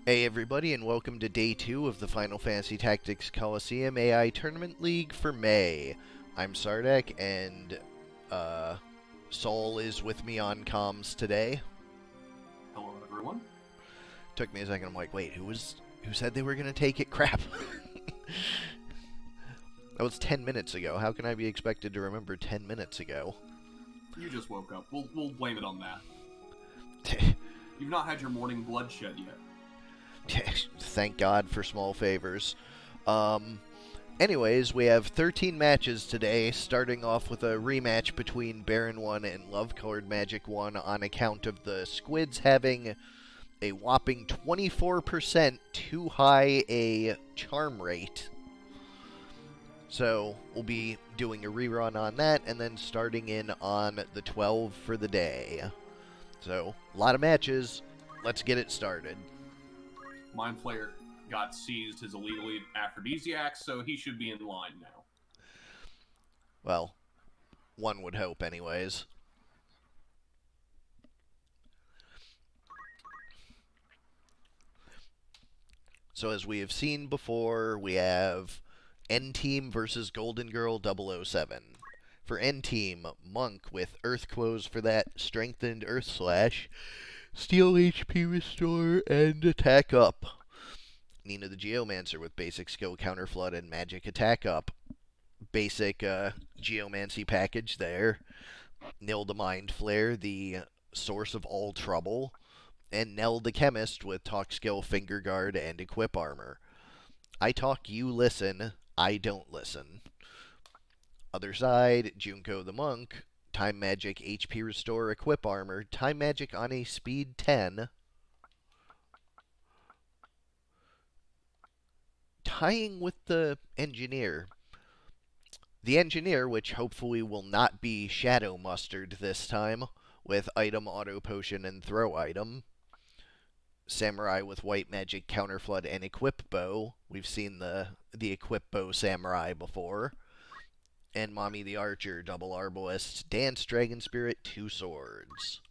Hey everybody, and welcome to Day 2 of the Final Fantasy Tactics Colosseum AI Tournament League for May. I'm Sardek, and Sol is with me on comms today. Hello, everyone. Took me a second, I'm like, wait, who said they were going to take it? Crap. That was 10 minutes ago. How can I be expected to remember 10 minutes ago? You just woke up. We'll blame it on that. You've not had your morning bloodshed yet. Thank God for small favors. Anyways, we have 13 matches today, starting off with a rematch between Barren 1 and Love Colored Magic 1 on account of the squids having a whopping 24% too high a charm rate. So, we'll be doing a rerun on that, and then starting in on the 12 for the day. So, a lot of matches. Let's get it started. Mind Flayer got seized his illegal aphrodisiacs, so he should be in line now. Well, one would hope anyways. So as we have seen before, we have N-Team versus Golden Girl 007. For N-Team, Monk with Earth Clothes for that strengthened Earth Slash, Steel HP Restore, and Attack Up. Nina the Geomancer with basic skill Counter Flood and Magic Attack Up. Basic Geomancy package there. Nil the Mind Flare, the source of all trouble. And Nell the Chemist with Talk Skill, Finger Guard, and Equip Armor. I talk, you listen, I don't listen. Other side, Junko the Monk, Time Magic, HP Restore, Equip Armor, Time Magic on a Speed 10. Tying with the Engineer. The Engineer, which hopefully will not be Shadow Mustard this time, with Item, Auto Potion, and Throw Item. Samurai with White Magic, Counter Flood, and Equip Bow. We've seen the Equip Bow Samurai before. And Mommy the Archer, Double Arbalist, Dance Dragon Spirit, 2 Swords.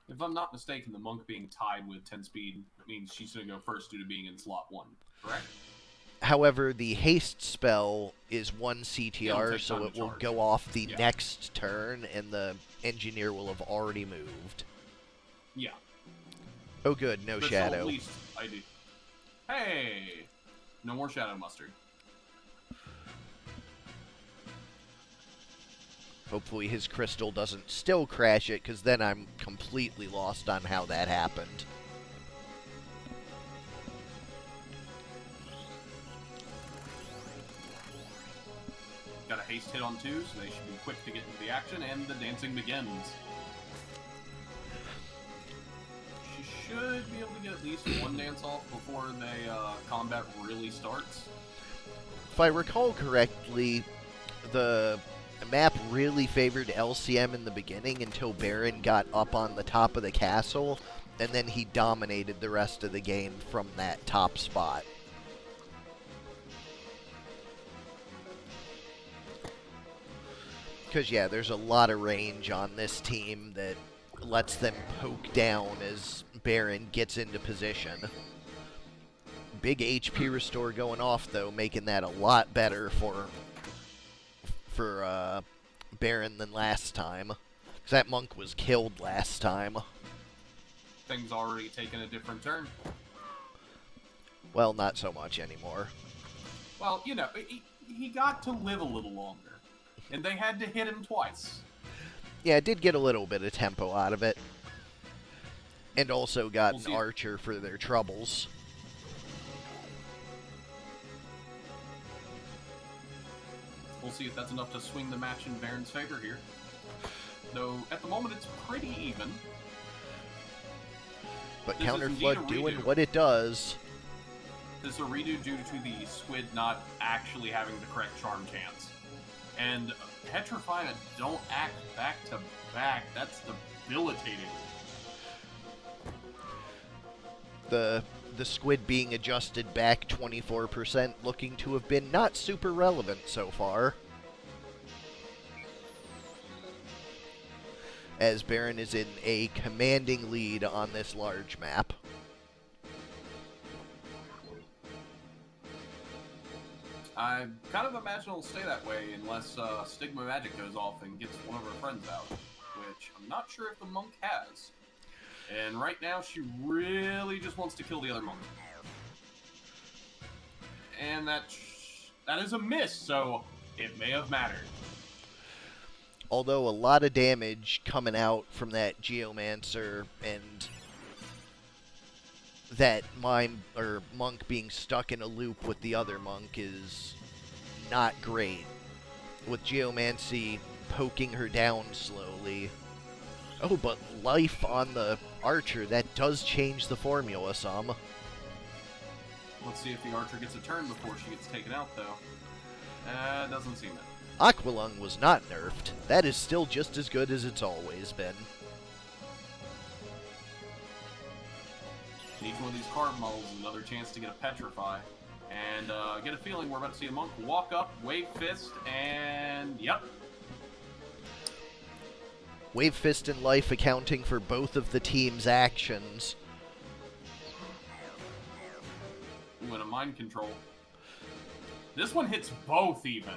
If I'm not mistaken, the Monk being tied with 10 speed means she's going to go first due to being in slot 1, correct? However, the haste spell is 1 CTR, so it will go off the next turn, and the Engineer will have already moved. Yeah. Oh good, no Shadow. At least I do. Hey! No more Shadow Mustard. Hopefully his crystal doesn't still crash it, because then I'm completely lost on how that happened. Got a haste hit on 2, so they should be quick to get into the action, and the dancing begins. She should be able to get at least 1 dance off before the combat really starts. If I recall correctly, the map really favored LCM in the beginning until Barren got up on the top of the castle, and then he dominated the rest of the game from that top spot. Because, yeah, there's a lot of range on this team that lets them poke down as Barren gets into position. Big HP restore going off, though, making that a lot better for Barren than last time. Because that Monk was killed last time. Things already taken a different turn. Well, not so much anymore. Well, you know, he got to live a little longer. And they had to hit him twice. Yeah, it did get a little bit of tempo out of it. And also got an archer for their troubles. We'll see if that's enough to swing the match in Barren's favor here. Though, at the moment, it's pretty even. But Counter Flood doing what it does. This is a redo due to the squid not actually having the correct charm chance. And Petrify and don't act back to back. That's debilitating. The squid being adjusted back 24%, looking to have been not super relevant so far. As Barren is in a commanding lead on this large map. I kind of imagine it'll stay that way unless Stigma Magic goes off and gets one of her friends out, which I'm not sure if the monk has. And right now, she really just wants to kill the other monk. And that is a miss, so it may have mattered. Although a lot of damage coming out from that Geomancer and that mime or monk being stuck in a loop with the other monk is not great. With Geomancy poking her down slowly. Oh, but life on the archer, that does change the formula some. Let's see if the archer gets a turn before she gets taken out, though. Doesn't seem it. Aqualung was not nerfed. That is still just as good as it's always been. Each one of these card models is another chance to get a Petrify. And get a feeling we're about to see a monk walk up, wave fist, and yep. Wave Fist and Life accounting for both of the team's actions. Ooh, and a mind control. This one hits both even.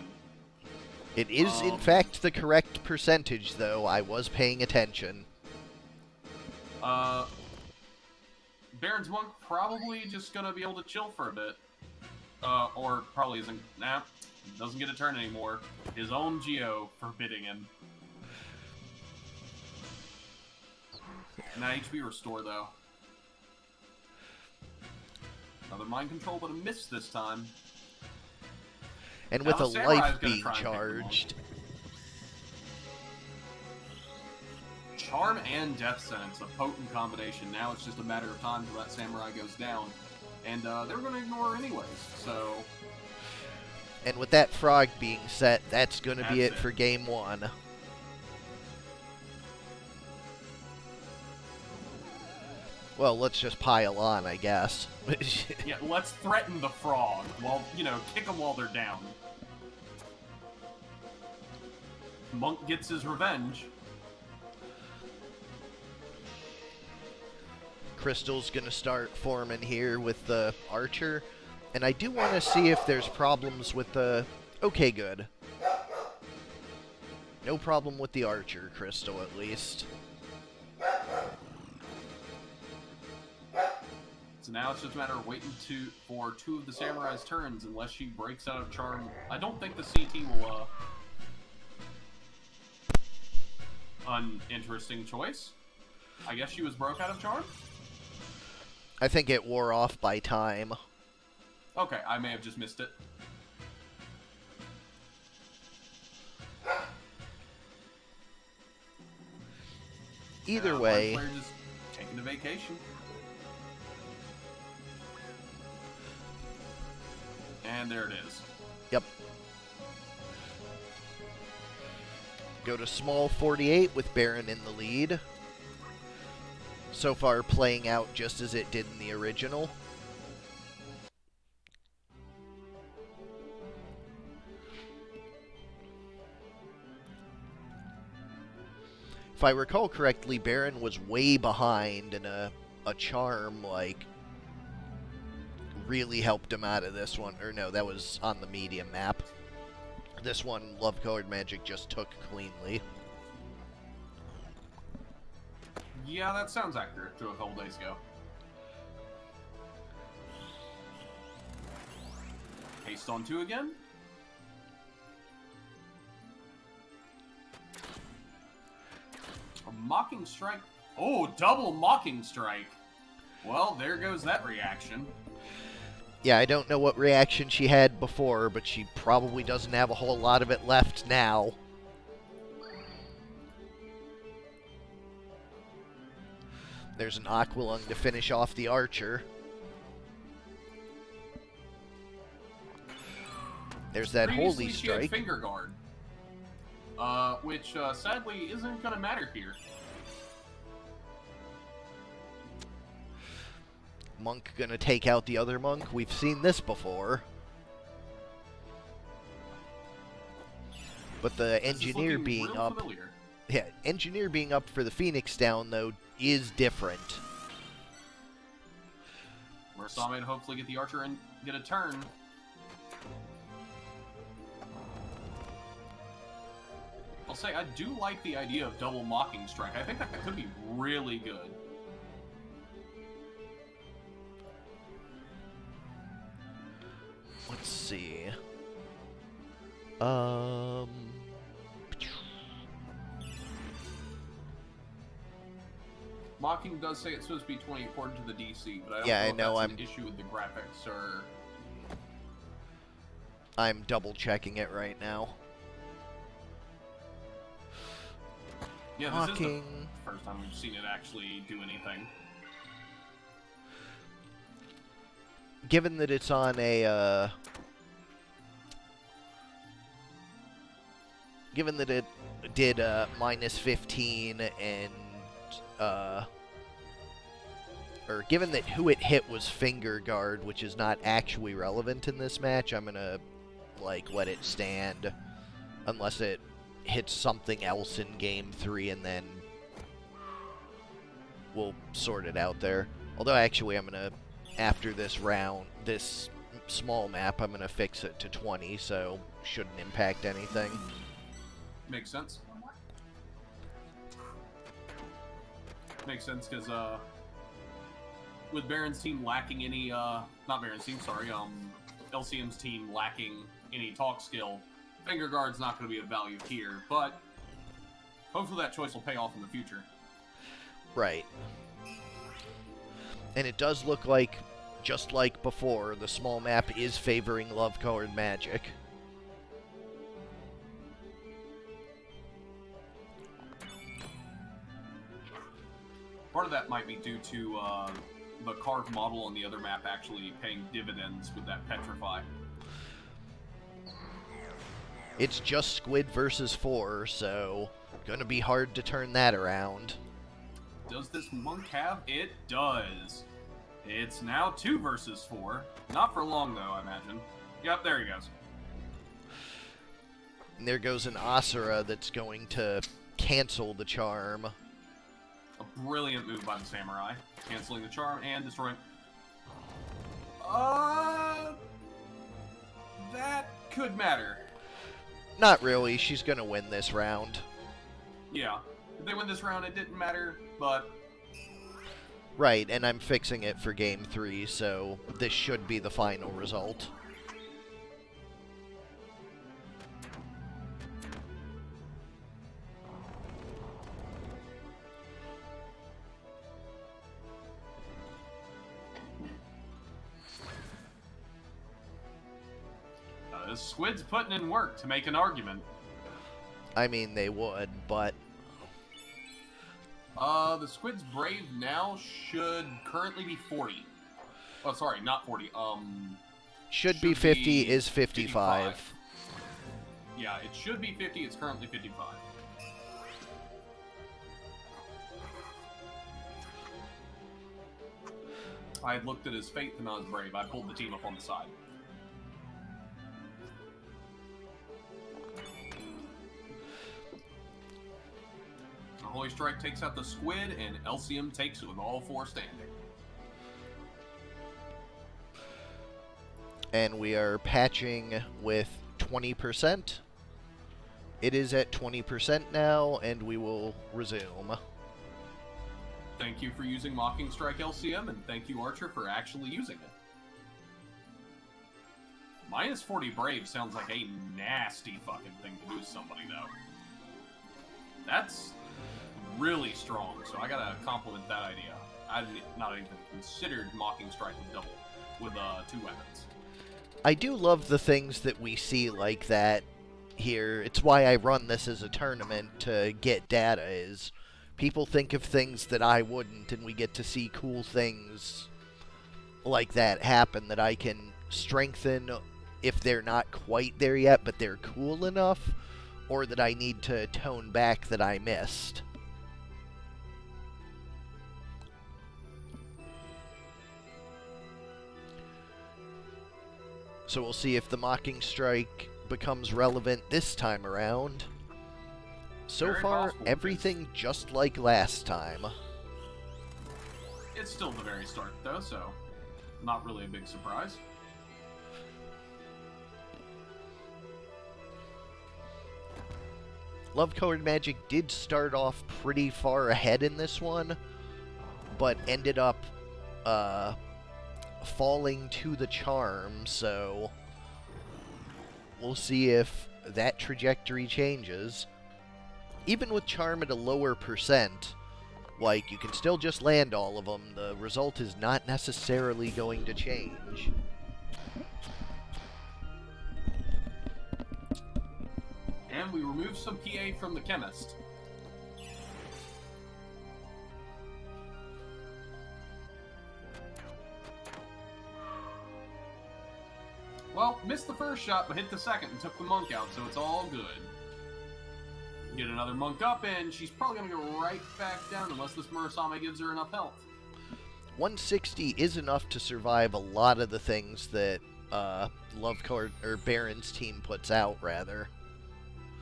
It is, in fact, the correct percentage, though. I was paying attention. Barren's monk probably just gonna be able to chill for a bit. Or probably isn't. Nah, doesn't get a turn anymore. His own Geo forbidding him. Now HP restore, though. Another mind control, but a miss this time. And Now with a the Samurai's life gonna being try and pick them charged. Charm and Death Sentence, a potent combination. Now it's just a matter of time until that Samurai goes down. And they're going to ignore her anyways, so... And with that frog being set, that's going to be That's it for game one. Well, let's just pile on, I guess. Yeah, let's threaten the frog while, kick them while they're down. Monk gets his revenge. Crystal's going to start forming here with the archer. And I do want to see if there's problems with the... Okay, good. No problem with the archer, Crystal, at least. So now it's just a matter of waiting for two of the Samurai's turns unless she breaks out of Charm. I don't think the CT will, Uninteresting choice. I guess she was broke out of Charm? I think it wore off by time. Okay, I may have just missed it. Either way... Player just taking a vacation. And there it is. Yep. Go to small 48 with Barren in the lead. So far playing out just as it did in the original. If I recall correctly, Barren was way behind, and a charm, really helped him out of this one. Or no, that was on the medium map. This one, Love Colored Magic just took cleanly. Yeah, that sounds accurate to a couple days ago. Haste on 2 again. A Mocking Strike. Oh, double Mocking Strike. Well, there goes that reaction. Yeah, I don't know what reaction she had before, but she probably doesn't have a whole lot of it left now. There's an Aqualung to finish off the archer. There's that Previously, Holy she had Strike. Finger Guard, which sadly isn't going to matter here. Monk gonna take out the other monk. We've seen this before. But the engineer being up... Familiar. Yeah, engineer being up for the Phoenix down, though, is different. Murasame to hopefully get the archer and get a turn. say, I do like the idea of double Mocking Strike. I think that could be really good. Let's see. Mocking does say it's supposed to be 20 according to the DC, but I don't Yeah, know I if know, that's an issue with the graphics or... I'm double checking it right now. Yeah, this Mocking. is the first time we've seen it actually do anything. Given that it's on a, given that it did minus 15 and, or given that who it hit was Finger Guard, which is not actually relevant in this match, I'm gonna, like, let it stand unless it hits something else in Game 3, and then we'll sort it out there. Although, actually, I'm gonna, after this round, this small map, I'm gonna fix it to 20, so shouldn't impact anything. Makes sense. Makes sense, because, with Barren's team lacking any, not Barren's team, sorry, LCM's team lacking any talk skill, Finger Guard's not going to be of value here, but hopefully that choice will pay off in the future. Right. And it does look like, just like before, the small map is favoring love-colored magic. Part of that might be due to the carved model on the other map actually paying dividends with that Petrify. It's just Squid versus 4, so gonna be hard to turn that around. Does this monk have? It does. It's now 2 versus 4. Not for long, though, I imagine. Yep, there he goes. And there goes an Asura that's going to cancel the charm. A brilliant move by the Samurai. Canceling the charm and destroying... That could matter. Not really, she's gonna win this round. Yeah. If they win this round, it didn't matter, but... Right, and I'm fixing it for Game 3, so this should be the final result. Squid's putting in work to make an argument. I mean, they would, but... The Squid's Brave now should currently be 40. Oh, sorry, not 40. Should be 50, is 55. Yeah, it should be 50, it's currently 55. I had looked at his fate and not his brave. I pulled the team up on the side. Holy Strike takes out the Squid, and LCM takes it with all 4 standing. And we are patching with 20%. It is at 20% now, and we will resume. Thank you for using Mocking Strike LCM, and thank you, Archer, for actually using it. Minus 40 Brave sounds like a nasty fucking thing to do to somebody, though. That's really strong, so I gotta compliment that idea. I'd not even considered Mocking Strike with 2 weapons. I do love the things that we see like that here. It's why I run this as a tournament, to get data, is people think of things that I wouldn't, and we get to see cool things like that happen that I can strengthen if they're not quite there yet, but they're cool enough, or that I need to tone back that I missed. So we'll see if the Mocking Strike becomes relevant this time around. So Very far, possible, everything just like last time. It's still the very start, though, so not really a big surprise. Love Colored Magic did start off pretty far ahead in this one, but ended up falling to the charm, so we'll see if that trajectory changes. Even with charm at a lower percent, like, you can still just land all of them. The result is not necessarily going to change. And we removed some PA from the chemist. Well, missed the first shot, but hit the second and took the monk out, so it's all good. Get another monk up, and she's probably going to go right back down unless this Murasame gives her enough health. 160 is enough to survive a lot of the things that Barren's team puts out, rather.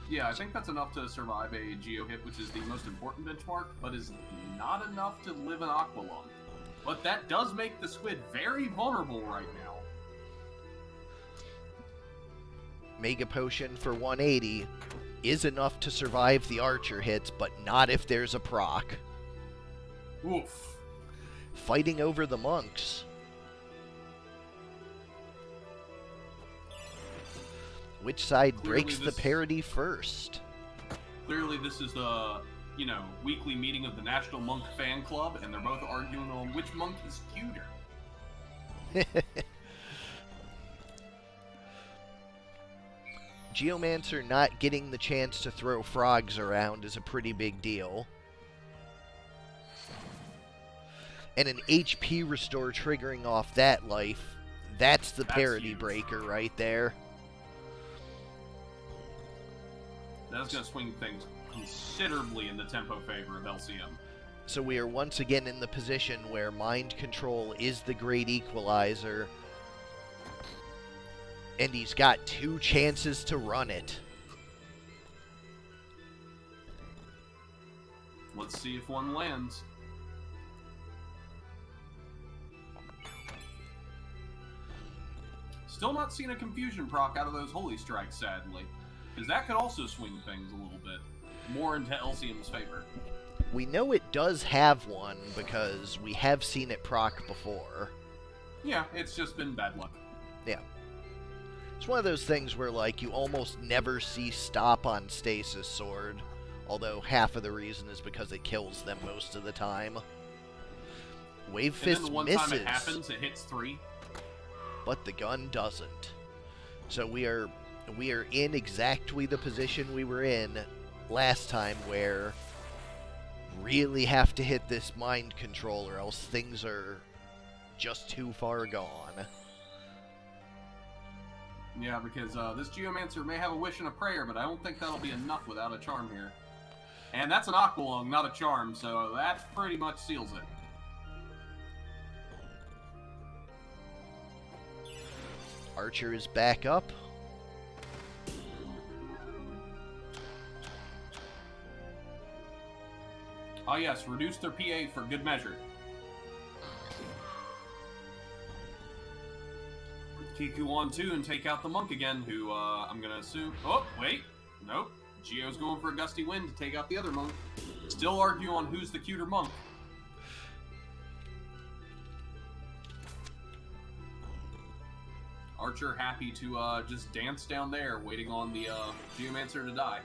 Yeah, I think that's enough to survive a Geo hit, which is the most important benchmark, but is not enough to live an Aqua Lung. But that does make the squid very vulnerable right now. Mega Potion for 180 is enough to survive the Archer hits, but not if there's a proc. Oof. Fighting over the monks. Which side breaks the parity first? Clearly this is the, weekly meeting of the National Monk Fan Club, and they're both arguing on which monk is cuter. Geomancer not getting the chance to throw frogs around is a pretty big deal. And an HP restore triggering off that life, that's the parity breaker right there. That's going to swing things considerably in the tempo favor of LCM. So we are once again in the position where mind control is the great equalizer. And he's got 2 chances to run it. Let's see if one lands. Still not seeing a confusion proc out of those Holy Strikes, sadly. Because that could also swing things a little bit more into LCM's favor. We know it does have one because we have seen it proc before. Yeah, it's just been bad luck. Yeah. It's one of those things where, like, you almost never see stop on Stasis Sword. Although half of the reason is because it kills them most of the time. Wave Fist misses. And then the one time it happens, it hits 3. But the gun doesn't. So we are in exactly the position we were in last time, where really have to hit this mind control or else things are just too far gone. Yeah, because this Geomancer may have a wish and a prayer, but I don't think that'll be enough without a charm here. And that's an Aqua Lung, not a charm, so that pretty much seals it. Archer is back up. Oh yes, reduce their PA for good measure. Kiku on 2 and take out the monk again, who I'm gonna assume... Oh, wait. Nope. Geo's going for a gusty wind to take out the other monk. Still argue on who's the cuter monk. Archer happy to just dance down there, waiting on the Geomancer to die.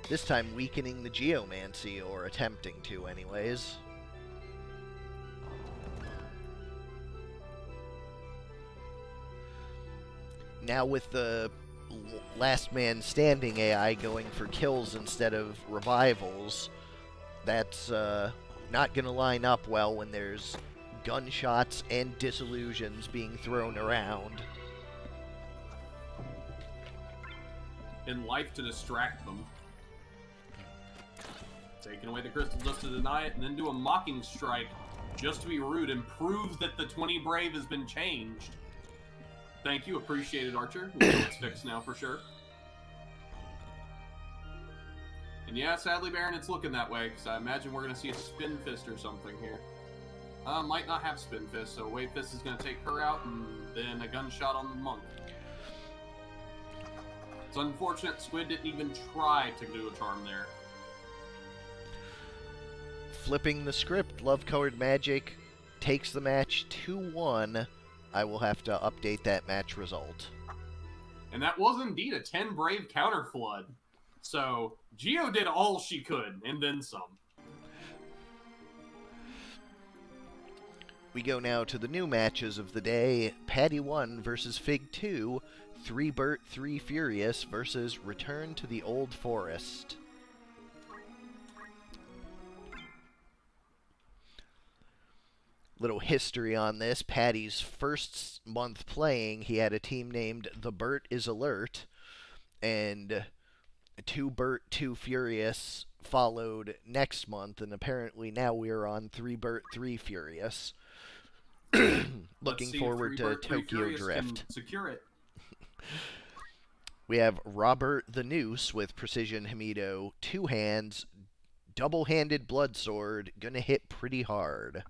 This time weakening the Geomancy, or attempting to anyways. Now with the last man standing AI going for kills instead of revivals, that's not going to line up well when there's gunshots and disillusions being thrown around. In life to distract them. Taking away the crystal just to deny it, and then do a mocking strike just to be rude and prove that the 20 Brave has been changed. Thank you, appreciated Archer. We know it's fixed now for sure. And yeah, sadly, Barren, it's looking that way, because I imagine we're going to see a Spin Fist or something here. Might not have Spin Fist, so Wave Fist is going to take her out, and then a gunshot on the monk. It's unfortunate Squid didn't even try to do a charm there. Flipping the script, Love Colored Magic takes the match 2-1. I will have to update that match result. And that was indeed a 10 Brave counter flood. So, Geo did all she could, and then some. We go now to the new matches of the day. Paddy 1 versus Fig 2. 3 Burt, 3 Furious versus Return to the Old Forest. Little history on this. Paddy's first month playing, he had a team named The Burt is Alert, and 2 Burt, 2 Furious followed next month, and apparently now we are on 3 Burt, 3 Furious. Looking forward to Tokyo Drift. Secure it. We have Robert the Noose with Precision Hamido, 2 hands, double-handed blood sword, gonna hit pretty hard.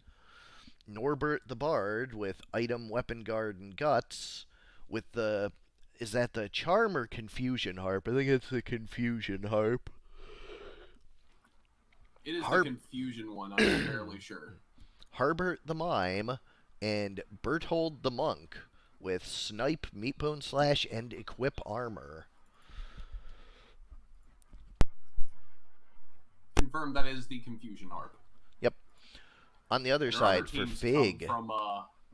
Norbert the Bard with item, weapon guard, and guts with the... Is that the charm or confusion harp? I think it's the confusion harp. It is the confusion one, I'm fairly sure. Harbert the Mime and Berthold the Monk with Snipe, Meatbone Slash, and Equip Armor. Confirmed that is the confusion harp. Yep. On the other side for Fig. From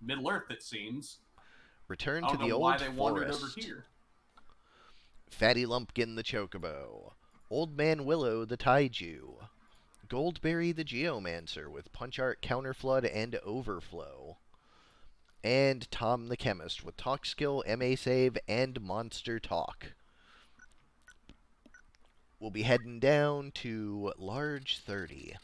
Middle Earth, it seems. Return to the Old Forest. Fatty Lumpkin the Chocobo. Old Man Willow the Taiju. Goldberry the Geomancer with Punch Art, Counterflood, and Overflow. And Tom the Chemist with Talk Skill, MA Save, and Monster Talk. We'll be heading down to Large 30.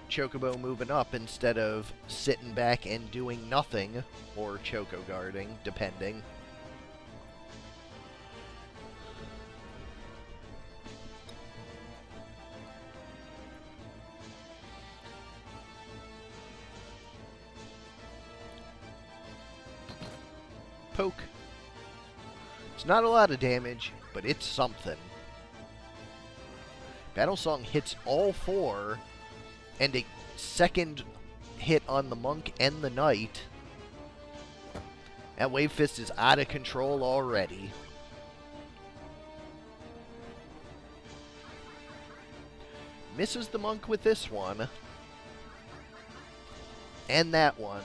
Chocobo moving up instead of sitting back and doing nothing, or Choco guarding, depending. Poke. It's not a lot of damage, but it's something. Battle Song hits all 4, and a second hit on the Monk and the Knight. That Wave Fist is out of control already. Misses the Monk with this one. And that one.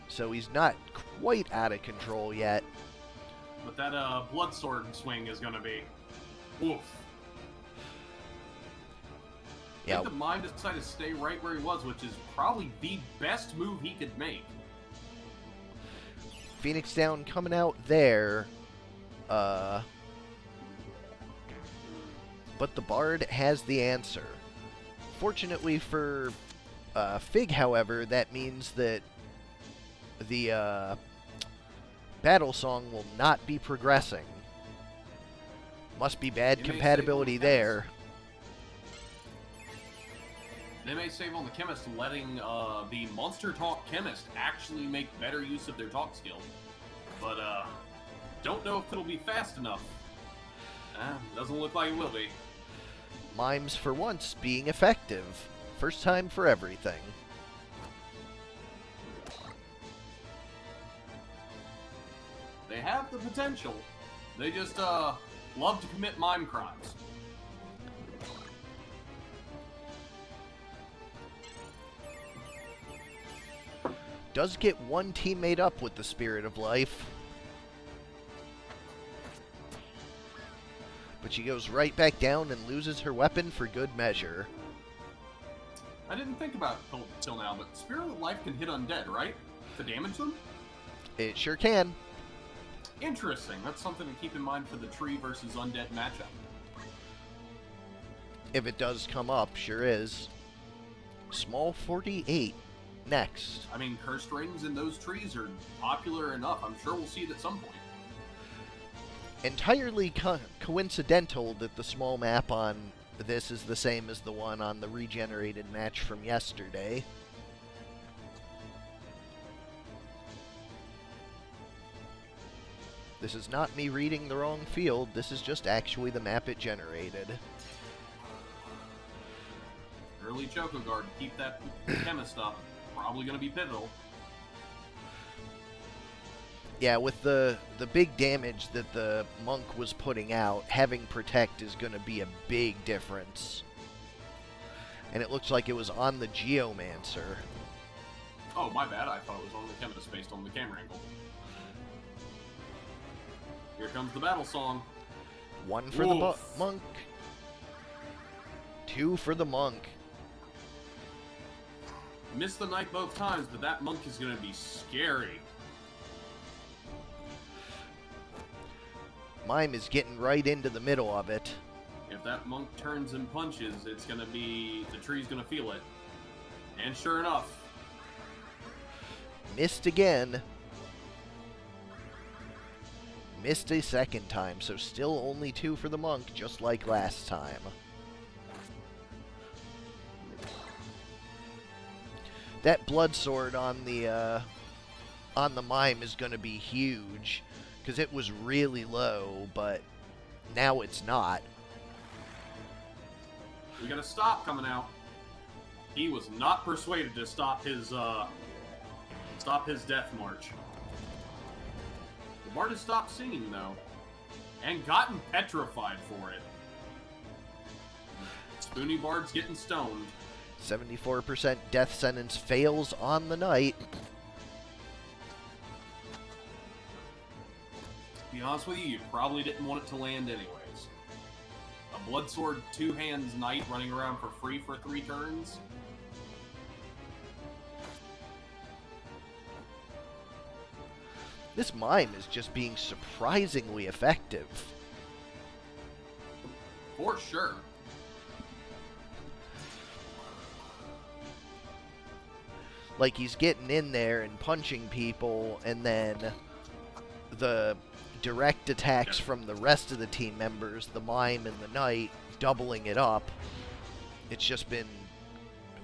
So he's not quite out of control yet. But that blood sword swing is going to be... Oof. I think the Mime decided to stay right where he was, which is probably the best move he could make. Phoenix Down coming out there. But the Bard has the answer. Fortunately for Fig, however, that means that the Battle Song will not be progressing. Must be bad compatibility there. They may save on the Chemist, letting the Monster Talk Chemist actually make better use of their talk skill. But, don't know if it'll be fast enough. Doesn't look like it will be. Mimes, for once, being effective. First time for everything. They have the potential. They just, love to commit mime crimes. Does get one teammate up with the Spirit of Life. But she goes right back down and loses her weapon for good measure. I didn't think about it till now, but Spirit of Life can hit undead, right? To damage them? It sure can. Interesting. That's something to keep in mind for the tree versus undead matchup. If it does come up, sure is. Small 48 next. I mean, cursed rings in those trees are popular enough. I'm sure we'll see it at some point. Entirely coincidental that the small map on this is the same as the one on the regenerated match from yesterday. This is not me reading the wrong field, this is just actually the map it generated. Early Choco Guard, keep that chemist up. Probably going to be pivotal. Yeah, with the big damage that the monk was putting out, having Protect is going to be a big difference. And it looks like it was on the Geomancer. Oh, my bad. I thought it was on the chemist based on the camera angle. Here comes the battle song. 1 for the monk. 2 for the monk. Missed the knight both times, but that monk is going to be scary. Mime is getting right into the middle of it. If that monk turns and punches, it's going to be... the tree's going to feel it. And sure enough... Missed again. Missed a second time, so still only 2 for the monk, just like last time. That blood sword on the mime is going to be huge, because it was really low, but now it's not. We got a stop coming out. He was not persuaded to stop his death march. The bard has stopped singing, though, and gotten petrified for it. Spoony Bard's getting stoned. 74% death sentence fails on the knight. To be honest with you, you probably didn't want it to land anyways. A Bloodsword 2-hands knight running around for free for 3 turns? This mime is just being surprisingly effective. For sure. Like, he's getting in there and punching people, and then the direct attacks from the rest of the team members, the mime and the knight, doubling it up. It's just been,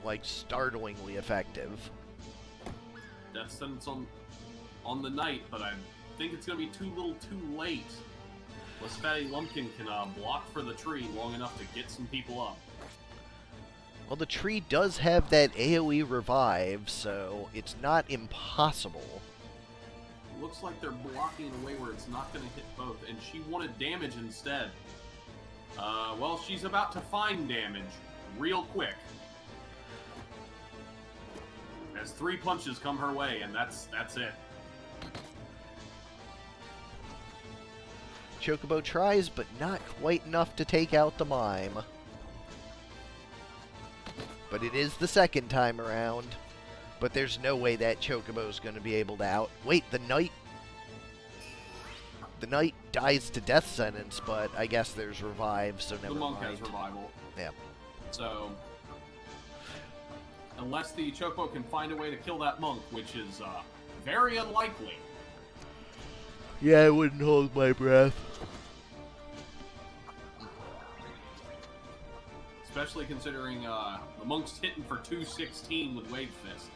like, startlingly effective. Death sentence on the knight, but I think it's going to be too little too late. Unless Fatty Lumpkin can block for the tree long enough to get some people up. Well, the tree does have that AoE revive, so it's not impossible. Looks like they're blocking in a way where it's not going to hit both, and she wanted damage instead. Well, she's about to find damage real quick. As 3 punches come her way, and that's it. Chocobo tries, but not quite enough to take out the mime. But it is the second time around. But there's no way that Chocobo's going to be able to out... Wait, the knight... The knight dies to death sentence, but I guess there's revive, so never mind. The monk has revival. Yeah. So... unless the Chocobo can find a way to kill that monk, which is very unlikely. Yeah, I wouldn't hold my breath. Especially considering the monk's hitting for 216 with Wave Fist.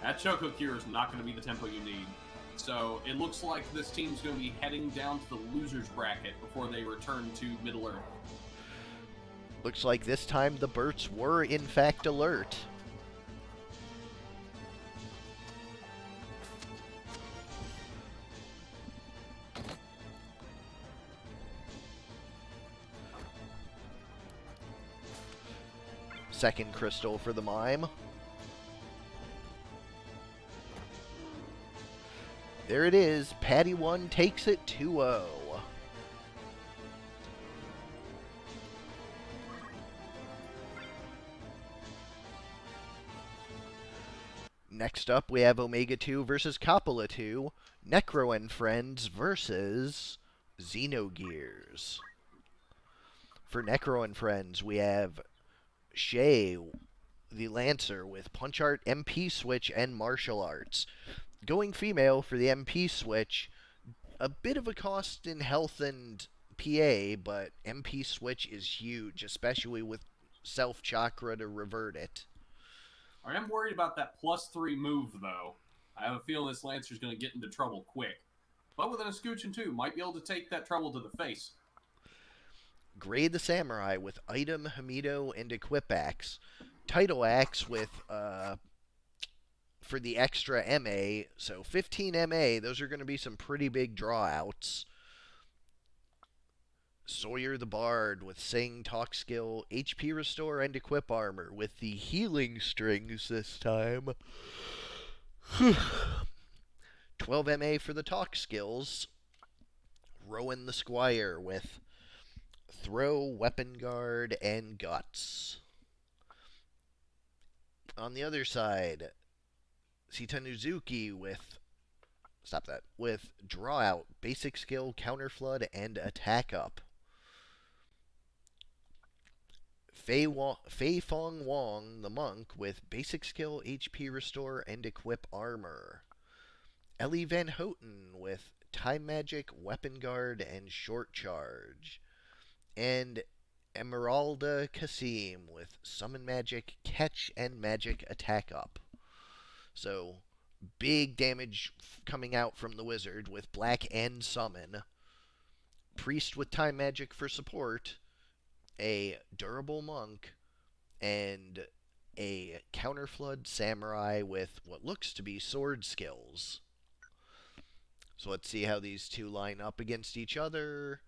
That Choco Cure is not going to be the tempo you need. So it looks like this team's going to be heading down to the loser's bracket before they return to Middle Earth. Looks like this time the Burts were in fact alert. Second crystal for the mime. There it is. Paddy 1 takes it 2-0. Next up, we have Omega 2 versus Coppola 2. Necro and Friends versus Xenogears. For Necro and Friends, we have Shay, the Lancer, with Punch Art, MP Switch, and Martial Arts. Going female for the MP Switch, a bit of a cost in health and PA, but MP Switch is huge, especially with Self Chakra to revert it. I am worried about that +3 move, though. I have a feeling this Lancer's going to get into trouble quick. But with an Escutcheon, too, might be able to take that trouble to the face. Gray the Samurai with Item, Hamido, and Equip Axe. Title Axe with, for the extra MA, so 15 MA, those are going to be some pretty big drawouts. Sawyer the Bard with Sing, Talk Skill, HP Restore, and Equip Armor with the healing strings this time. 12 MA for the Talk Skills. Rowan the Squire with Throw, Weapon Guard, and Guts. On the other side, Sita Nuzuki with with Draw Out, Basic Skill, Counter Flood, and Attack Up. Fei Fong Wong, the Monk, with Basic Skill, HP Restore, and Equip Armor. Ellie Van Houten with Time Magic, Weapon Guard, and Short Charge. And Emeralda Kasim with Summon Magic, Catch, and Magic Attack Up. So, big damage coming out from the Wizard with Black and Summon. Priest with Time Magic for support. A Durable Monk. And a Counterflood Samurai with what looks to be sword skills. So let's see how these two line up against each other.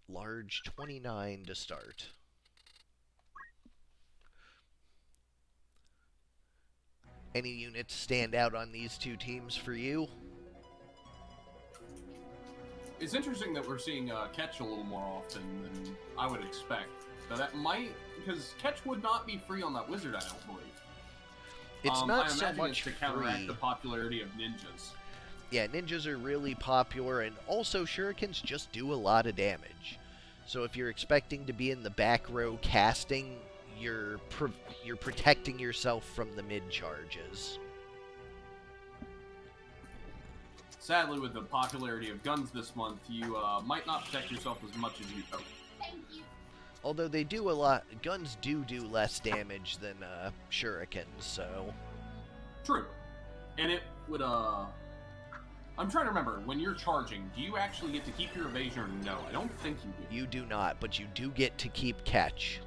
Large 29 to start. Any units stand out on these two teams for you? It's interesting that we're seeing Catch a little more often than I would expect. So that might, because Catch would not be free on that Wizard, I don't believe. It's not I so imagine much it's to counteract free. the popularity of ninjas. Yeah, ninjas are really popular, and also shurikens just do a lot of damage. So if you're expecting to be in the back row casting, you're protecting yourself from the mid charges. Sadly, with the popularity of guns this month, you might not protect yourself as much as you'd hope. Thank you. Although they do a lot, guns do less damage than shurikens, so... True. And it would, I'm trying to remember, when you're charging, do you actually get to keep your evasion or no? I don't think you do. You do not, but you do get to keep catch.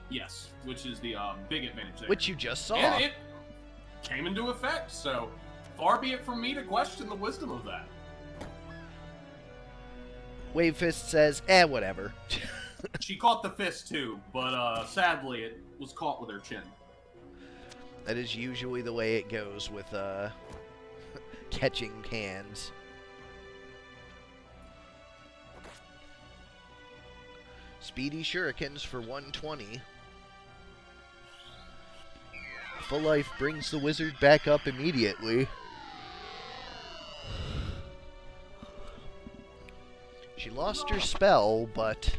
Yes, which is the big advantage there. Which you just saw. And it came into effect, so far be it from me to question the wisdom of that. Wave Fist says, whatever. She caught the fist too, but sadly it was caught with her chin. That is usually the way it goes with catching hands. Speedy shurikens for 120. Full life brings the wizard back up immediately. She lost her spell, but...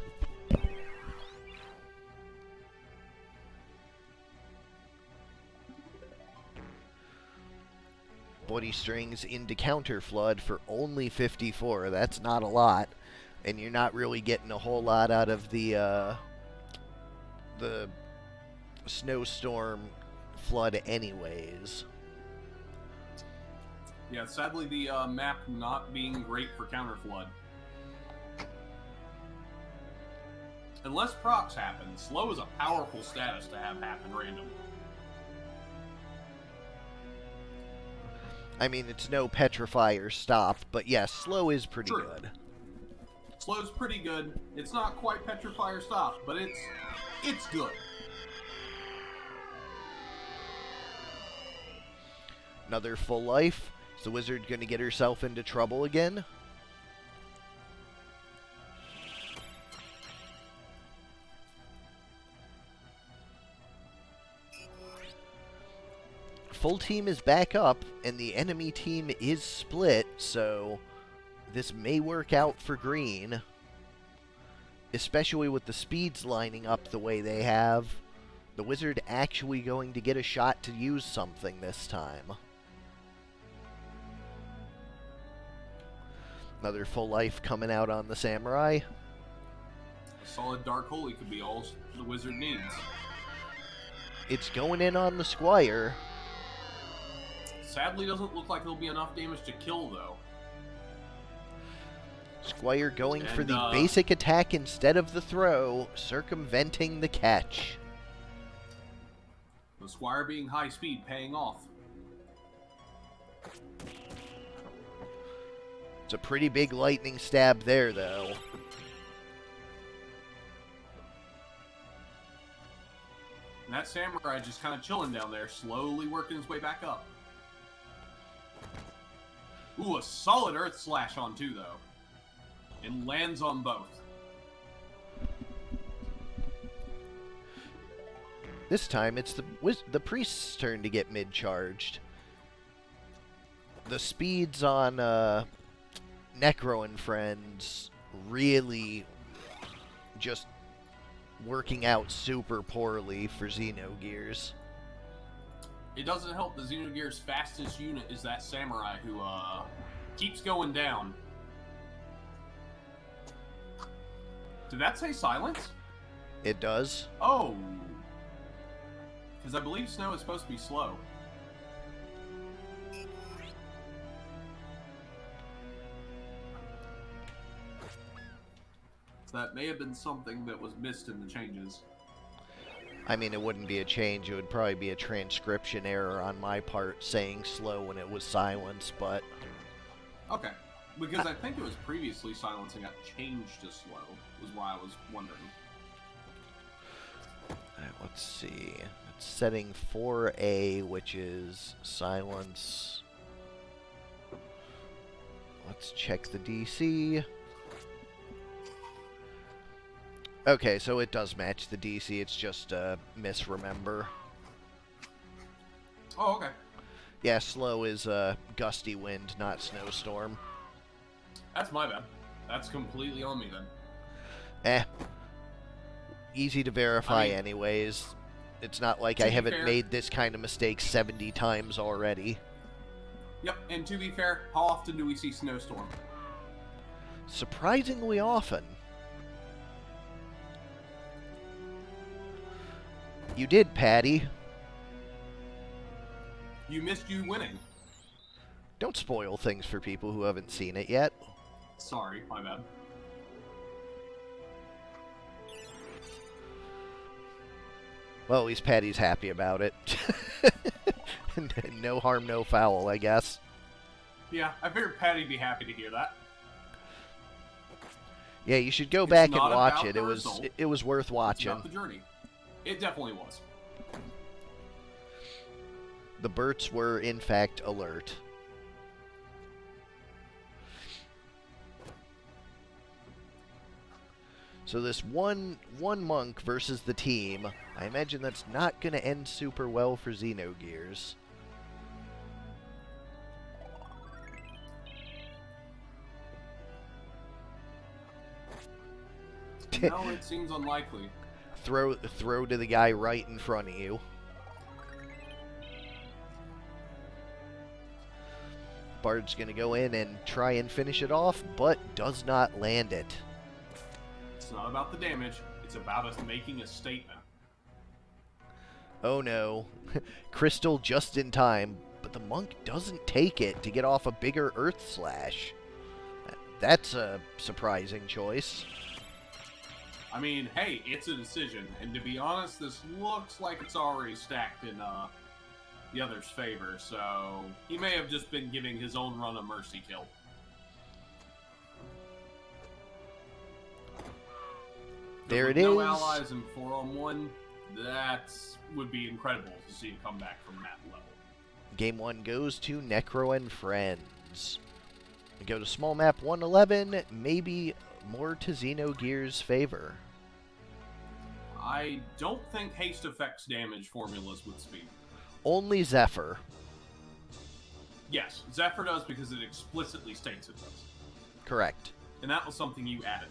Body strings into counter flood for only 54. That's not a lot, and you're not really getting a whole lot out of the snowstorm flood anyways. Yeah, sadly the map not being great for counter flood. Unless procs happen, slow is a powerful status to have happen randomly. I mean, it's no petrify or stop, but yes, slow is pretty True. good. Slow's pretty good. It's not quite petrify or stop, but it's good. Another full life. Is the wizard going to get herself into trouble again? Full team is back up, and the enemy team is split, so this may work out for green. especially with the speeds lining up the way they have, the wizard actually going to get a shot to use something this time. Another full life coming out on the samurai. A solid Dark Holy could be all the wizard needs. It's going in on the squire. Sadly, doesn't look like there'll be enough damage to kill, though. Squire going for the basic attack instead of the throw, circumventing the catch. The squire being high speed, paying off. It's a pretty big lightning stab there, though. And that samurai just kind of chilling down there, slowly working his way back up. Ooh, a solid earth slash on two, though. And lands on both. This time, it's the priest's turn to get mid-charged. The speeds on Necro and Friends really just working out super poorly for Xenogears. It doesn't help the Xenogears' fastest unit is that samurai who keeps going down. Did that say silence? It does. Oh. Because I believe snow is supposed to be slow. So that may have been something that was missed in the changes. I mean, it wouldn't be a change. It would probably be a transcription error on my part saying slow when it was silence, but... Okay. Because I think it was previously silence and got changed to slow, was why I was wondering. Alright, let's see. It's setting 4A, which is silence. Let's check the DC. Okay, so it does match the DC. It's just a misremember. Oh, okay. Yeah, slow is gusty wind, not snowstorm. That's my bad. That's completely on me then. Eh. Easy to verify I mean, anyways. It's not like I haven't made this kind of mistake 70 times already. Yep, and to be fair, how often do we see snowstorm? Surprisingly often. You did, Paddy. You missed you winning. Don't spoil things for people who haven't seen it yet. Sorry, my bad. Well, at least Paddy's happy about it. No harm, no foul, I guess. Yeah, I figured Paddy'd be happy to hear that. Yeah, you should go back and not watch about it. the It was result. it was worth It's watching. about the journey. It definitely was. The Berts were, in fact, alert. So this one monk versus the team, I imagine that's not going to end super well for Xenogears. No, it seems unlikely. Throw to the guy right in front of you. Bard's going to go in and try and finish it off, but does not land it. It's not about the damage. It's about us making a statement. Oh no. Crystal just in time, but the monk doesn't take it to get off a bigger earth slash. That's a surprising choice. I mean, hey, it's a decision. And to be honest, this looks like it's already stacked in the other's favor. So he may have just been giving his own run a mercy kill. There it no is. Allies and 4-on-1, that would be incredible to see it come back from that level. Game 1 goes to Necro and Friends. We go to small map 111, maybe more to Xenogears' favor. I don't think haste affects damage formulas with speed. Only Zephyr. Yes, Zephyr does because it explicitly states it does. Correct. And that was something you added.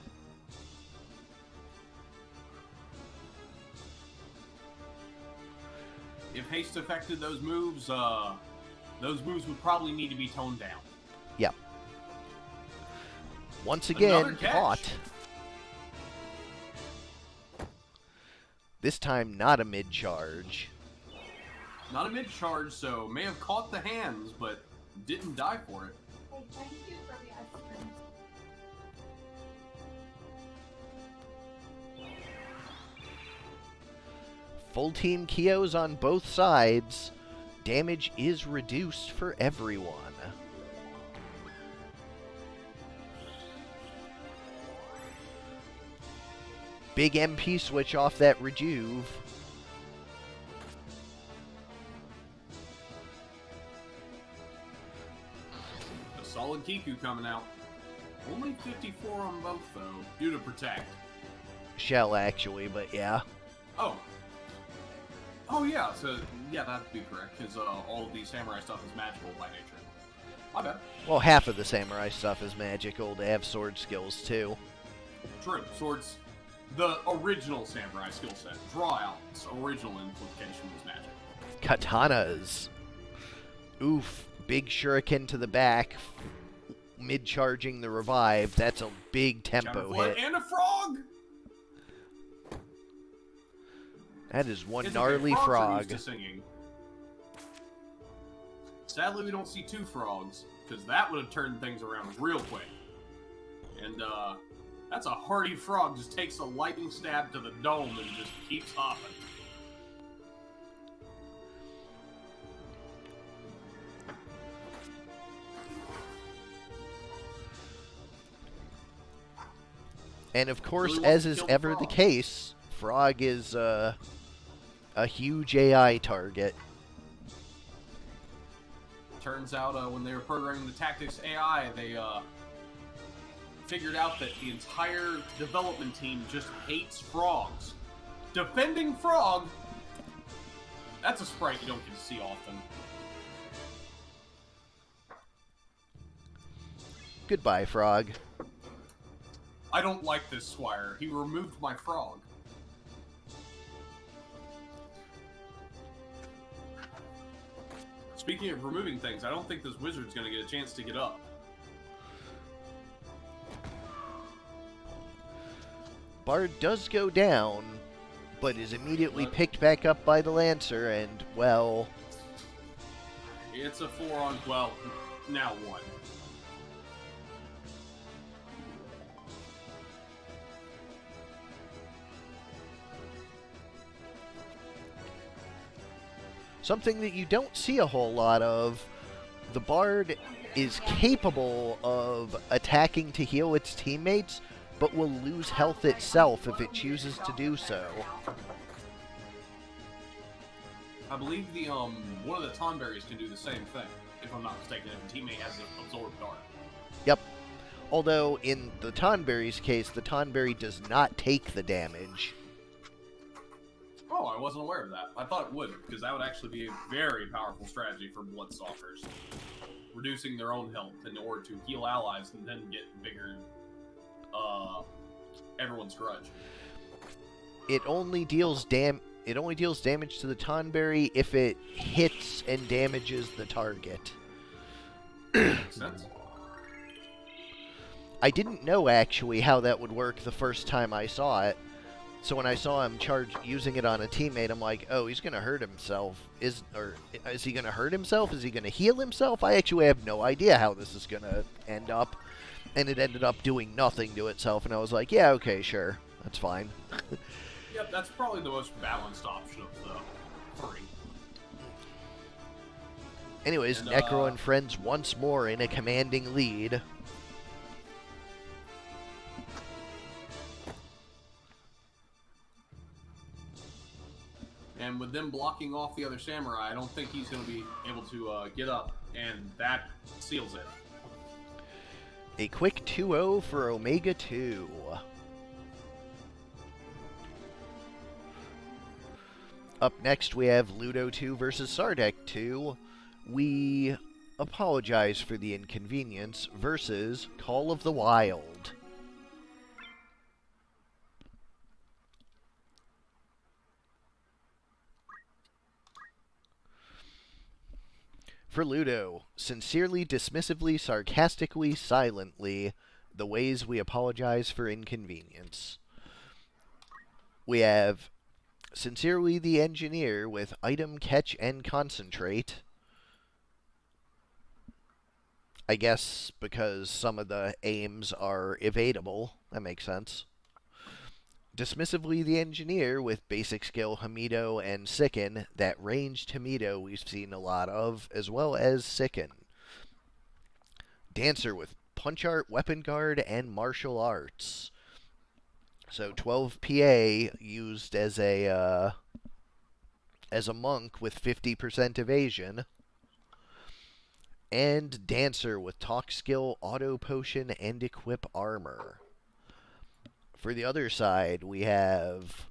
if haste affected those moves would probably need to be toned down. Yep. Once again, caught. This time, not a mid-charge. Not a mid-charge, so may have caught the hands, but didn't die for it. Hey, thank you for the ice cream. Full team Kios on both sides. Damage is reduced for everyone. Big MP switch off that Rejuve. A solid Kiku coming out. Only 54 on both, though, due to Protect. Shell, actually, but yeah. Oh. Oh, yeah, so, yeah, that'd be correct, because all of the samurai stuff is magical by nature. My bad. Well, half of the samurai stuff is magical. They have sword skills, too. True. Swords, the original samurai skill set, draw out's original implication was magic. Katanas. Oof. Big shuriken to the back. Mid-charging the revive. That's a big tempo hit. And a frog! That is one It's gnarly okay, frogs are frog. used to singing. Sadly, we don't see two frogs, because that would have turned things around real quick. And, that's a hardy frog. Just takes a lightning stab to the dome and just keeps hopping. And of course, Really as wants to is kill the ever the frog. case, Frog is a huge AI target. Turns out, when they were programming the Tactics AI, they, figured out that the entire development team just hates frogs. Defending Frog? That's a sprite you don't get to see often. Goodbye, Frog. I don't like this Squire. He removed my frog. Speaking of removing things, I don't think this wizard's gonna get a chance to get up. Bard does go down, but is immediately What? picked back up by the Lancer, and, well, It's a 4 on, well, now 1. something that you don't see a whole lot of. The Bard is capable of attacking to heal its teammates, but will lose health itself if it chooses to do so. I believe the, one of the Tonberries can do the same thing, if I'm not mistaken, if a teammate has an absorbed dart. Yep. Although, in the Tonberry's case, the Tonberry does not take the damage. Oh, I wasn't aware of that. I thought it would, because that would actually be a very powerful strategy for Bloodstalkers. Reducing their own health in order to heal allies and then get bigger, everyone's grudge. It only deals damage to the Tonberry if it hits and damages the target. Makes sense. I didn't know actually how that would work the first time I saw it. So when I saw him using it on a teammate, I'm like, oh, he's gonna hurt himself. Is he gonna hurt himself? Is he gonna heal himself? I actually have no idea how this is gonna end up. And it ended up doing nothing to itself, and I was like, yeah, okay, sure. That's fine. Yep, that's probably the most balanced option of the 3. Anyways, And, Necro and friends once more in a commanding lead. And with them blocking off the other samurai, I don't think he's going to be able to get up, and that seals it. A quick 2-0 for Omega 2. Up next, we have Ludo 2 versus Sardek 2. We apologize for the inconvenience versus Call of the Wild. For Ludo, sincerely, dismissively, sarcastically, silently, the ways we apologize for inconvenience. We have Sincerely the Engineer with Item, Catch, and Concentrate. I guess because some of the aims are evadable. That makes sense. Dismissively the Engineer with Basic Skill Hamido and Sicken. That ranged Hamido we've seen a lot of, as well as Sicken. Dancer with Punch Art, Weapon Guard, and Martial Arts. So 12 PA used as a monk with 50% evasion. And Dancer with Talk Skill, Auto Potion, and Equip Armor. For the other side, we have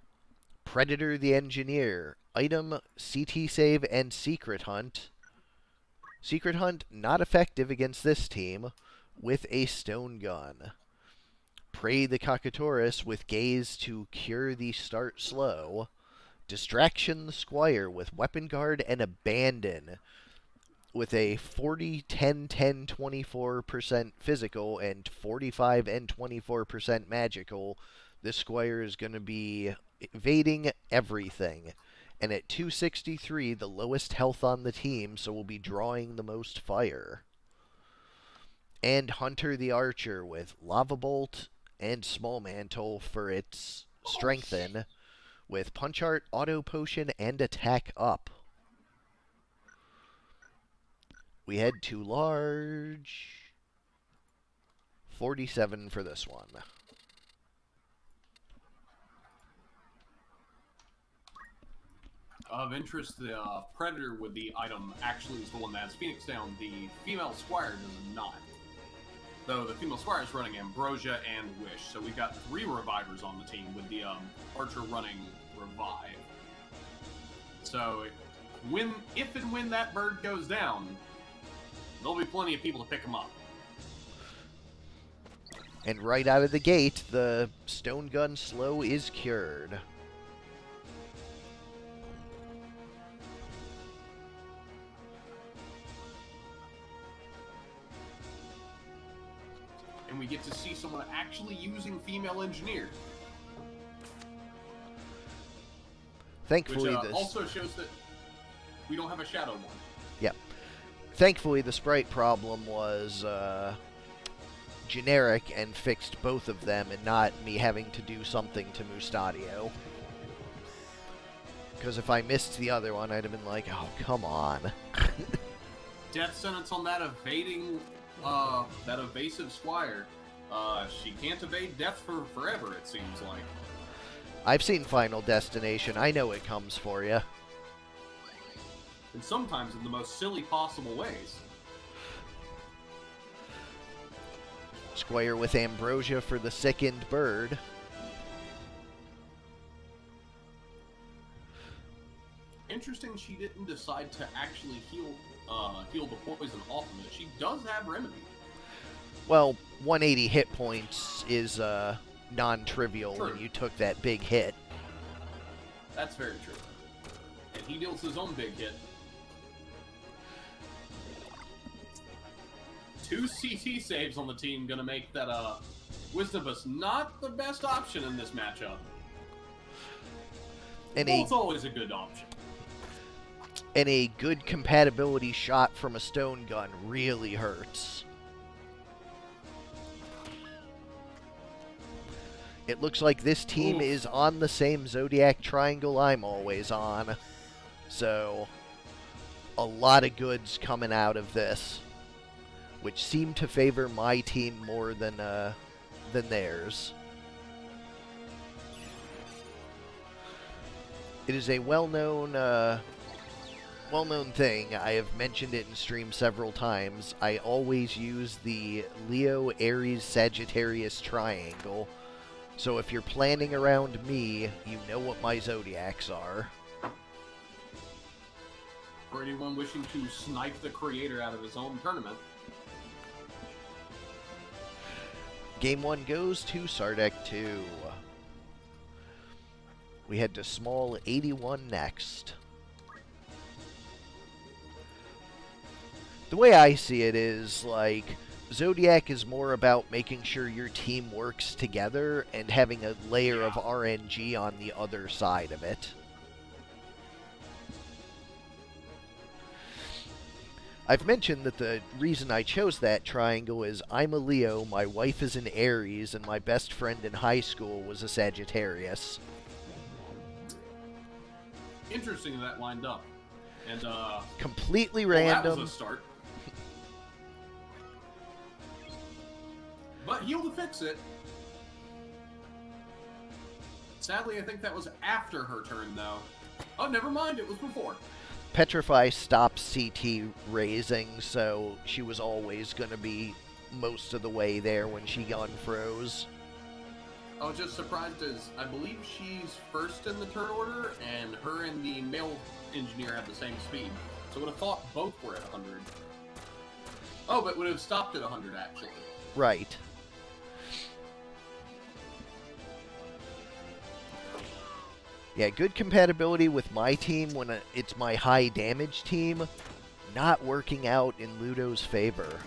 Predator the Engineer, Item, CT Save, and Secret Hunt. Secret Hunt not effective against this team with a Stone Gun. Prey the Cockatoris with Gaze to cure the start slow. Distraction the Squire with Weapon Guard and Abandon with a 40, 10, 10, 24% physical and 45 and 24% magical. This Squire is going to be evading everything. And at 263, the lowest health on the team, so we'll be drawing the most fire. And Hunter the Archer with Lava Bolt and Small Mantle for its Strengthen, with Punch Art, Auto Potion, and Attack Up. We head to large. 47 for this one. Of interest, the Predator with the item actually is the one that has Phoenix down. The female Squire does not. Though the female Squire is running Ambrosia and Wish. So we've got 3 Revivers on the team with the Archer running Revive. So if and when that bird goes down, there'll be plenty of people to pick him up. And right out of the gate, the Stone Gun slow is cured. And we get to see someone actually using female engineer. Thankfully, Which this also shows that we don't have a shadow one. Yep. Thankfully, the sprite problem was generic and fixed both of them, and not me having to do something to Mustadio. Because if I missed the other one, I'd have been like, oh, come on. Death sentence on that evasive Squire. She can't evade death for forever, it seems like. I've seen Final Destination. I know it comes for you. And sometimes in the most silly possible ways. Squire with Ambrosia for the sickened bird. Interesting she didn't decide to actually heal the poison off of it. She does have Remedy. Well, 180 hit points is non-trivial True. when you took that big hit. That's very true. And he deals his own big hit. 2 CT saves on the team gonna make that Wisdomous not the best option in this matchup. And Well, it's always a good option. and a good compatibility shot from a stone gun really hurts. It looks like this team is on the same Zodiac triangle I'm always on. So, a lot of goods coming out of this, which seem to favor my team more than theirs. It is a well-known thing. I have mentioned it in stream several times. I always use the Leo, Aries, Sagittarius triangle. So if you're planning around me, you know what my zodiacs are. For anyone wishing to snipe the creator out of his own tournament. Game 1 goes to Sardek 2. We head to small 81 next. The way I see it is, like, Zodiac is more about making sure your team works together and having a layer of RNG on the other side of it. I've mentioned that the reason I chose that triangle is I'm a Leo, my wife is an Aries, and my best friend in high school was a Sagittarius. Interesting that lined up. And, Completely well, random. that was a start. But heal to fix it. Sadly, I think that was after her turn, though. Oh, never mind, it was before. Petrify stops CT raising, so she was always going to be most of the way there when she unfroze. I was just surprised as I believe she's first in the turn order, and her and the male engineer have the same speed. So I would have thought both were at 100. Oh, but would have stopped at 100, actually. Right. Yeah, good compatibility with my team when it's my high damage team. Not working out in Ludo's favor.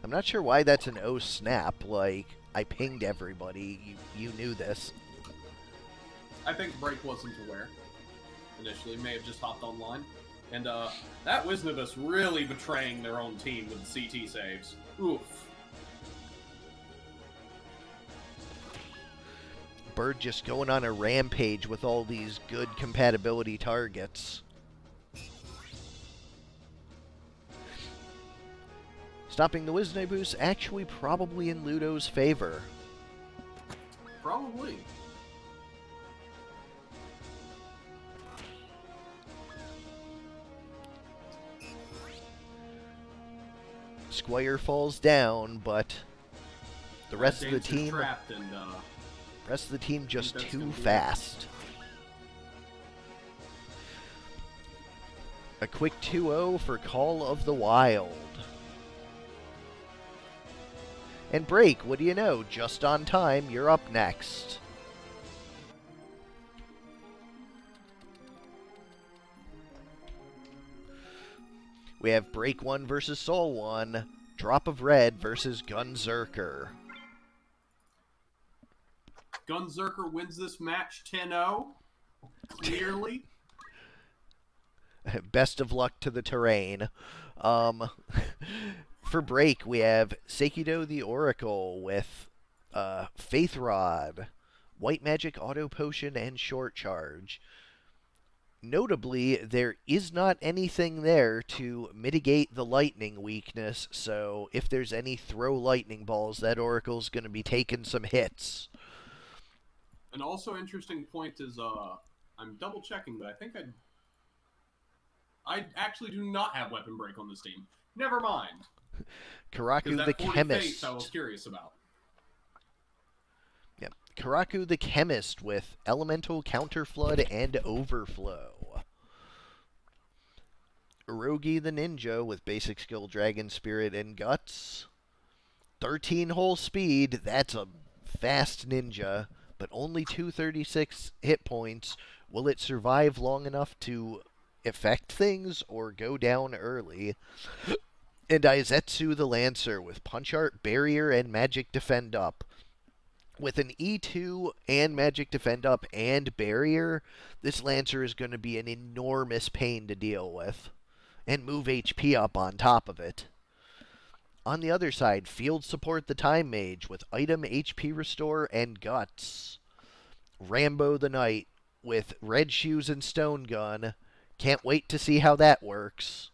I'm not sure why that's an O snap. Like, I pinged everybody. You knew this. I think Break wasn't aware initially. May have just hopped online. And that Wisnibus really betraying their own team with the CT saves. Oof. Bird just going on a rampage with all these good compatibility targets. Stopping the Wisnibus actually probably in Ludo's favor. Probably. Squire falls down, but the rest of the team... trapped and, rest of the team just that's too gonna be fast. A quick 2-0 for Call of the Wild. And Break, what do you know? Just on time, you're up next. We have Break 1 versus Soul 1, Drop of Red versus Gunzerker. Gunzerker wins this match 10-0. Clearly. Best of luck to the terrain. For Break, we have Sekido the Oracle with Faith Rod, White Magic Auto Potion, and Short Charge. Notably, there is not anything there to mitigate the lightning weakness, so if there's any throw lightning balls, that Oracle's going to be taking some hits. An also interesting point is, I'm double checking, but I think I actually do not have Weapon Break on this team. Never mind. Karaku the Chemist. I was curious about. Yep. Karaku the Chemist with Elemental Counterflood and Overflow. Urogi the Ninja with Basic Skill Dragon Spirit and Guts. 13 whole speed. That's a fast ninja, but only 236 hit points. Will it survive long enough to affect things or go down early? And Aizetsu the Lancer with Punch Art, Barrier, and Magic Defend Up. With an E2 and Magic Defend Up and Barrier, this Lancer is going to be an enormous pain to deal with. And move HP up on top of it. On the other side, Field Support the Time Mage with Item, HP Restore, and Guts. Rambo the Knight with Red Shoes and Stone Gun. Can't wait to see how that works.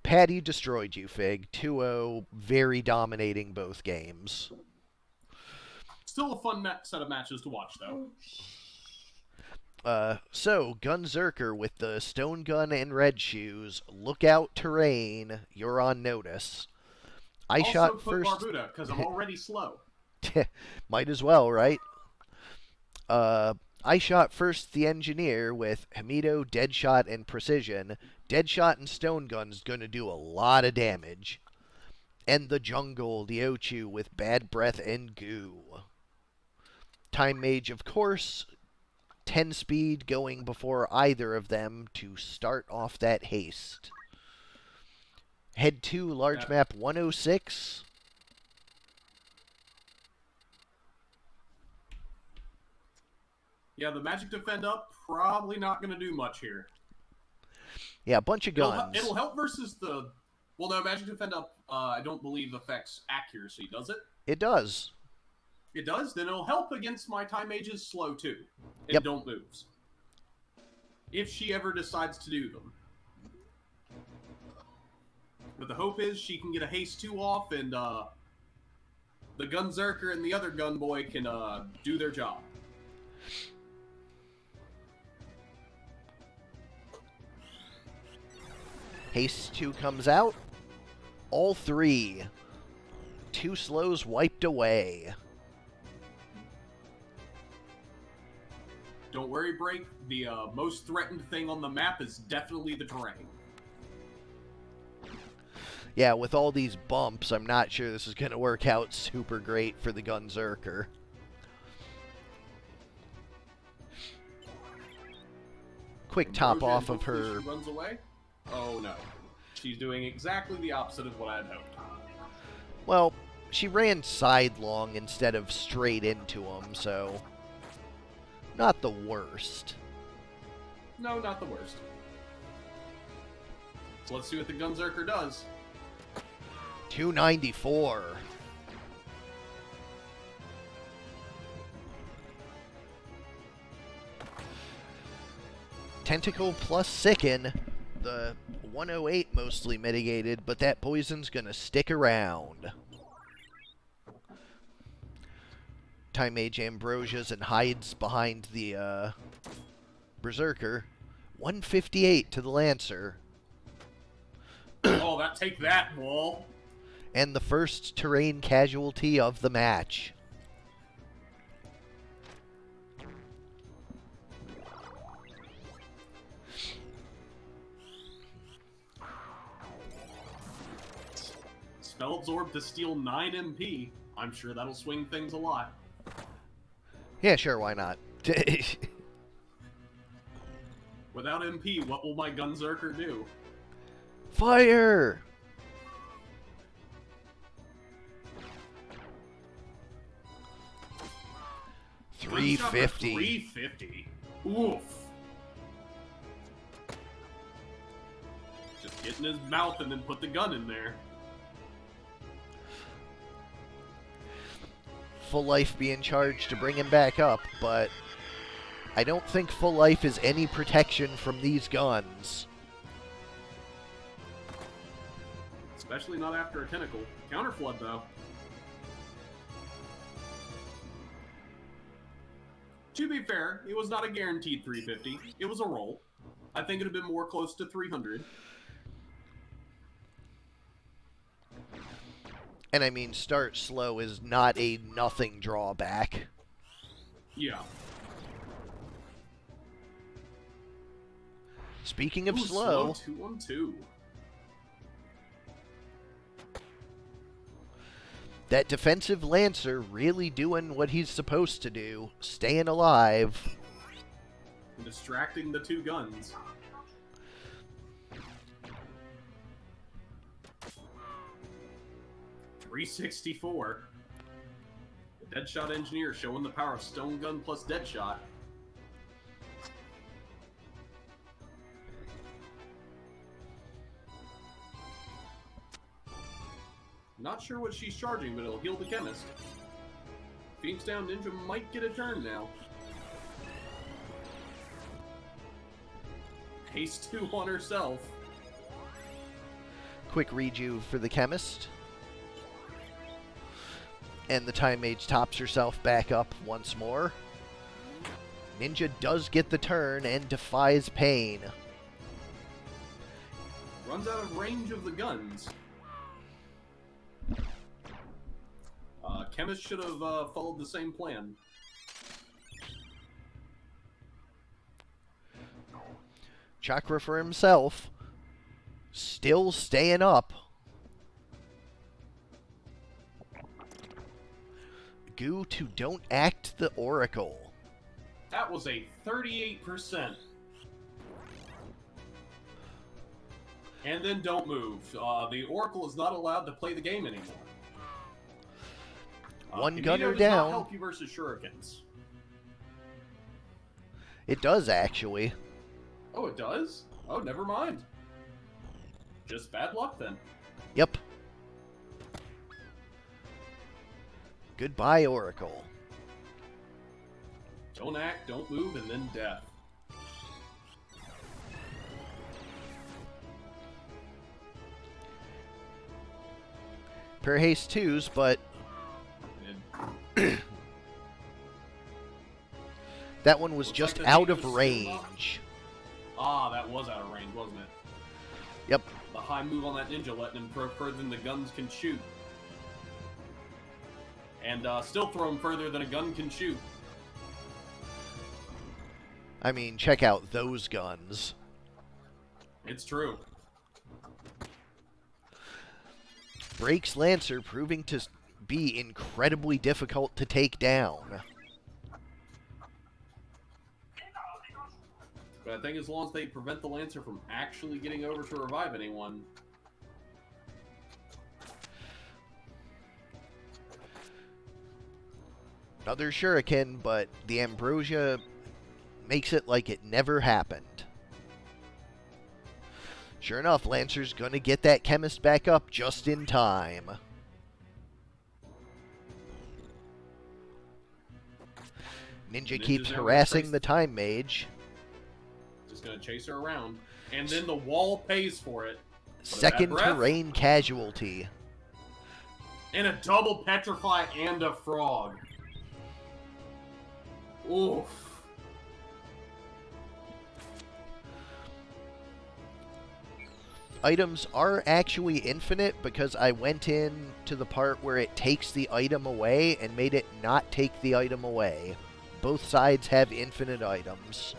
Paddy destroyed you, Fig. 2-0, very dominating both games. Still a fun set of matches to watch, though. So, Gunzerker with the Stone Gun and Red Shoes. Look out, terrain. You're on notice. I also shot put first. Barbuda, because I'm already slow. Might as well, right? I shot first the Engineer with Hamido, Deadshot, and Precision. Deadshot and Stone Gun's going to do a lot of damage. And the Jungle, the Ochu, with Bad Breath and Goo. Time Mage, of course, 10 speed going before either of them to start off that haste. Head 2, large map 106. Yeah, the Magic Defend up, probably not going to do much here. Yeah, a bunch of guns. It'll help versus the... Well, no, Magic Defend up, I don't believe affects accuracy, does it? It does. It does? Then it'll help against my Time Mage's slow, too. And Yep. don't moves. If she ever decides to do them. But the hope is she can get a haste 2 off, and the Gunzerker and the other gun boy can do their job. Haste 2 comes out. All 3. 2 slows wiped away. Don't worry, Break. The most threatened thing on the map is definitely the terrain. Yeah, with all these bumps, I'm not sure this is going to work out super great for the Gunzerker. Quick top off of her. She runs away? Oh no. She's doing exactly the opposite of what I had hoped. Well, she ran sidelong instead of straight into him, so not the worst. No, not the worst. So let's see what the Gunzerker does. 294. Tentacle plus Sicken. The 108 mostly mitigated, but that poison's gonna stick around. Time Mage Ambrosia's and hides behind the Berserker. 158 to the Lancer. Oh, take that, Wall. And the first terrain casualty of the match. Spell Absorb to steal 9 MP. I'm sure that'll swing things a lot. Yeah, sure, why not? Without MP, what will my Gunzerker do? Fire! Gunshot for 350. 350. Oof. Just get in his mouth and then put the gun in there. Full Life being charged to bring him back up, but I don't think Full Life is any protection from these guns. Especially not after a tentacle. Counterflood, though. To be fair, it was not a guaranteed 350. It was a roll. I think it would have been more close to 300. And I mean, start slow is not a nothing drawback. Yeah. Speaking of Ooh, slow, 2-1-2. that defensive Lancer really doing what he's supposed to do, staying alive. And distracting the 2 guns. .364. The Deadshot Engineer showing the power of Stone Gun plus Deadshot. Not sure what she's charging, but it'll heal the Chemist. Phoenix Down Ninja might get a turn now. Haste 2 on herself. Quick rejuve for the Chemist. And the Time Mage tops herself back up once more. Ninja does get the turn and defies pain. Runs out of range of the guns. Chemist should have followed the same plan. Chakra for himself. Still staying up. goo to don't act the Oracle. That was a 38%. And then don't move. The Oracle is not allowed to play the game anymore. One Camino gunner does not down. help you versus shurikens. It does, actually. Oh, it does? Oh, never mind. Just bad luck then. Yep. Goodbye, Oracle. Don't act, don't move, and then death. Pair of haste 2s, but And that one was Looks just like the out thing of was range. that was out of range, wasn't it? Yep. The high move on that ninja letting him throw further than the guns can shoot. And still throw him further than a gun can shoot. I mean, check out those guns. It's true. Brake's Lancer proving to be incredibly difficult to take down. But I think as long as they prevent the Lancer from actually getting over to revive anyone. Another shuriken, but the Ambrosia makes it like it never happened. Sure enough, Lancer's gonna get that chemist back up just in time. Ninja keeps now gonna harassing trace- the Time Mage. Just gonna chase her around. And then the wall pays for it. Second breath. terrain casualty. And a double petrify and a frog. Oof. Items are actually infinite because I went in to the part where it takes the item away and made it not take the item away. Both sides have infinite items.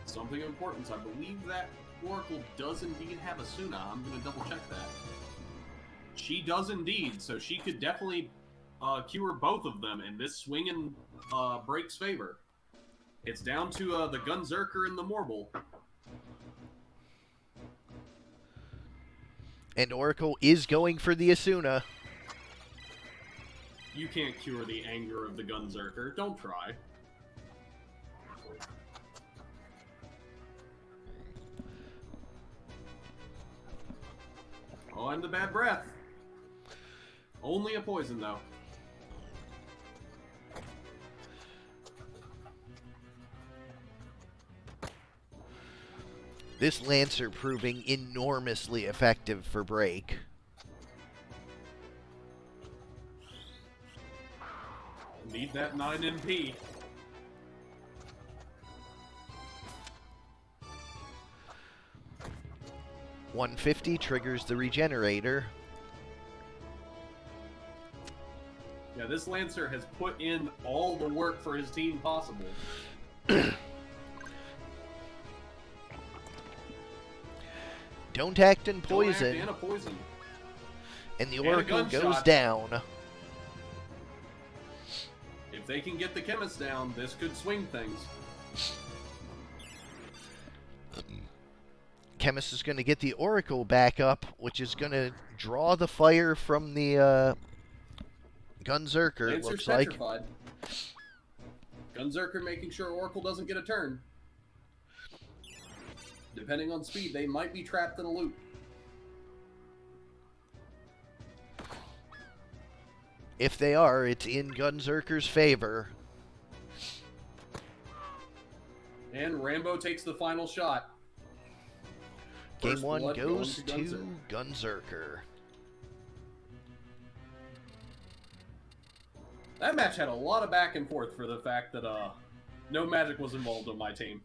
Something of importance. I believe that Oracle does indeed have a Suna. I'm going to double check that. She does indeed, so she could definitely cure both of them in this swing in Break's favor. It's down to the Gunzerker and the Morble. And Oracle is going for the Asuna. You can't cure the anger of the Gunzerker. Don't try. Oh, and the bad breath. Only a poison, though. This Lancer proving enormously effective for Break. Need that 9 MP. $150 triggers the Regenerator. Yeah, this Lancer has put in all the work for his team possible. Don't act in Don't act poison. and a poison. And the And a Oracle goes gunshot. down. If they can get the chemist down, this could swing things. Chemist is going to get the Oracle back up, which is going to draw the fire from the Gunzerker, it Lancer's looks like. petrified. Gunzerker making sure Oracle doesn't get a turn. Depending on speed, they might be trapped in a loop. If they are, it's in Gunzerker's favor. And Rambo takes the final shot. Game First 1 blood goes going to Gunzerker. That match had a lot of back and forth for the fact that no magic was involved on my team.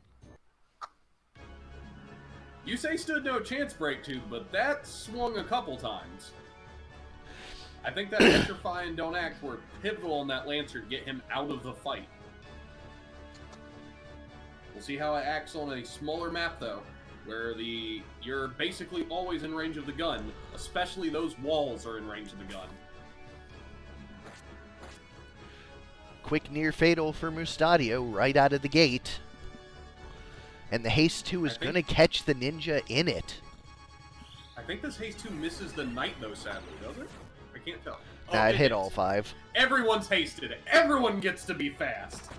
You say stood no chance, Breaktooth, but that swung a couple times. I think that Petrify and Don't Act were pivotal on that Lancer to get him out of the fight. We'll see how it acts on a smaller map, though, where you're basically always in range of the gun, especially those walls are in range of the gun. quick near fatal for Mustadio right out of the gate. And the haste 2 is going to catch the ninja in it. I think this haste 2 misses the knight, though, sadly, does it? I can't tell. Nah, it hit hits. all 5. Everyone's hasted. Everyone gets to be fast.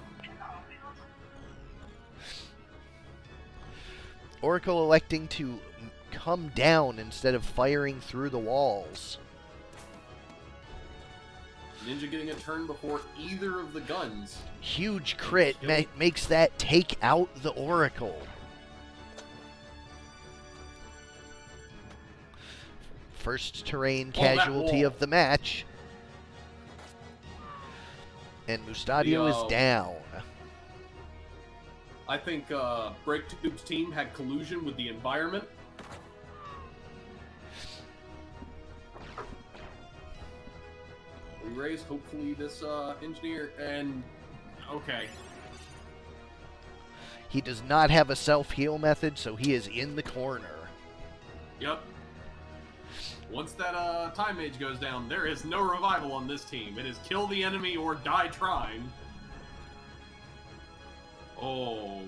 Oracle electing to come down instead of firing through the walls. Ninja getting a turn before either of the guns. Huge crit makes that take out the Oracle. First terrain casualty of the match. And Mustadio is down. I think Breaktube's team had collusion with the environment. We raise, hopefully, this engineer, and... Okay. He does not have a self-heal method, so he is in the corner. Yep. Once that time mage goes down, there is no revival on this team. It is kill the enemy or die trying. Oh,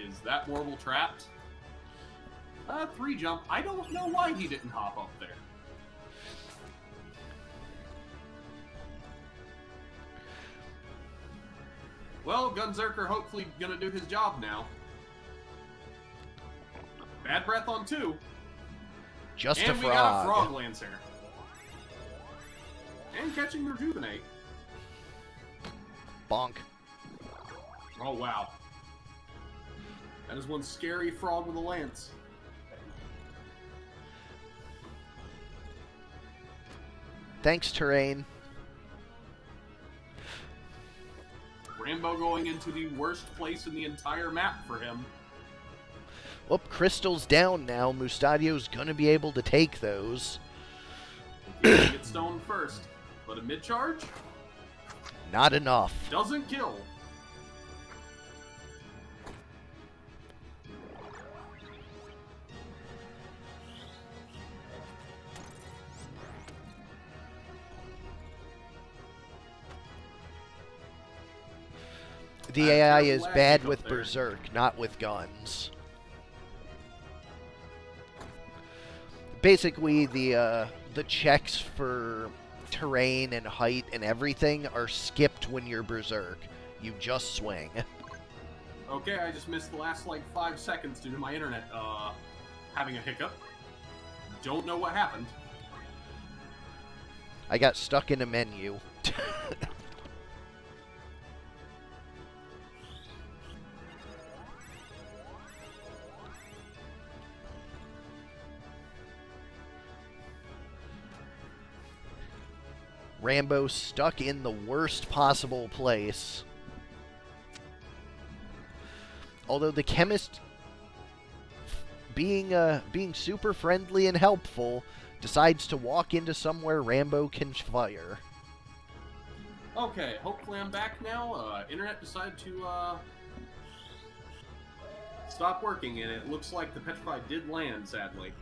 is that Warble trapped? 3 jump. I don't know why he didn't hop up there. Well, Gunzerker hopefully gonna do his job now. Bad breath on 2. Just and a frog. We got a frog lancer. And catching rejuvenate. Bonk. Oh wow. That is one scary frog with a lance. Thanks, terrain. Rambo going into the worst place in the entire map for him. Whoop, Crystal's down now. Mustadio's gonna be able to take those. Get stoned first. But a mid-charge? Not enough. Doesn't kill. The AI is bad with Berserk, not with guns. Basically, the checks for terrain and height and everything are skipped when you're Berserk. You just swing. Okay, I just missed the last, like, 5 seconds due to my internet, having a hiccup. Don't know what happened. I got stuck in a menu. Rambo stuck in the worst possible place. Although the chemist, being super friendly and helpful, decides to walk into somewhere Rambo can fire. Okay, hopefully I'm back now. Internet decided to stop working, and it looks like the Petrified did land, sadly.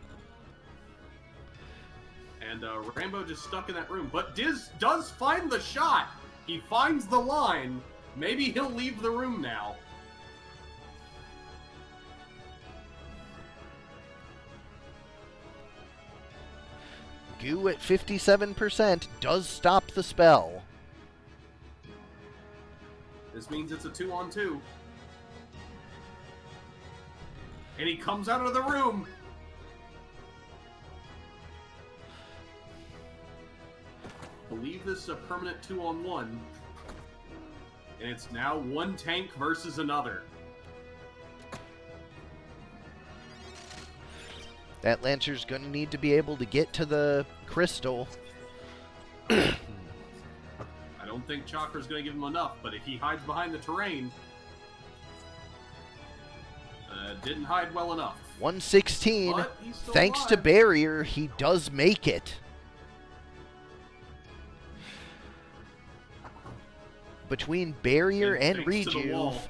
And Rambo just stuck in that room. But Diz does find the shot! He finds the line. Maybe he'll leave the room now. Goo at 57% does stop the spell. This means it's a 2-on-2. And he comes out of the room! I believe this is a permanent 2-on-1. And it's now one tank versus another. That Lancer's going to need to be able to get to the crystal. I don't think Chakra's going to give him enough, but if he hides behind the terrain... didn't hide well enough. 116. But he's still Thanks to alive. Barrier, he does make it. Between Barrier and thanks to the Rejuve, wall.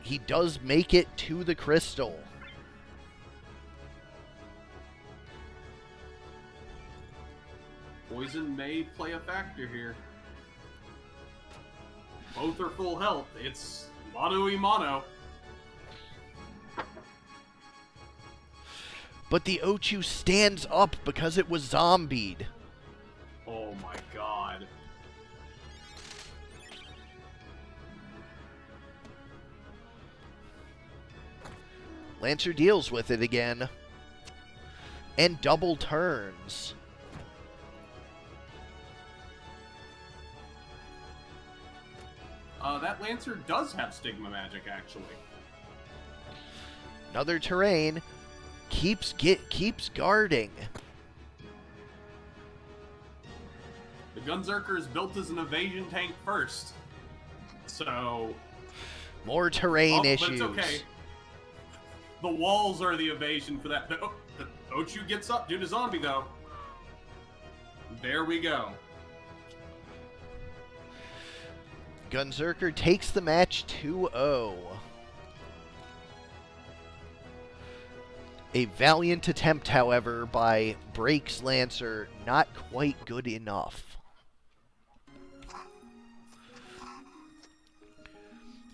he does make it to the crystal. Poison may play a factor here. Both are full health. It's mano y mano. But the Ochu stands up because it was zombied. Oh my god. Lancer deals with it again. And double turns. That Lancer does have Stigma Magic, actually. Another terrain. Keeps guarding. The Gunzerker is built as an evasion tank first. So... More terrain issues. But it's okay. The walls are the evasion for that. The Ochu gets up due to zombie, though. There we go. Gunzerker takes the match 2-0. A valiant attempt, however, by Breaks Lancer, not quite good enough.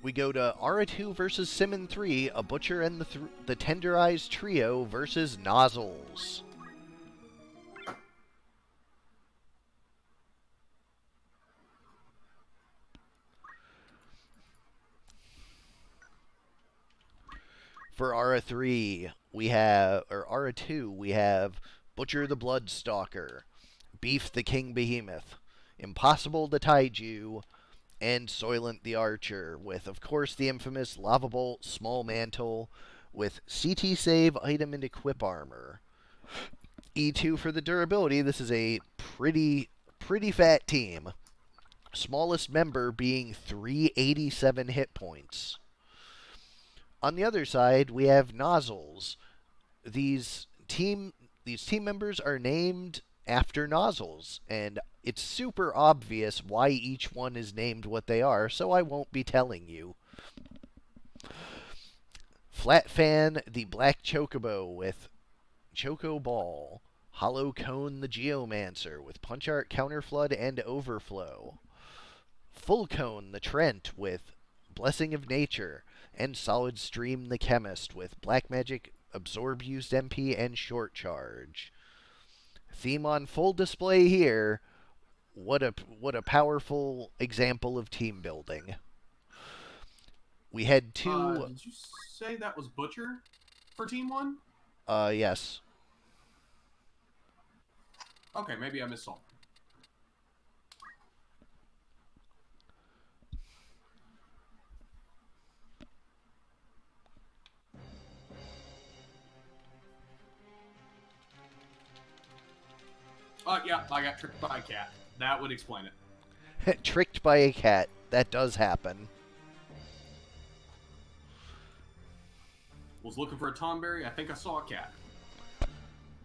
We go to Ara2 versus Simmon 3, a Butcher and the Tenderized Trio versus Nozzles. For Ara2, we have Butcher the Bloodstalker, Beef the King Behemoth, Impossible the Taiju, and Soylent the Archer, with, of course, the infamous Lava Bolt Small Mantle, with CT Save, Item, and Equip Armor. E2 for the durability. This is a pretty fat team. Smallest member being 387 hit points. On the other side, we have Nozzles. These team members are named after nozzles, and it's super obvious why each one is named what they are, so I won't be telling you. Flat Fan, the Black Chocobo with Choco Ball. Hollow Cone, the Geomancer with Punch Art, Counterflood, and Overflow. Full Cone, the Trent with Blessing of Nature. And Solid Stream, the Chemist with Black Magic, Absorb Used MP, and Short Charge. Theme on full display here. What a powerful example of team building. We had two... did you say that was Butcher for Team 1? Yes. Okay, maybe I missed something. Yeah, I got tricked by a cat. That would explain it. Tricked by a cat. That does happen. Was looking for a Tomberry. I think I saw a cat.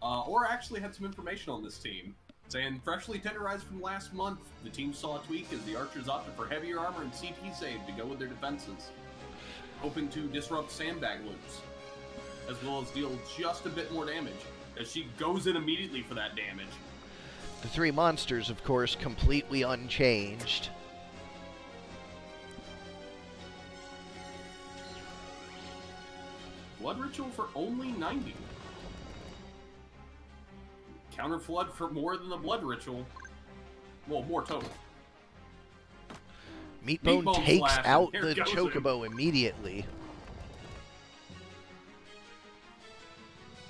Or actually had some information on this team. Saying, freshly tenderized from last month, the team saw a tweak as the Archers opted for heavier armor and CT save to go with their defenses. Hoping to disrupt sandbag loops, as well as deal just a bit more damage, as she goes in immediately for that damage. The three monsters, of course, completely unchanged. Blood Ritual for only 90. Counter Flood for more than the Blood Ritual. Well, more total. Meatbone takes slash, out and the here goes Chocobo immediately.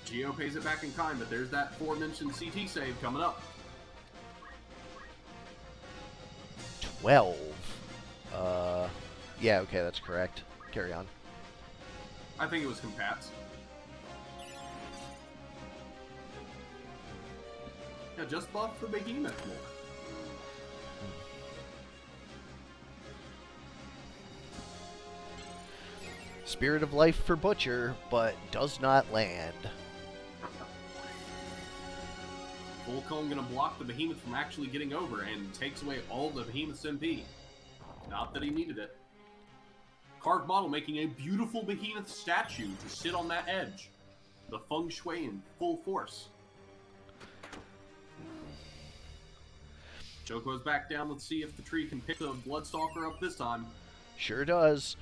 Geo pays it back in kind, but there's that aforementioned CT save coming up. 12. Yeah, okay, that's correct. Carry on. I think it was Compats. Yeah, just buff the Behemoth more. Spirit of Life for Butcher, but does not land. Full Cone gonna block the Behemoth from actually getting over and takes away all the Behemoth's MP. Not that he needed it. Carved model making a beautiful Behemoth statue to sit on that edge. The Feng Shui in full force. Joko's back down. Let's see if the tree can pick the Bloodstalker up this time. Sure does.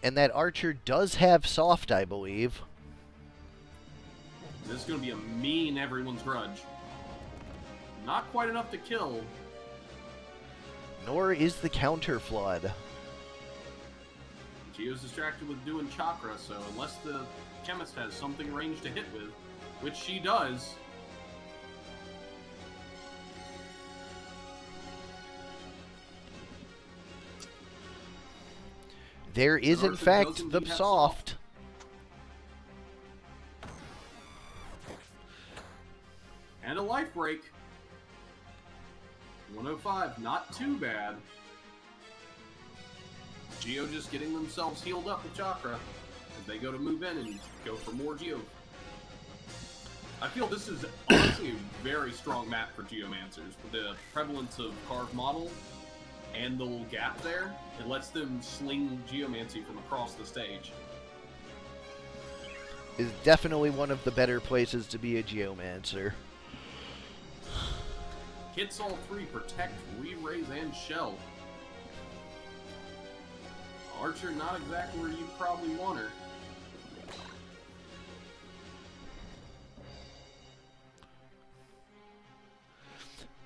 And that archer does have soft, I believe. This is going to be a mean everyone's grudge. Not quite enough to kill. Nor is the counter flood. Gio's distracted with doing chakra, so unless the chemist has something ranged to hit with, which she does. There is, in Archer fact, does the indeed have soft. And a life break. 105, not too bad. Gio just getting themselves healed up with chakra as they go to move in and go for more Gio. I feel this is honestly a very strong map for Geomancers. With the prevalence of carved model and the little gap there, it lets them sling Geomancy from across the stage. Is definitely one of the better places to be a Geomancer. Hits all three, protect, re-raise, and shell. Archer not exactly where you probably want her.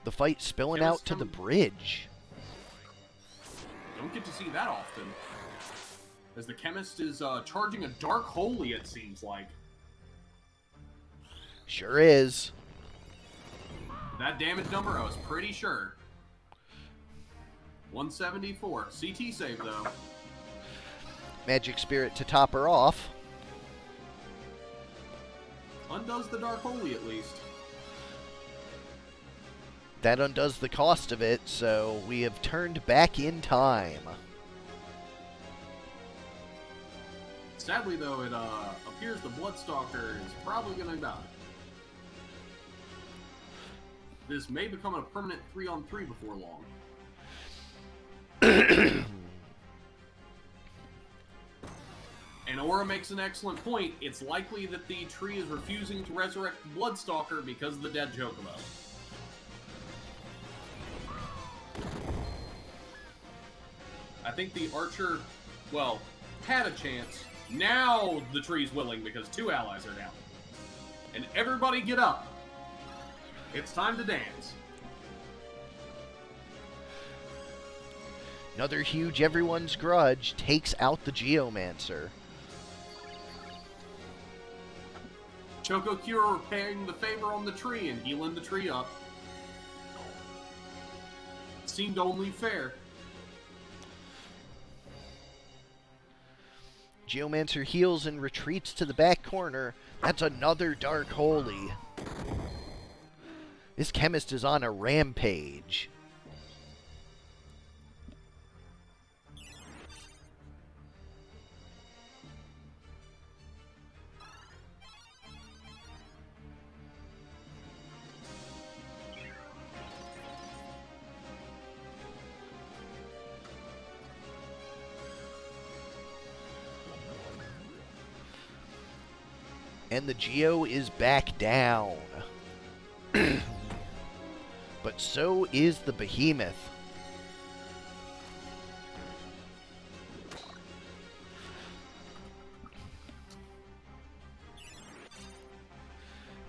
The fight spilling Chemist out to the coming. bridge. Don't get to see that often. As the chemist is charging a Dark Holy, it seems like. Sure is. That damage number, I was pretty sure. 174. CT save, though. Magic Spirit to top her off. Undoes the Dark Holy, at least. That undoes the cost of it, so we have turned back in time. Sadly, though, it appears the Bloodstalker is probably going to die. This may become a permanent 3-on-3 before long. And Aura makes an excellent point. It's likely that the tree is refusing to resurrect the Bloodstalker because of the dead Chocobo. I think the Archer, well, had a chance. Now the tree's willing because 2 allies are down. And everybody get up. It's time to dance. Another huge everyone's grudge takes out the Geomancer. Choco Cure repairing the favor on the tree and healing the tree up. Seemed only fair. Geomancer heals and retreats to the back corner. That's another Dark Holy. This chemist is on a rampage. And the Geo is back down. But so is the Behemoth.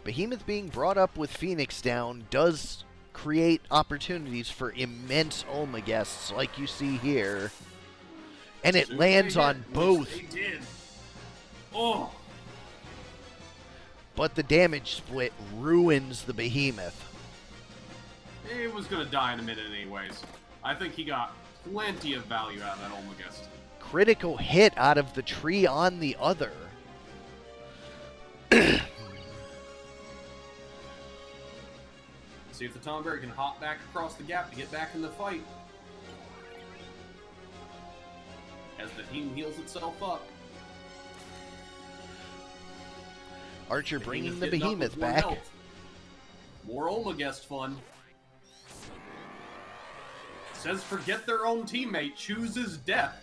Behemoth being brought up with Phoenix down does create opportunities for immense Omegasts like you see here. And it Soon lands they hit, on which both. They did. Oh. But the damage split ruins the Behemoth. It was going to die in a minute anyways. I think he got plenty of value out of that Omegast. Critical hit out of the tree on the other. See if the Tomberry can hop back across the gap to get back in the fight. As the team heals itself up. Archer bringing the getting up Behemoth with 1 back. health. More Omegast fun. Says forget their own teammate, chooses death.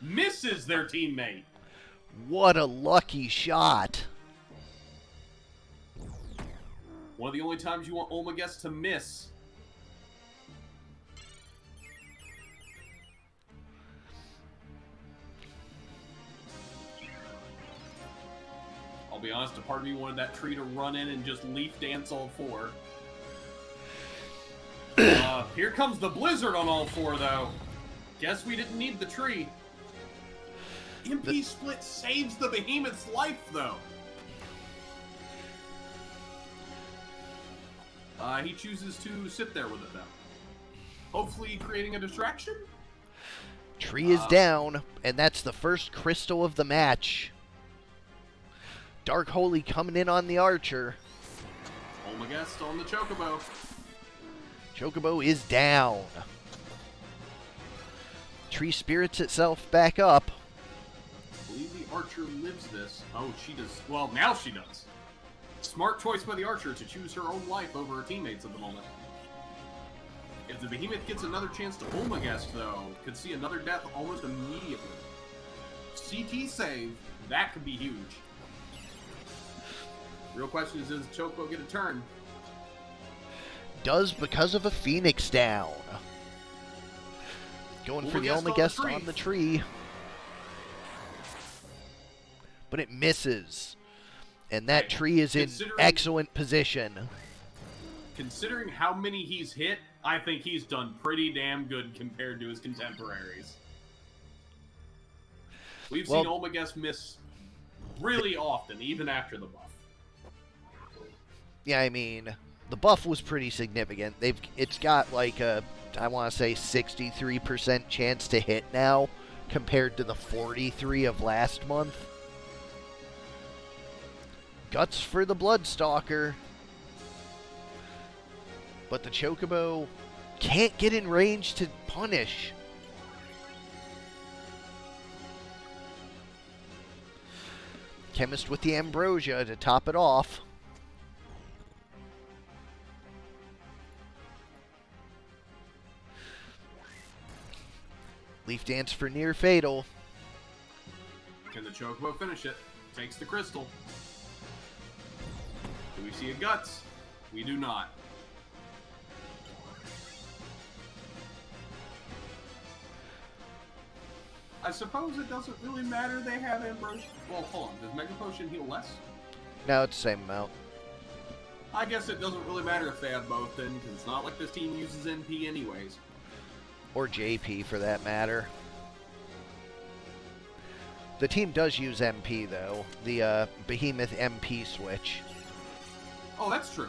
Misses their teammate. What a lucky shot. One of the only times you want Omegast to miss. be honest, a part of me wanted that tree to run in and just leaf dance all four. Here comes the blizzard on all four, though. Guess we didn't need the tree. MP split saves the behemoth's life, though. He chooses to sit there with it, though. Hopefully creating a distraction? Tree is down, and that's the first crystal of the match. Dark Holy coming in on the Archer. Omegast on the Chocobo. Chocobo is down. Tree spirits itself back up. I believe the Archer lives this. Oh, she does. Well, now she does. Smart choice by the Archer to choose her own life over her teammates at the moment. If the Behemoth gets another chance to Omegast, though, could see another death almost immediately. CT save, that could be huge. Real question is, does Chocobo get a turn? Does because of a Phoenix down. Going for the Omegast on the tree. But it misses. And that tree is in excellent position. Considering how many he's hit, I think he's done pretty damn good compared to his contemporaries. We've seen Omegast miss really often, even after the buff. Yeah, I mean, the buff was pretty significant. It's got like a, I want to say 63% chance to hit now, compared to the 43 of last month. Guts for the Bloodstalker. But the Chocobo can't get in range to punish. Chemist with the Ambrosia to top it off. Leaf Dance for near fatal. Can the Chocobo finish it? Takes the crystal. Do we see a Guts? We do not. I suppose it doesn't really matter they have Ambrosia. Well, hold on. Does Mega Potion heal less? No, it's the same amount. I guess it doesn't really matter if they have both then, because it's not like this team uses NP anyways. Or JP for that matter. The team does use MP though. The Behemoth MP switch. Oh, that's true.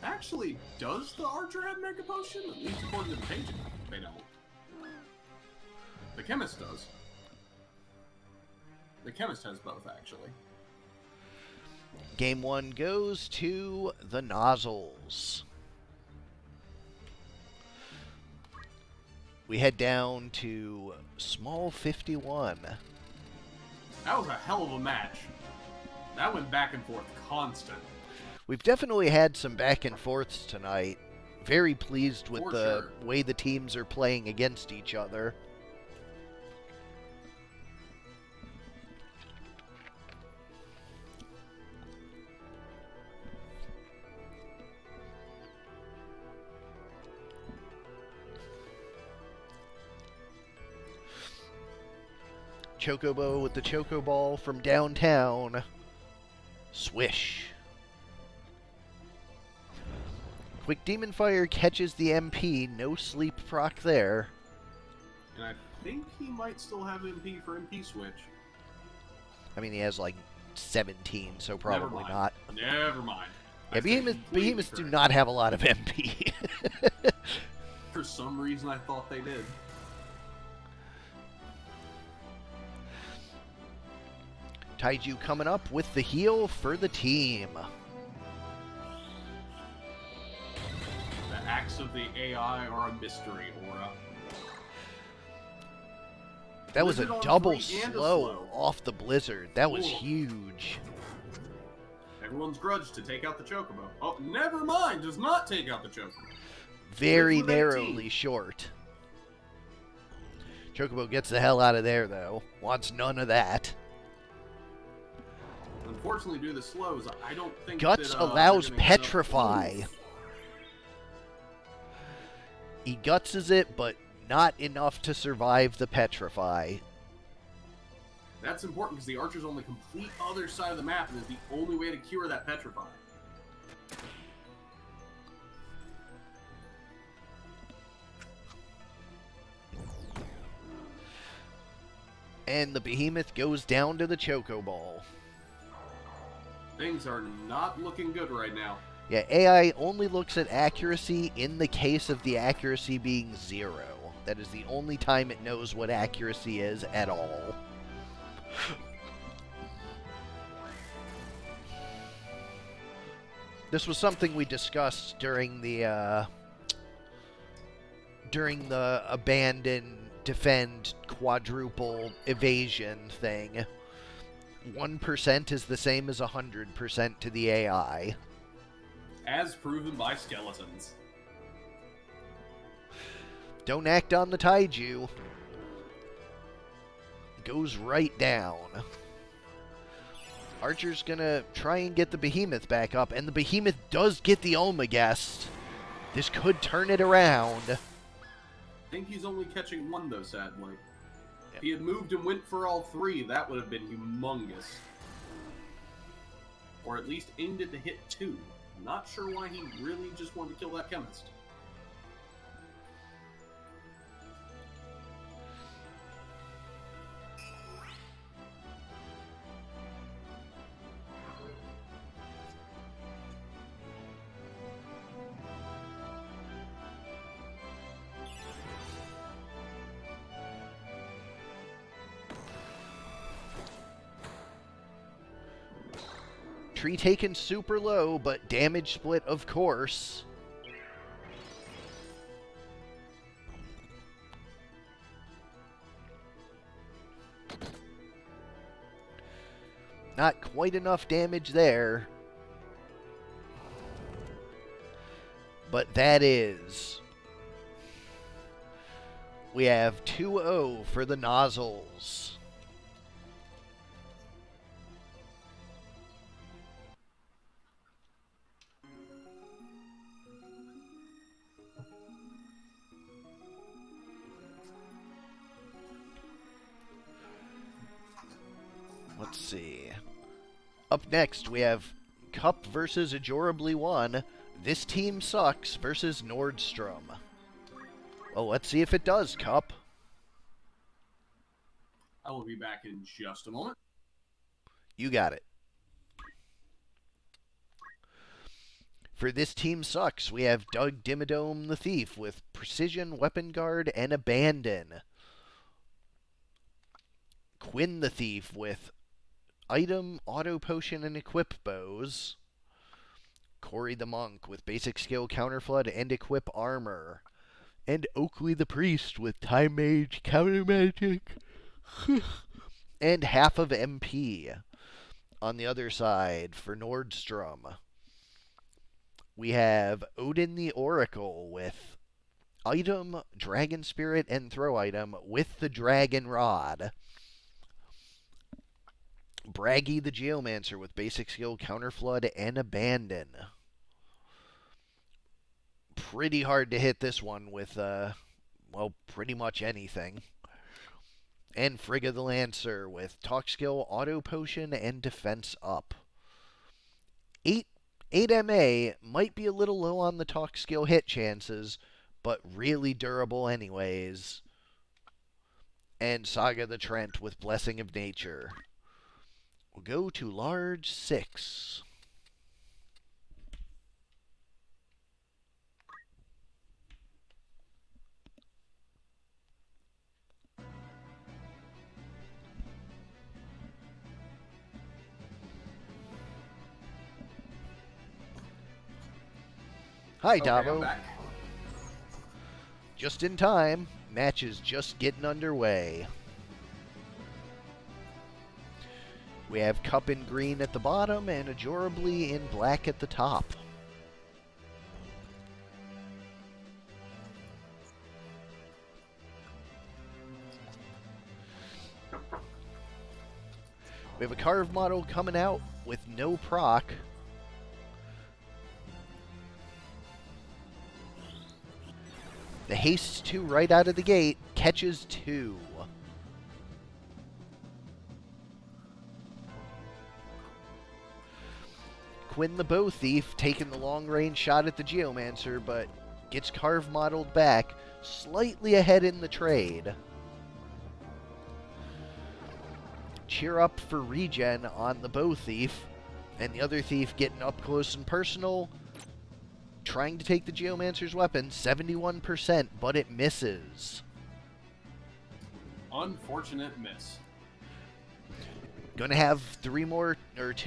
Actually, does the Archer have Mega Potion? At least according to the page, they don't. The Chemist does. The Chemist has both, actually. Game 1 goes to the Nozzles. We head down to Small 51. That was a hell of a match. That went back and forth constant. We've definitely had some back and forths tonight. Very pleased with the way the teams are playing against each other. Chocobo with the Choco Ball from downtown. Swish. Quick Demon Fire catches the MP. No sleep proc there. And I think he might still have MP for MP switch. I mean, he has like 17, so probably not. Never mind. Yeah, Behemoths do not have a lot of MP. For some reason, I thought they did. Taiju coming up with the heal for the team. The acts of the AI are a mystery, Aura. That was a double slow off the Blizzard. That was huge. Everyone's grudge to take out the Chocobo. Oh, never mind. Does not take out the Chocobo. Very narrowly short. Chocobo gets the hell out of there, though. Wants none of that. Unfortunately, due to the slows, I don't think Guts that, allows Petrify. He gutses it, but not enough to survive the Petrify. That's important because the archer's on the complete other side of the map and is the only way to cure that petrify. And the behemoth goes down to the Choco Ball. Things are not looking good right now. Yeah, AI only looks at accuracy in the case of the accuracy being 0. That is the only time it knows what accuracy is at all. This was something we discussed during the abandon, defend, quadruple evasion thing. 1% is the same as 100% to the AI. As proven by skeletons. Don't act on the taiju. Goes right down. Archer's gonna try and get the behemoth back up, and the behemoth does get the Omegast. This could turn it around. I think he's only catching one, though, sadly. If he had moved and went for all 3, that would have been humongous. Or at least aimed it to hit 2. Not sure why he really just wanted to kill that chemist. Tree taken super low, but damage split, of course. Not quite enough damage there. But that is. We have 2-0 for the nozzles. Let's see. Up next, we have Cup versus Ajorably 1. This team sucks versus Nordstrom. Well, let's see if it does, Cup. I will be back in just a moment. You got it. For this team sucks, we have Doug Dimmadome the Thief with Precision, Weapon Guard, and Abandon. Quinn the Thief with Item, Auto Potion, and Equip Bows. Corey the Monk with Basic Skill, Counterflood, and Equip Armor. And Oakley the Priest with Time Mage, Counter Magic, and half of MP. On the other side, for Nordstrom, we have Odin the Oracle with Item, Dragon Spirit, and Throw Item with the Dragon Rod. Braggy the Geomancer with Basic Skill, Counterflood, and Abandon. Pretty hard to hit this one with, well, pretty much anything. And Frigga the Lancer with Talk Skill, Auto Potion, and Defense Up. 8 MA might be a little low on the Talk Skill hit chances, but really durable anyways. And Saga the Trent with Blessing of Nature. We'll go to large 6. Hi, Okay, I'm Davo. back. Just in time. Match is just getting underway. We have Cup in green at the bottom and Ajorably in black at the top. We have a carved model coming out with no proc. The haste 2 right out of the gate, catches 2. Quinn the Bow Thief taking the long-range shot at the Geomancer, but gets Carve modeled back, slightly ahead in the trade. Cheer up for regen on the Bow Thief, and the other Thief getting up close and personal, trying to take the Geomancer's weapon, 71%, but it misses. Unfortunate miss. Gonna have 2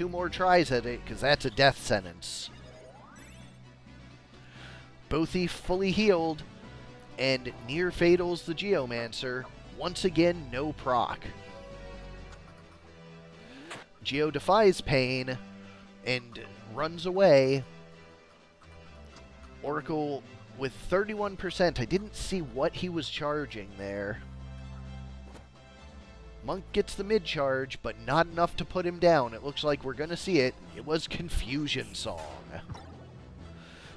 more tries at it, because that's a death sentence. Bow Thief fully healed, and near fatals the Geomancer. Once again, no proc. Geo defies pain and runs away. Oracle with 31%. I didn't see what he was charging there. Monk gets the mid-charge, but not enough to put him down. It looks like we're going to see it. It was Confusion Song.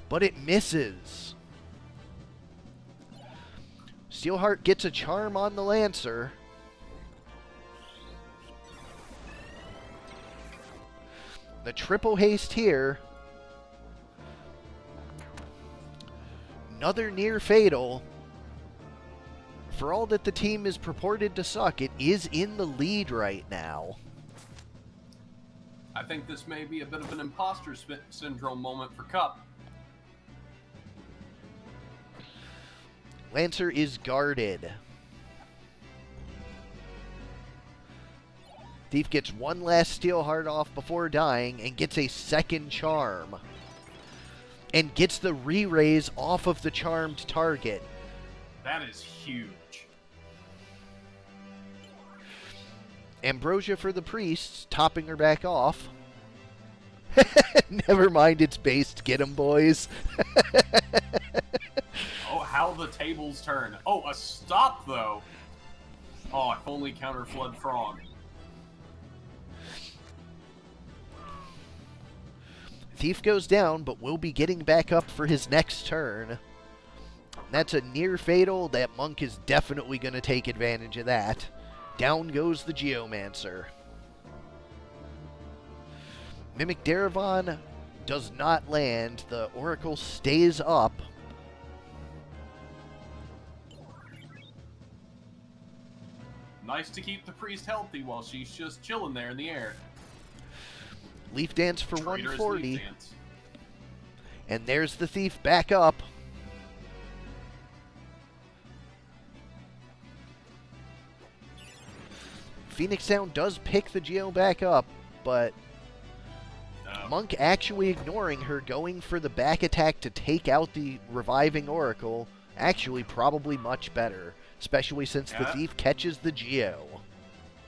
But it misses. Steelheart gets a charm on the Lancer. The triple haste here. Another near fatal. For all that the team is purported to suck, it is in the lead right now. I think this may be a bit of an imposter syndrome moment for Cup. Lancer is guarded. Thief gets one last Steelheart off before dying and gets a second charm. And gets the re-raise off of the charmed target. That is huge. Ambrosia for the priests, topping her back off. Never mind, it's based. Get 'em, boys. Oh, how the tables turn. Oh, a stop, though. Oh, if only counter Flood Frog. Thief goes down, but will be getting back up for his next turn. That's a near fatal. That Monk is definitely going to take advantage of that. Down goes the Geomancer. Mimic Darivon does not land. The Oracle stays up. Nice to keep the priest healthy while she's just chilling there in the air. Leaf Dance for Traitorous 140. Leaf Dance. And there's the Thief back up. Phoenix Sound does pick the Geo back up, but Monk actually ignoring her, going for the back attack to take out the reviving Oracle. Actually, probably much better, especially since the Thief catches the Geo.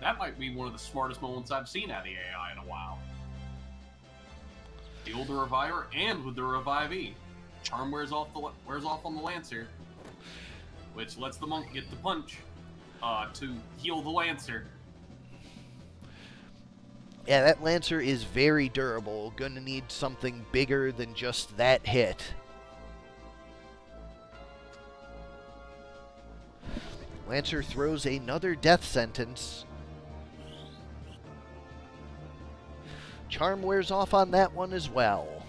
That might be one of the smartest moments I've seen out of the AI in a while. Heal the Reviver and with the Revivee. Charm wears off on the Lancer, which lets the Monk get the punch to heal the Lancer. Yeah, that Lancer is very durable. Gonna need something bigger than just that hit. Lancer throws another death sentence. Charm wears off on that one as well.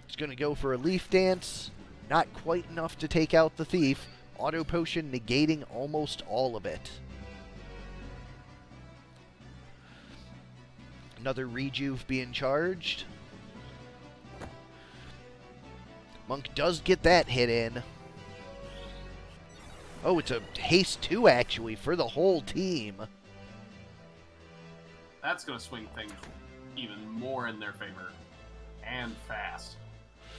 It's going to go for a Leaf Dance. Not quite enough to take out the Thief. Auto Potion negating almost all of it. Another Rejuve being charged. Monk does get that hit in. Oh, it's a haste 2 actually for the whole team. That's going to swing things even more in their favor. And fast.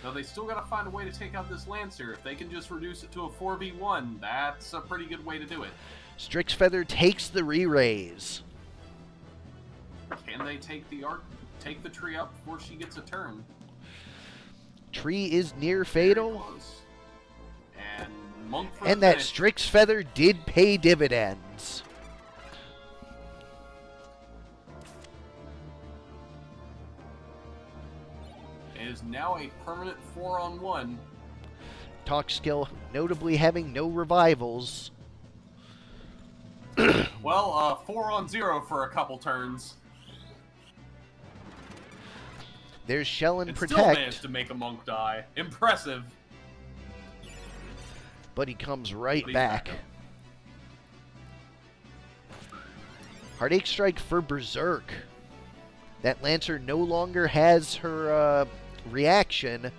Now they still got to find a way to take out this Lancer. If they can just reduce it to a 4v1, that's a pretty good way to do it. Strix Feather takes the re-raise. Can they take the tree up before she gets a turn? Tree is near fatal. Very close. And Monk for And the that finish. Strix Feather did pay dividends. It is now a permanent 4-on-1. Talk skill notably having no revivals. Well, 4 on 0 for a couple turns. There's Shell and Still managed Protect, to make a monk die. Impressive. but he comes right But he's back. back Heartache Strike for Berserk. That Lancer no longer has her reaction,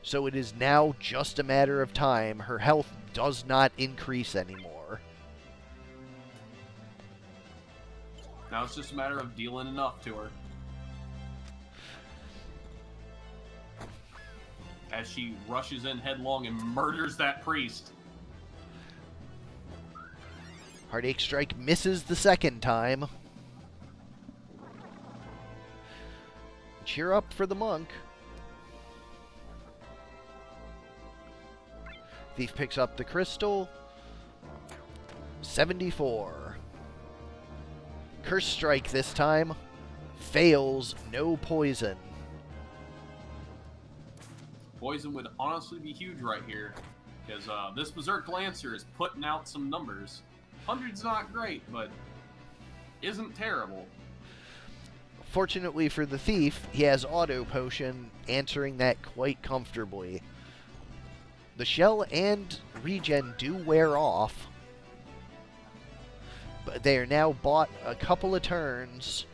so it is now just a matter of time. Her health does not increase anymore. Now it's just a matter of dealing enough to her. As she rushes in headlong and murders that priest. Heartache Strike misses the second time. Cheer up for the monk. Thief picks up the crystal. 74. Curse Strike this time. Fails, no poison. Poison would honestly be huge right here. Because this Berserk Lancer is putting out some numbers. 100's not great, but isn't terrible. Fortunately for the Thief, he has Auto Potion, answering that quite comfortably. The Shell and Regen do wear off, but they are now bought a couple of turns,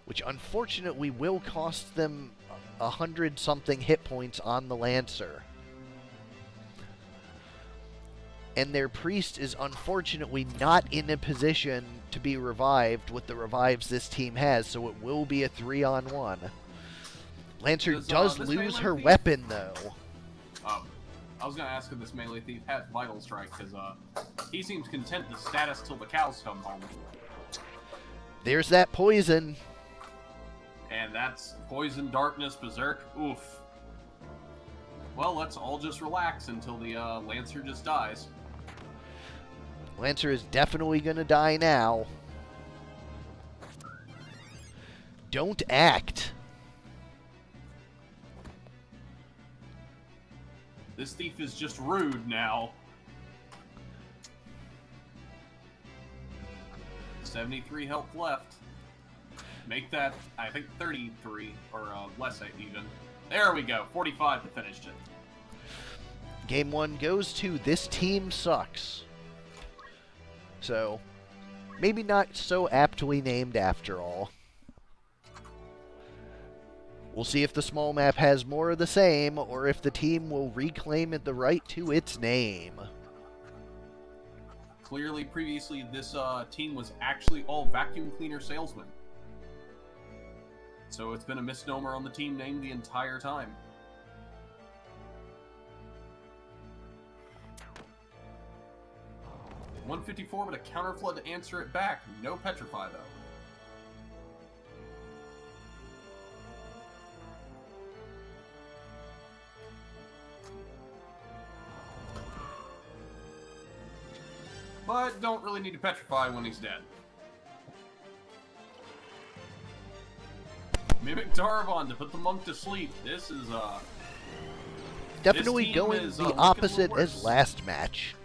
which unfortunately will cost them 100-something hit points on the Lancer. And their Priest is unfortunately not in a position to be revived with the revives this team has, so it will be a 3-on-1. Lancer does lose her weapon, though. I was going to ask if this melee thief has Vital Strike, because he seems content to status till the cows come home. There's that poison. And that's Poison, Darkness, Berserk. Oof. Well, let's all just relax until the Lancer just dies. Lancer is definitely going to die now. Don't act. This thief is just rude now. 73 health left. Make that, I think, 33, or less even. There we go, 45 to finish it. Game 1 goes to This Team Sucks. So, maybe not so aptly named after all. We'll see if the small map has more of the same, or if the team will reclaim the right to its name. Clearly, previously, this team was actually all vacuum cleaner salesmen. So it's been a misnomer on the team name the entire time. $154 with a counter flood to answer it back. No Petrify, though. But don't really need to Petrify when he's dead. Mimic Darvon to put the monk to sleep. This is, Definitely going is, the opposite as last match.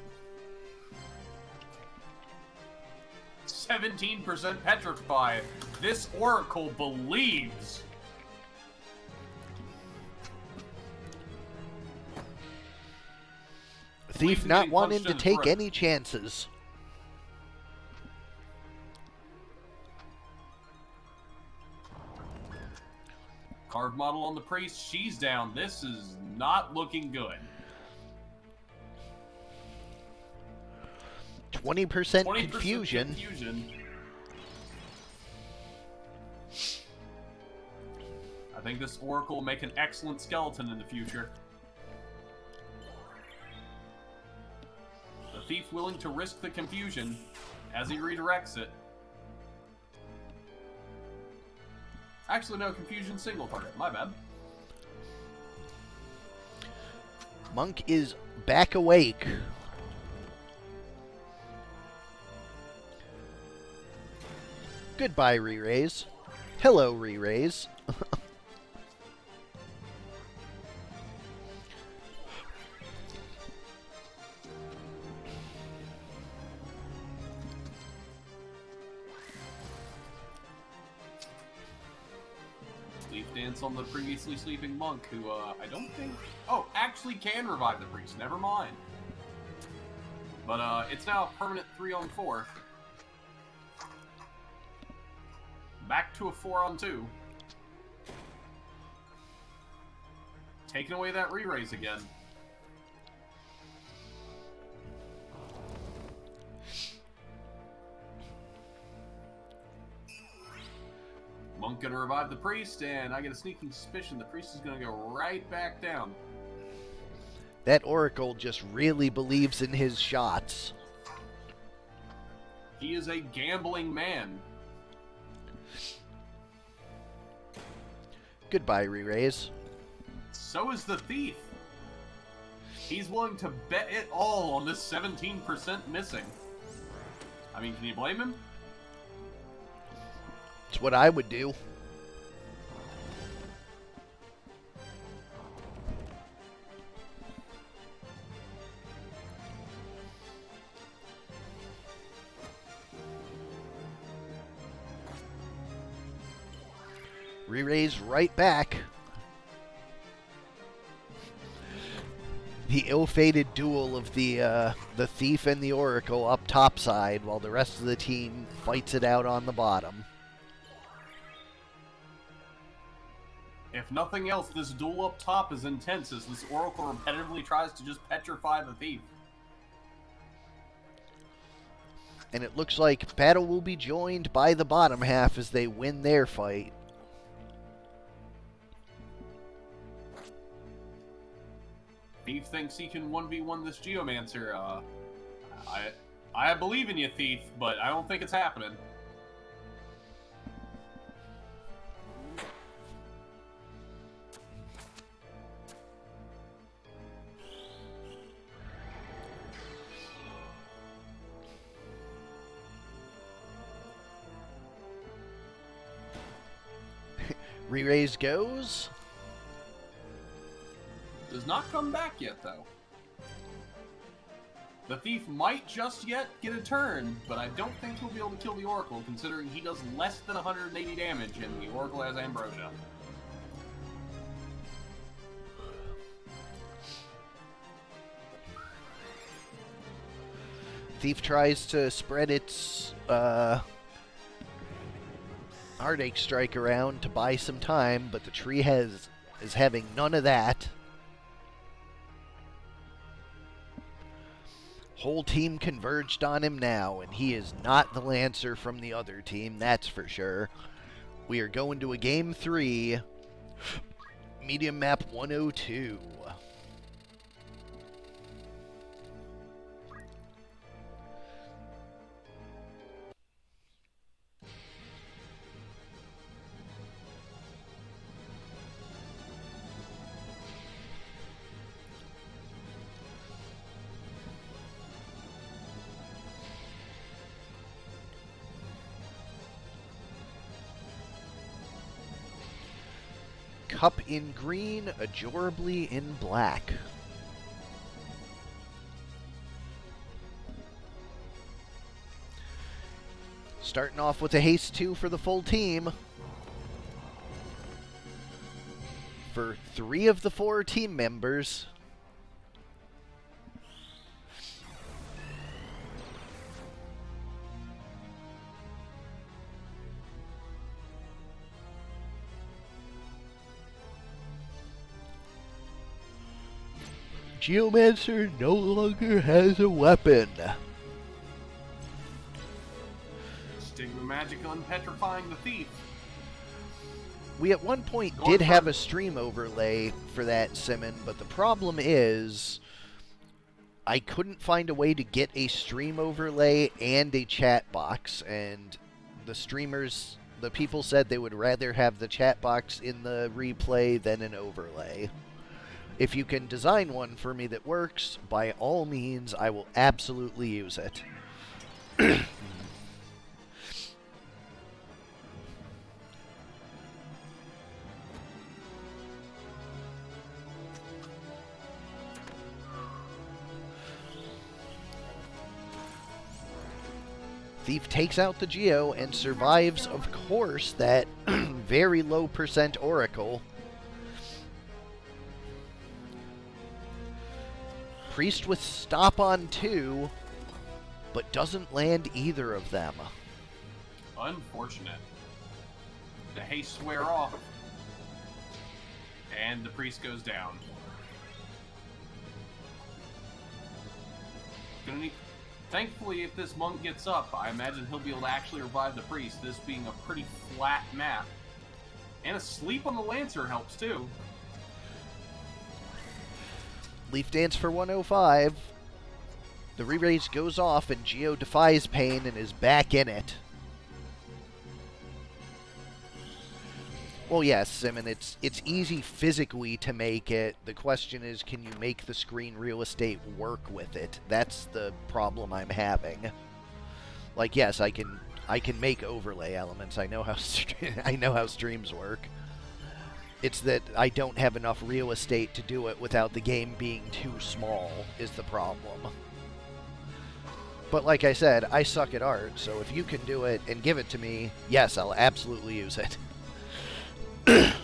17% Petrify. This Oracle believes. Thief not wanting to take any chances. Carved model on the priest. She's down. This is not looking good. 20% confusion. I think this Oracle will make an excellent skeleton in the future. The thief willing to risk the confusion as he redirects it. Actually, no, confusion single target. My bad. Monk is back awake. Goodbye, re-raise. Hello, re-raise. dance on the previously sleeping monk, who I don't think... Oh, actually can revive the priest. Never mind. But it's now a permanent 3-on-4. Back to a 4-on-2. Taking away that re-raise again. Monk gonna revive the priest, and I get a sneaking suspicion the priest is gonna go right back down. That Oracle just really believes in his shots. He is a gambling man. Goodbye, re-raise. So is the thief. He's willing to bet it all on this 17% missing. I mean, can you blame him? It's what I would do. Re-raise right back. The ill-fated duel of the thief and the Oracle up topside, while the rest of the team fights it out on the bottom. If nothing else, this duel up top is intense as this Oracle repetitively tries to just petrify the thief. And it looks like battle will be joined by the bottom half as they win their fight. Thief thinks he can 1v1 this Geomancer. I believe in you, Thief, but I don't think it's happening. Re-raise goes. Does not come back yet, though. The Thief might just yet get a turn, but I don't think he'll be able to kill the Oracle, considering he does less than 180 damage, and the Oracle has Ambrosia. Thief tries to spread its Heartache Strike around to buy some time, but the tree is having none of that. Whole team converged on him now, and he is not the Lancer from the other team, that's for sure. We are going to a game 3, medium map 102. Cup in green, Ajorably in black. Starting off with a haste 2 for the full team. For 3 of the 4 team members. Geomancer no longer has a weapon. Stigma magic on petrifying the Thief. We at one point did have a stream overlay for that, Simmon, but the problem is I couldn't find a way to get a stream overlay and a chat box, and the streamers, the people said they would rather have the chat box in the replay than an overlay. If you can design one for me that works, by all means, I will absolutely use it. Thief takes out the Geo and survives, of course, that very low percent Oracle. Priest with stop on 2, but doesn't land either of them. Unfortunate. The haste wear off. And the priest goes down. Thankfully, if this monk gets up, I imagine he'll be able to actually revive the priest, this being a pretty flat map. And a sleep on the Lancer helps, too. Leaf Dance for 105. The re-raise goes off, and Geo defies pain and is back in it. Well, yes, Simmon, it's easy physically to make it. The question is, can you make the screen real estate work with it? That's the problem I'm having. Like, yes, I can make overlay elements. I know how I know how streams work. It's that I don't have enough real estate to do it without the game being too small is the problem. But like I said, I suck at art, so if you can do it and give it to me, yes, I'll absolutely use it. And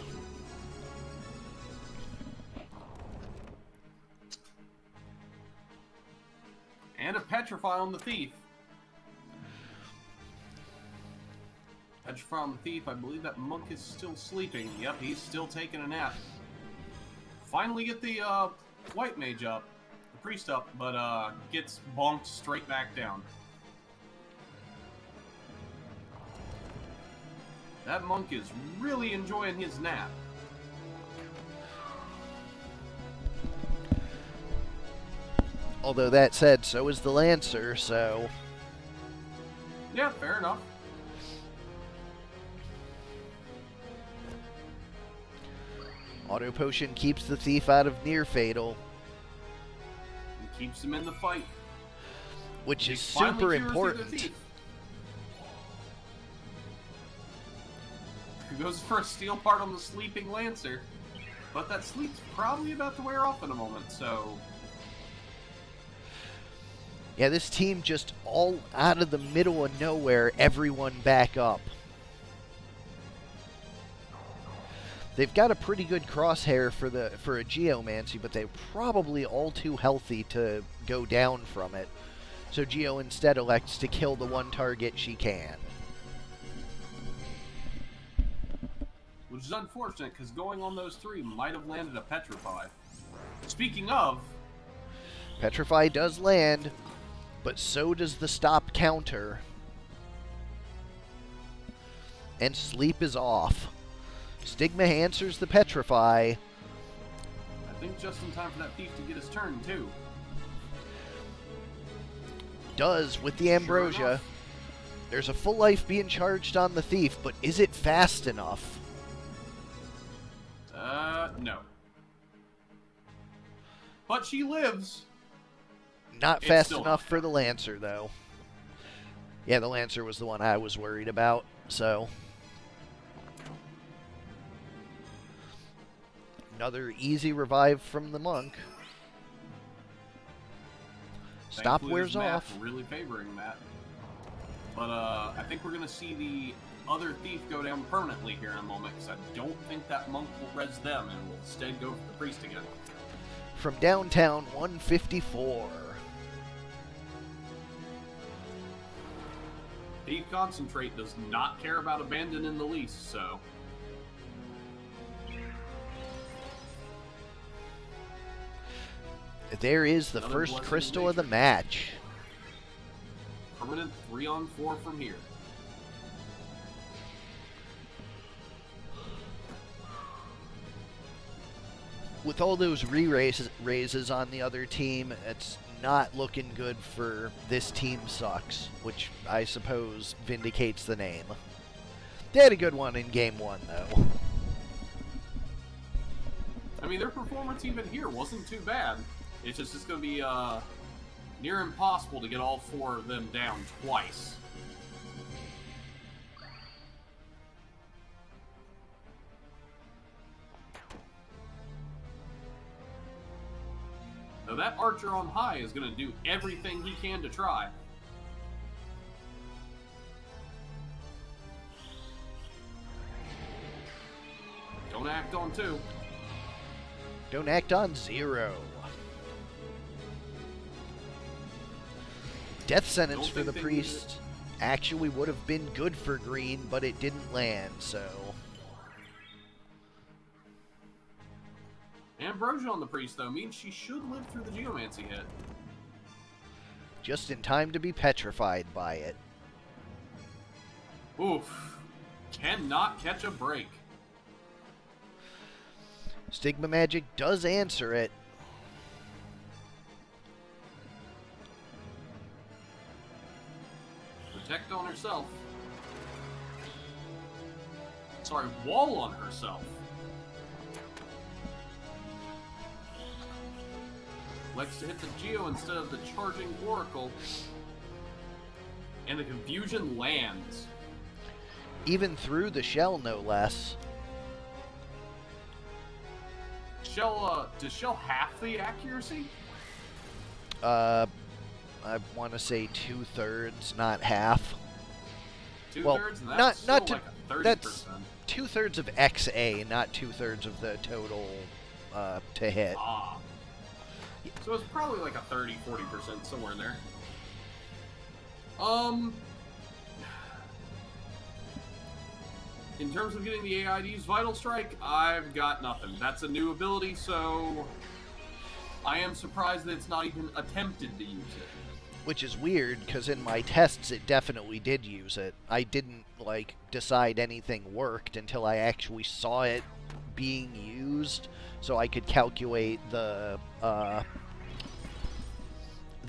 a Petrify on the Thief. Petrify on the Thief, I believe that monk is still sleeping. Yep, he's still taking a nap. Finally get the white mage up, the priest up, but gets bonked straight back down. That monk is really enjoying his nap. Although that said, so is the Lancer, so... Yeah, fair enough. Auto Potion keeps the Thief out of Near Fatal. And keeps him in the fight. Which He is finally super cures the other important. thief. He goes for a steel part on the sleeping Lancer. But that sleep's probably about to wear off in a moment, so... Yeah, this team just all out of the middle of nowhere, everyone back up. They've got a pretty good crosshair for a Geomancy, but they're probably all too healthy to go down from it. So Geo instead elects to kill the one target she can. Which is unfortunate, because going on those 3 might have landed a Petrify. Speaking of... Petrify does land, but so does the stop counter. And sleep is off. Stigma answers the Petrify. I think just in time for that thief to get his turn, too. Does with the Sure Ambrosia. enough. There's a full life being charged on the Thief, but is it fast enough? No. But she lives. Not It's fast still enough not for the Lancer, though. Yeah, the Lancer was the one I was worried about, so... Another easy revive from the Monk. Stop Thankfully, wears this map off. really favoring that. But I think we're going to see the other thief go down permanently here in a moment, because I don't think that monk will res them and will instead go for the priest again. From downtown, 154. Thief Concentrate does not care about Abandon in the least, so... There is the Another first blessing crystal of of the match. Permanent 3-on-4 from here. With all those re-raises on the other team, it's not looking good for this team sucks, which I suppose vindicates the name. They had a good one in game 1, though. I mean, their performance even here wasn't too bad. It's just it's going to be near impossible to get all 4 of them down twice. Now that archer on high is going to do everything he can to try. Don't act on 2. Don't act on 0. Death sentence Don't for the think they need priest actually would have been good for green, but it didn't land, so... Ambrosia on the priest, though, means she should live through the Geomancy hit. Just in time to be petrified by it. Oof. Cannot catch a break. Stigma Magic does answer it. Protect on herself. Sorry, wall on herself. Likes to hit the Geo instead of the charging Oracle. And the confusion lands. Even through the shell, no less. Does Shell half the accuracy? I want to say 2/3, not half. 2/3? Well, And that's not still to- like a 30%. that's 2/3 of XA, not 2/3 of the total to hit. Ah. So it's probably like a 30-40%, somewhere in there. In terms of getting the AI to use Vital Strike, I've got nothing. That's a new ability, so I am surprised that it's not even attempted to use it. Which is weird, because in my tests it definitely did use it. I didn't, like, decide anything worked until I actually saw it being used, so I could calculate the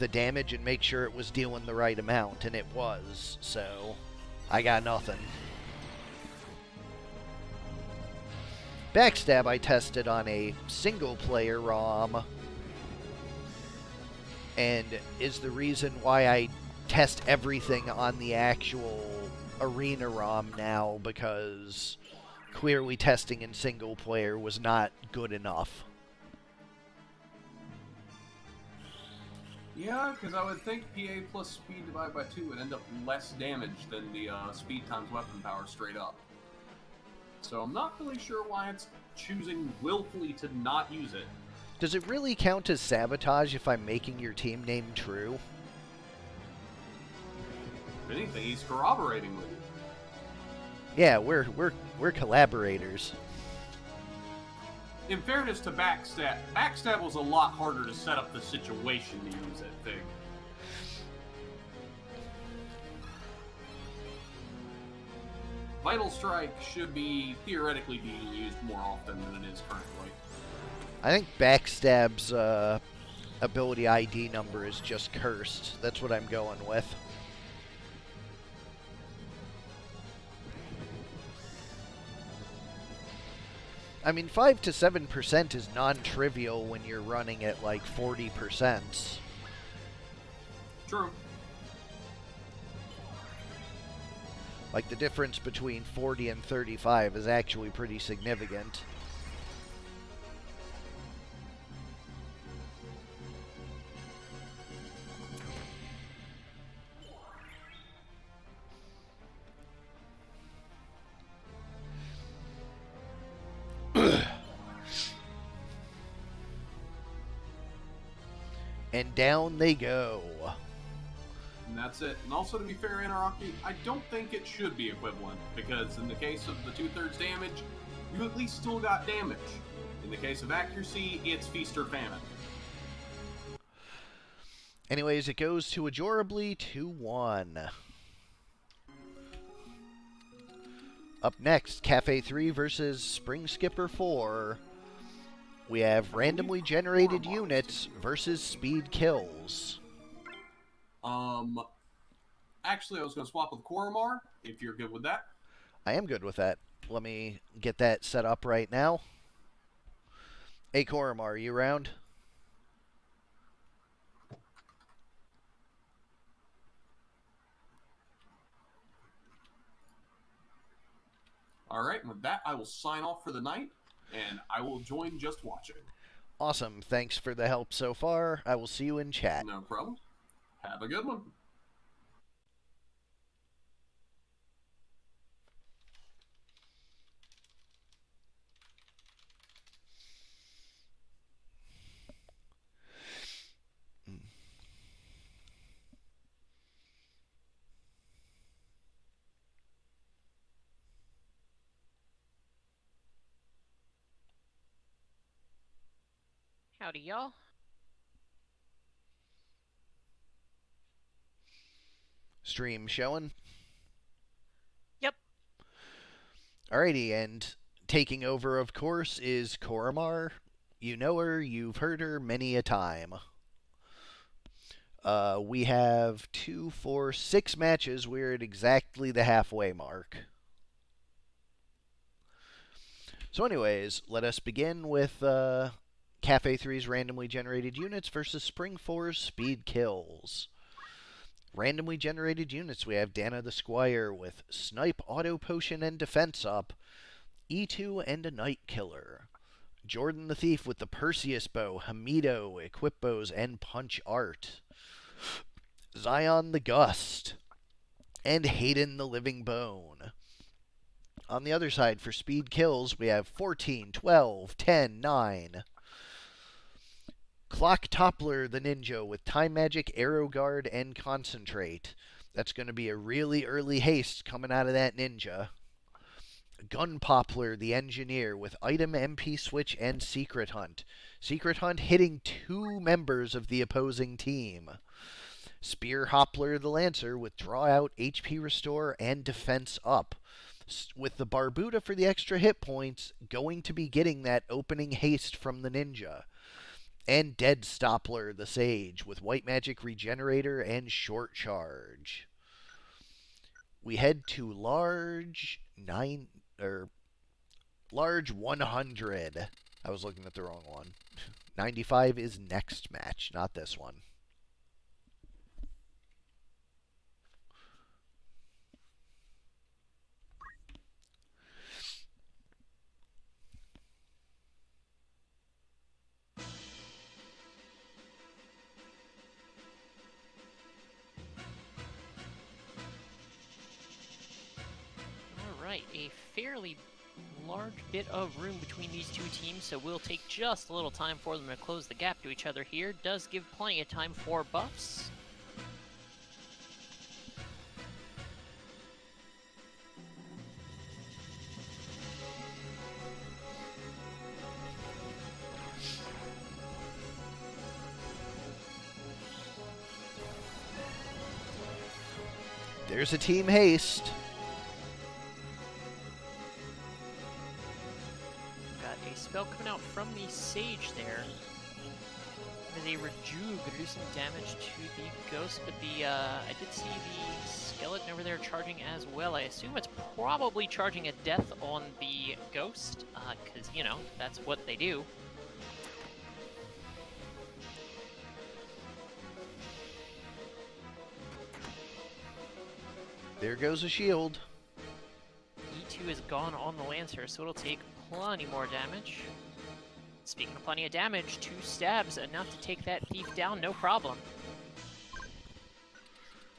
damage and make sure it was dealing the right amount, and it was, so I got nothing. Backstab I tested on a single-player ROM, and is the reason why I test everything on the actual arena ROM now, because clearly testing in single-player was not good enough. Yeah, because I would think PA plus speed divided by 2 would end up less damage than the speed times weapon power straight up. So I'm not really sure why it's choosing willfully to not use it. Does it really count as sabotage if I'm making your team name true? If anything, he's corroborating with you. Yeah, we're collaborators. In fairness to Backstab was a lot harder to set up the situation to use that thing. Vital Strike should be theoretically being used more often than it is currently. I think Backstab's ability ID number is just cursed. That's what I'm going with. I mean, 5 to 7% is non-trivial when you're running at like 40%. True. Like, the difference between 40 and 35 is actually pretty significant. And down they go. And that's it. And also, to be fair, Anarchy, I don't think it should be equivalent, because in the case of the 2/3 damage, you at least still got damage. In the case of accuracy, it's feast or famine. Anyways, it goes to Ajorably 2-1. Up next, Kaffe 3 versus SpringSkipper 4. We have randomly generated units versus speed kills. Actually, I was going to swap with Koromar, if you're good with that. I am good with that. Let me get that set up right now. Hey, Koromar, are you around? Alright, with that, I will sign off for the night, and I will join just watching. Awesome. Thanks for the help so far. I will see you in chat. No problem. Have a good one. Howdy, y'all. Stream showing? Yep. Alrighty, and taking over, of course, is Koramar. You know her, you've heard her many a time. We have 2, 4, 6 matches. We're at exactly the halfway mark. So anyways, let us begin with Kaffe 3's randomly generated units versus Spring 4's speed kills. Randomly generated units, we have Dana the Squire with Snipe, Auto Potion, and Defense up, E2, and a Night Killer. Jordan the Thief with the Perseus Bow, Hamido, Equip Bows, and Punch Art. Zion the Gust, and Hayden the Living Bone. On the other side, for speed kills, we have 14, 12, 10, 9. Clock Toppler the Ninja with Time Magic, Arrow Guard, and Concentrate. That's going to be a really early haste coming out of that ninja. Gun Poplar the Engineer with Item, MP Switch, and Secret Hunt. Secret Hunt hitting 2 members of the opposing team. Spear Hoppler the Lancer with Draw Out, HP Restore, and Defense up. With the Barbuda for the extra hit points, going to be getting that opening haste from the ninja. And Dead Stoppler the Sage with White Magic Regenerator and Short Charge. We head to large 100. I was looking at the wrong one. 95 is next match, not this one. Alright, a fairly large bit of room between these two teams, so we'll take just a little time for them to close the gap to each other here. Does give plenty of time for buffs. There's a team haste. Got a spell coming out from the Sage there. As a rejuve, do some damage to the ghost, but the I did see the skeleton over there charging as well. I assume it's probably charging a death on the ghost, because, you know, that's what they do. There goes a shield. E2 is gone on the Lancer, so it'll take plenty more damage. Speaking of plenty of damage, 2 stabs, enough to take that thief down, no problem.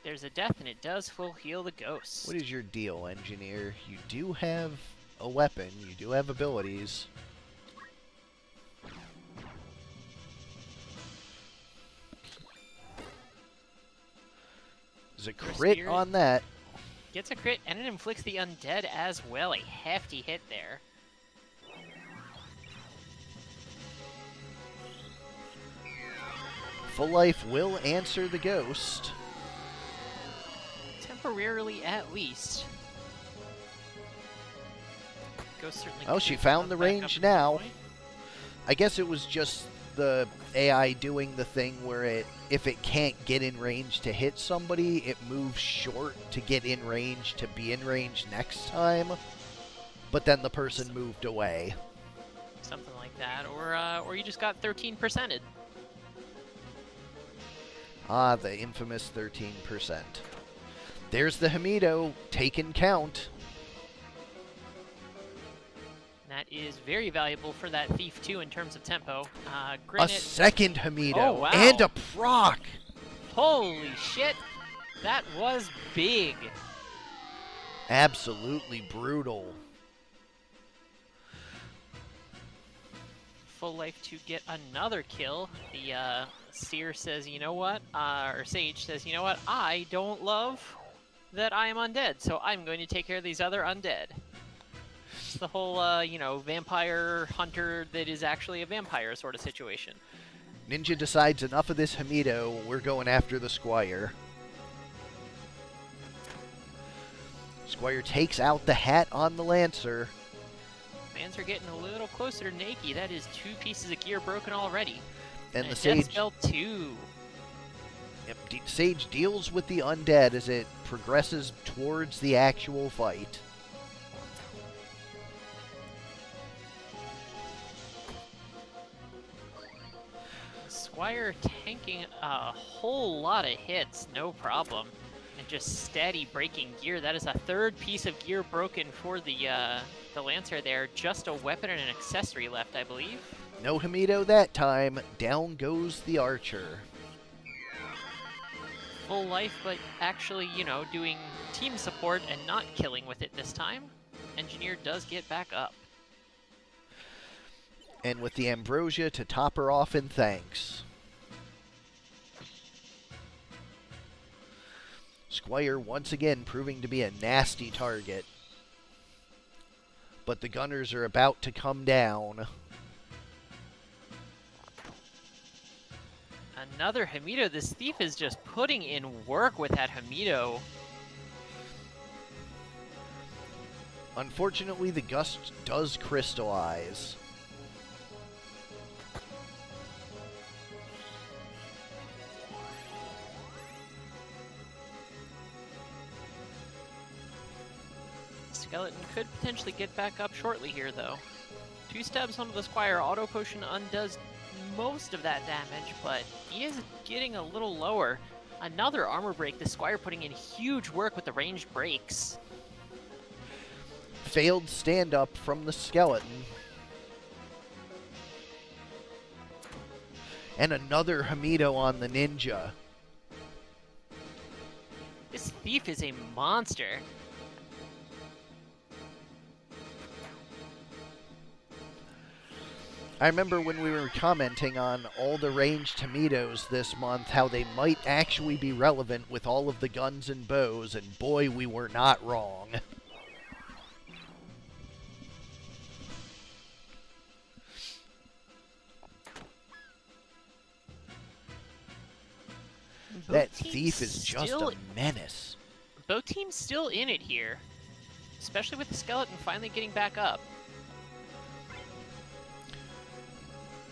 There's a death, and it does full heal the ghost. What is your deal, Engineer? You do have a weapon. You do have abilities. There's a crit on that. Gets a crit, and it inflicts the undead as well. A hefty hit there. Full life will answer the ghost. Temporarily, at least. Ghost certainly. Oh, she found the range now. I guess it was just the AI doing the thing where if it can't get in range to hit somebody, it moves short to get in range to be in range next time. But then the person moved away. Something like that, or you just got 13%ed. Ah, the infamous 13%. There's the Hamido, taken count. That is very valuable for that thief too in terms of tempo. A Granted, second Hamido, Oh, wow. and a proc. holy shit, that was big. Absolutely brutal. Full life to get another kill. The seer says, you know what, or Sage says, you know what, I don't love that I am undead, so I'm going to take care of these other undead. It's the whole, you know, vampire hunter that is actually a vampire sort of situation. Ninja decides enough of this Hamido, we're going after the Squire. Squire takes out the hat on the Lancer. Fans are getting a little closer to Naki. That is 2 pieces of gear broken already. And the Death Sage... Spell 2. Yep, Sage deals with the undead as it progresses towards the actual fight. Squire tanking a whole lot of hits, no problem. And just steady breaking gear. That is a 3rd piece of gear broken for the Lancer there. Just a weapon and an accessory left, I believe. No Hamido that time. Down goes the Archer. Full life, but actually, you know, doing team support and not killing with it this time. Engineer does get back up. And with the Ambrosia to top her off in thanks. Squire once again proving to be a nasty target. But the gunners are about to come down. Another Hamido. This thief is just putting in work with that Hamido. Unfortunately, the gust does crystallize. Skeleton could potentially get back up shortly here, though. 2 stabs onto the Squire. Auto Potion undoes most of that damage, but he is getting a little lower. Another armor break. The Squire putting in huge work with the ranged breaks. Failed stand-up from the skeleton. And another Hamido on the ninja. This thief is a monster. I remember when we were commenting on all the ranged Hamidos this month, how they might actually be relevant with all of the guns and bows, and boy, we were not wrong. That thief is just a menace. Both teams still in it here, especially with the skeleton finally getting back up.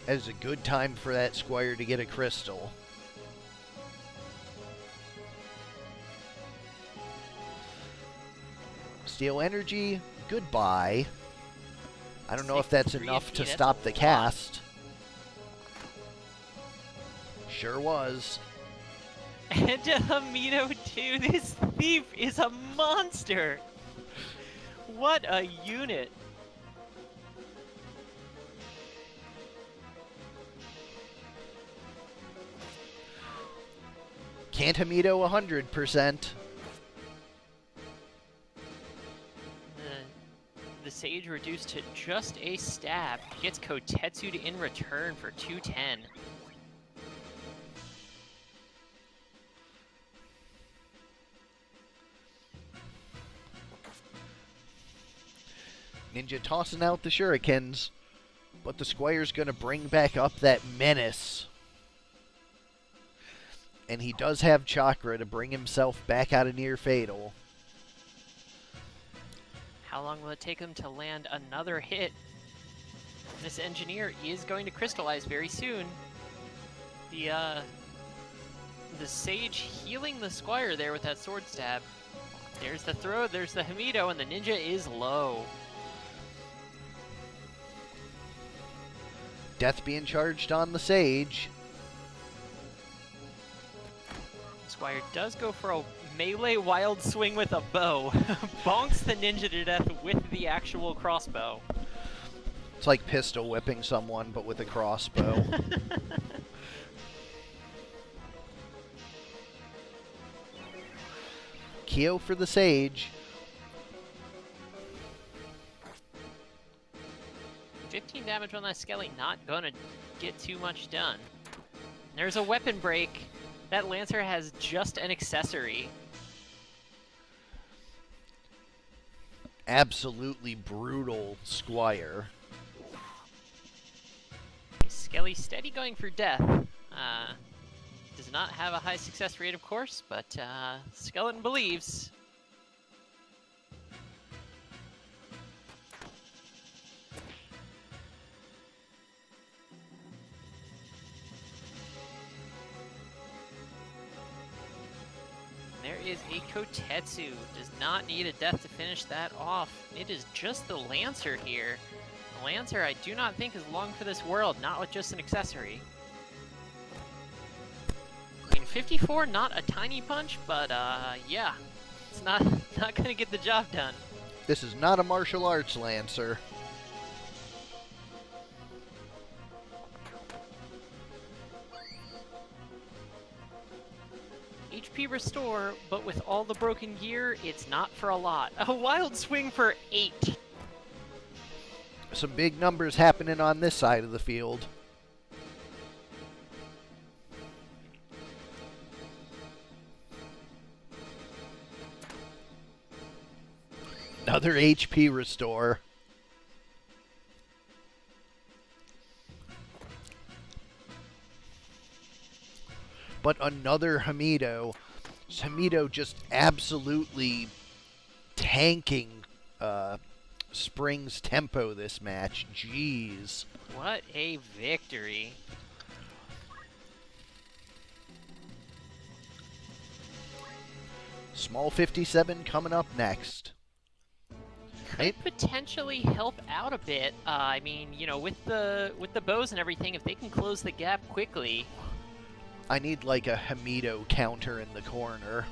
That is a good time for that Squire to get a crystal. Steel energy, goodbye. I don't know if that's 63 enough to that's stop a the lot. cast. Sure was. And a Hamido too. This thief is a monster. What a unit. Can't Hamido 100%. The Sage reduced to just a stab. Gets Kotetsu'd in return for 210. Ninja tossing out the shurikens, but the Squire's going to bring back up that menace. And he does have chakra to bring himself back out of near fatal. How long will it take him to land another hit? This engineer is going to crystallize very soon. The Sage healing the Squire there with that sword stab. There's the throw, there's the Hamido, and the ninja is low. Death being charged on the Sage. Squire does go for a melee wild swing with a bow. Bonks the ninja to death with the actual crossbow. It's like pistol whipping someone, but with a crossbow. Kyo for the Sage. 15 damage on that Skelly, not gonna get too much done. There's a weapon break. That Lancer has just an accessory. absolutely brutal Squire. Skelly steady going for death. Does not have a high success rate, of course, but Skeleton believes. There is a Kotetsu. Does not need a death to finish that off. It is just the Lancer here. The Lancer I do not think is long for this world, not with just an accessory. I mean, 54, not a tiny punch, but yeah. It's not gonna get the job done. This is not a martial arts Lancer. HP restore, but with all the broken gear, it's not for a lot. A wild swing for 8. Some big numbers happening on this side of the field. Another HP restore. But another Hamido. Hamido just absolutely tanking Spring's tempo this match. Jeez. What a victory. Small 57 coming up next. Could potentially help out a bit. I mean, you know, with the bows and everything, if they can close the gap quickly. I need like a Hamido counter in the corner.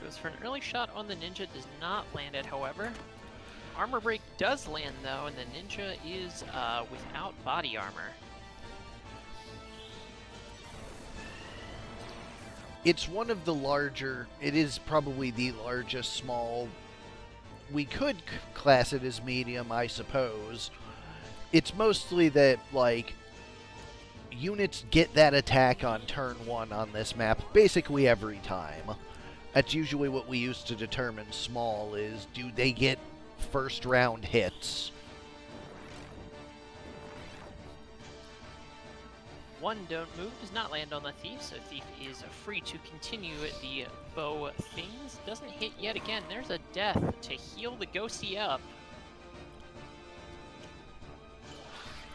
Goes for an early shot on the ninja, does not land it, however. Armor break does land though, and the ninja is without body armor. It's one of the larger, it is probably the largest small, we could class it as medium, I suppose. It's mostly that, like, units get that attack on turn 1 on this map basically every time. That's usually what we use to determine small is, do they get first round hits? One don't move does not land on the Thief, so Thief is free to continue the bow things. Doesn't hit yet again. There's a death to heal the ghosty up.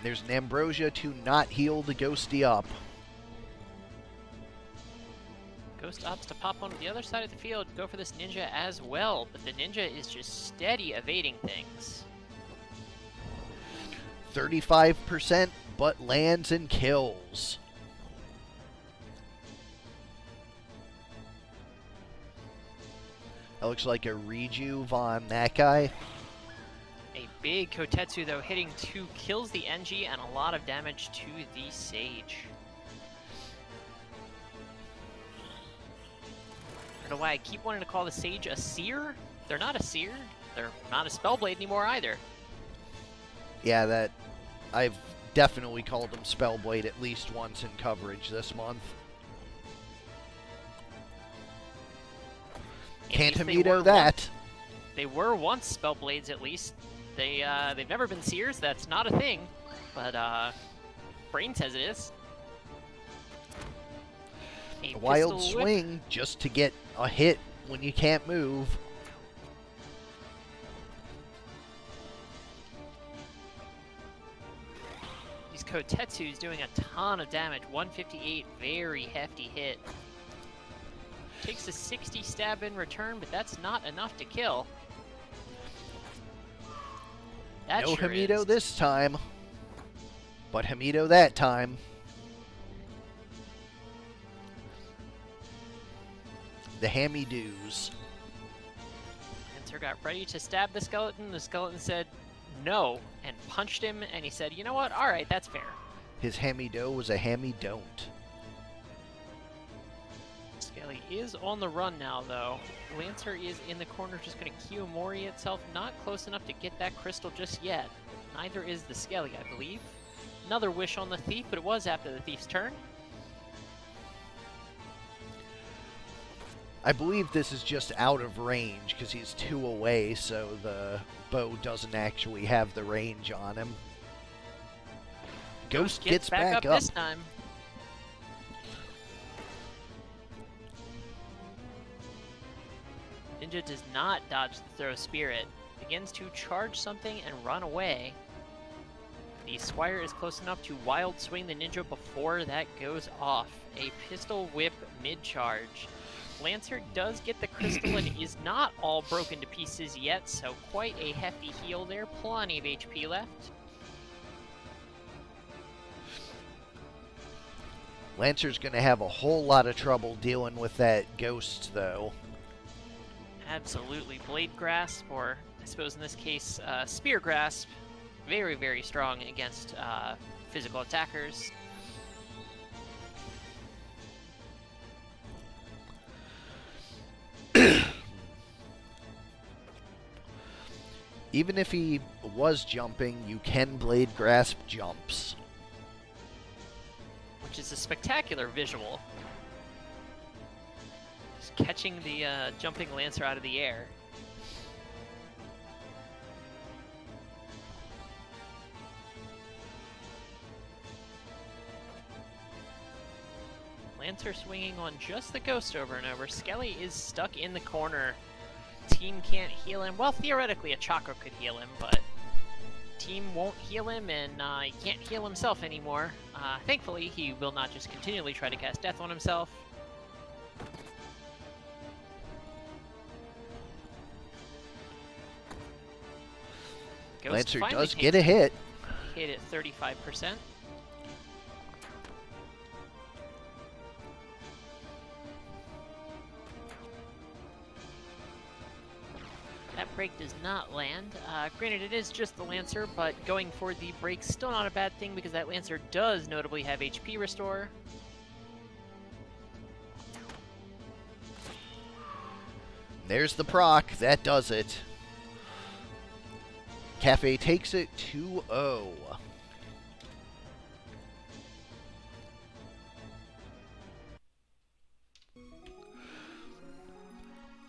There's an Ambrosia to not heal the ghosty up. Ghost opts to pop onto the other side of the field, go for this ninja as well, but the ninja is just steady evading things. 35%, but lands and kills. That looks like a rejuve on that guy. A big Kotetsu though, hitting 2 kills the NG and a lot of damage to the Sage. I don't know why I keep wanting to call the Sage a seer. They're not a seer. They're not a Spellblade anymore either. Yeah, that I've definitely called him Spellblade at least once in coverage this month. Can't Hamido that. They were once Spellblades at least. They've never been seers. That's not a thing. But Brain says it is. A wild swing just to get a hit when you can't move. These Kotetsu's doing a ton of damage. 158, very hefty hit. Takes a 60 stab in return, but that's not enough to kill. That no sure Hamido is. this time, but Hamido that time. The hammy-doos. Enter got ready to stab the skeleton. The skeleton said no and punched him, and he said, you know what? All right, that's fair. His hammy-do was a hammy-don't. Skelly Skelly is on the run now, though. Lancer is in the corner, just going to Kiyomori itself. Not close enough to get that crystal just yet. Neither is the Skelly, I believe. Another wish on the thief, but it was after the thief's turn. I believe this is just out of range because he's 2 away, so the bow doesn't actually have the range on him. Ghost gets back up this time. Ninja does not dodge the throw spirit. Begins to charge something and run away. The Squire is close enough to wild swing the Ninja before that goes off. A pistol whip mid-charge. Lancer does get the crystal and is not all broken to pieces yet, so quite a hefty heal there. Plenty of HP left. Lancer's going to have a whole lot of trouble dealing with that ghost, though. Absolutely. Blade Grasp, or I suppose in this case, Spear Grasp. Very, very strong against physical attackers. Even if he was jumping, you can Blade Grasp jumps. Which is a spectacular visual. Just catching the jumping Lancer out of the air. Lancer swinging on just the ghost over and over. Skelly is stuck in the corner. Team can't heal him. Well, theoretically, a Chakra could heal him, but team won't heal him, and he can't heal himself anymore. Thankfully, he will not just continually try to cast death on himself. Ghost Lancer finally does takes get a hit. Hit at 35%. That break does not land. Granted, it is just the Lancer, but going for the break still not a bad thing because that Lancer does notably have HP restore. There's the proc. That does it. Kaffe takes it 2-0.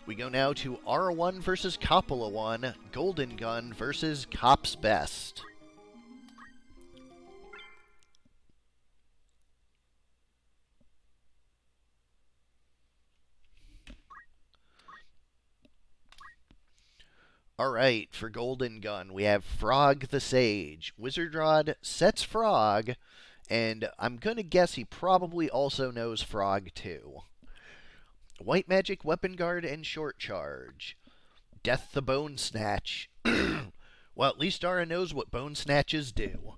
We go now to R1 versus Coppola 1, Golden Gun versus Cop's Best. Alright, for Golden Gun, we have Frog the Sage. Wizard Rod sets Frog, and I'm going to guess he probably also knows Frog too. White Magic, Weapon Guard, and Short Charge. Death the Bone Snatch. Well, at least Dara knows what Bone Snatches do.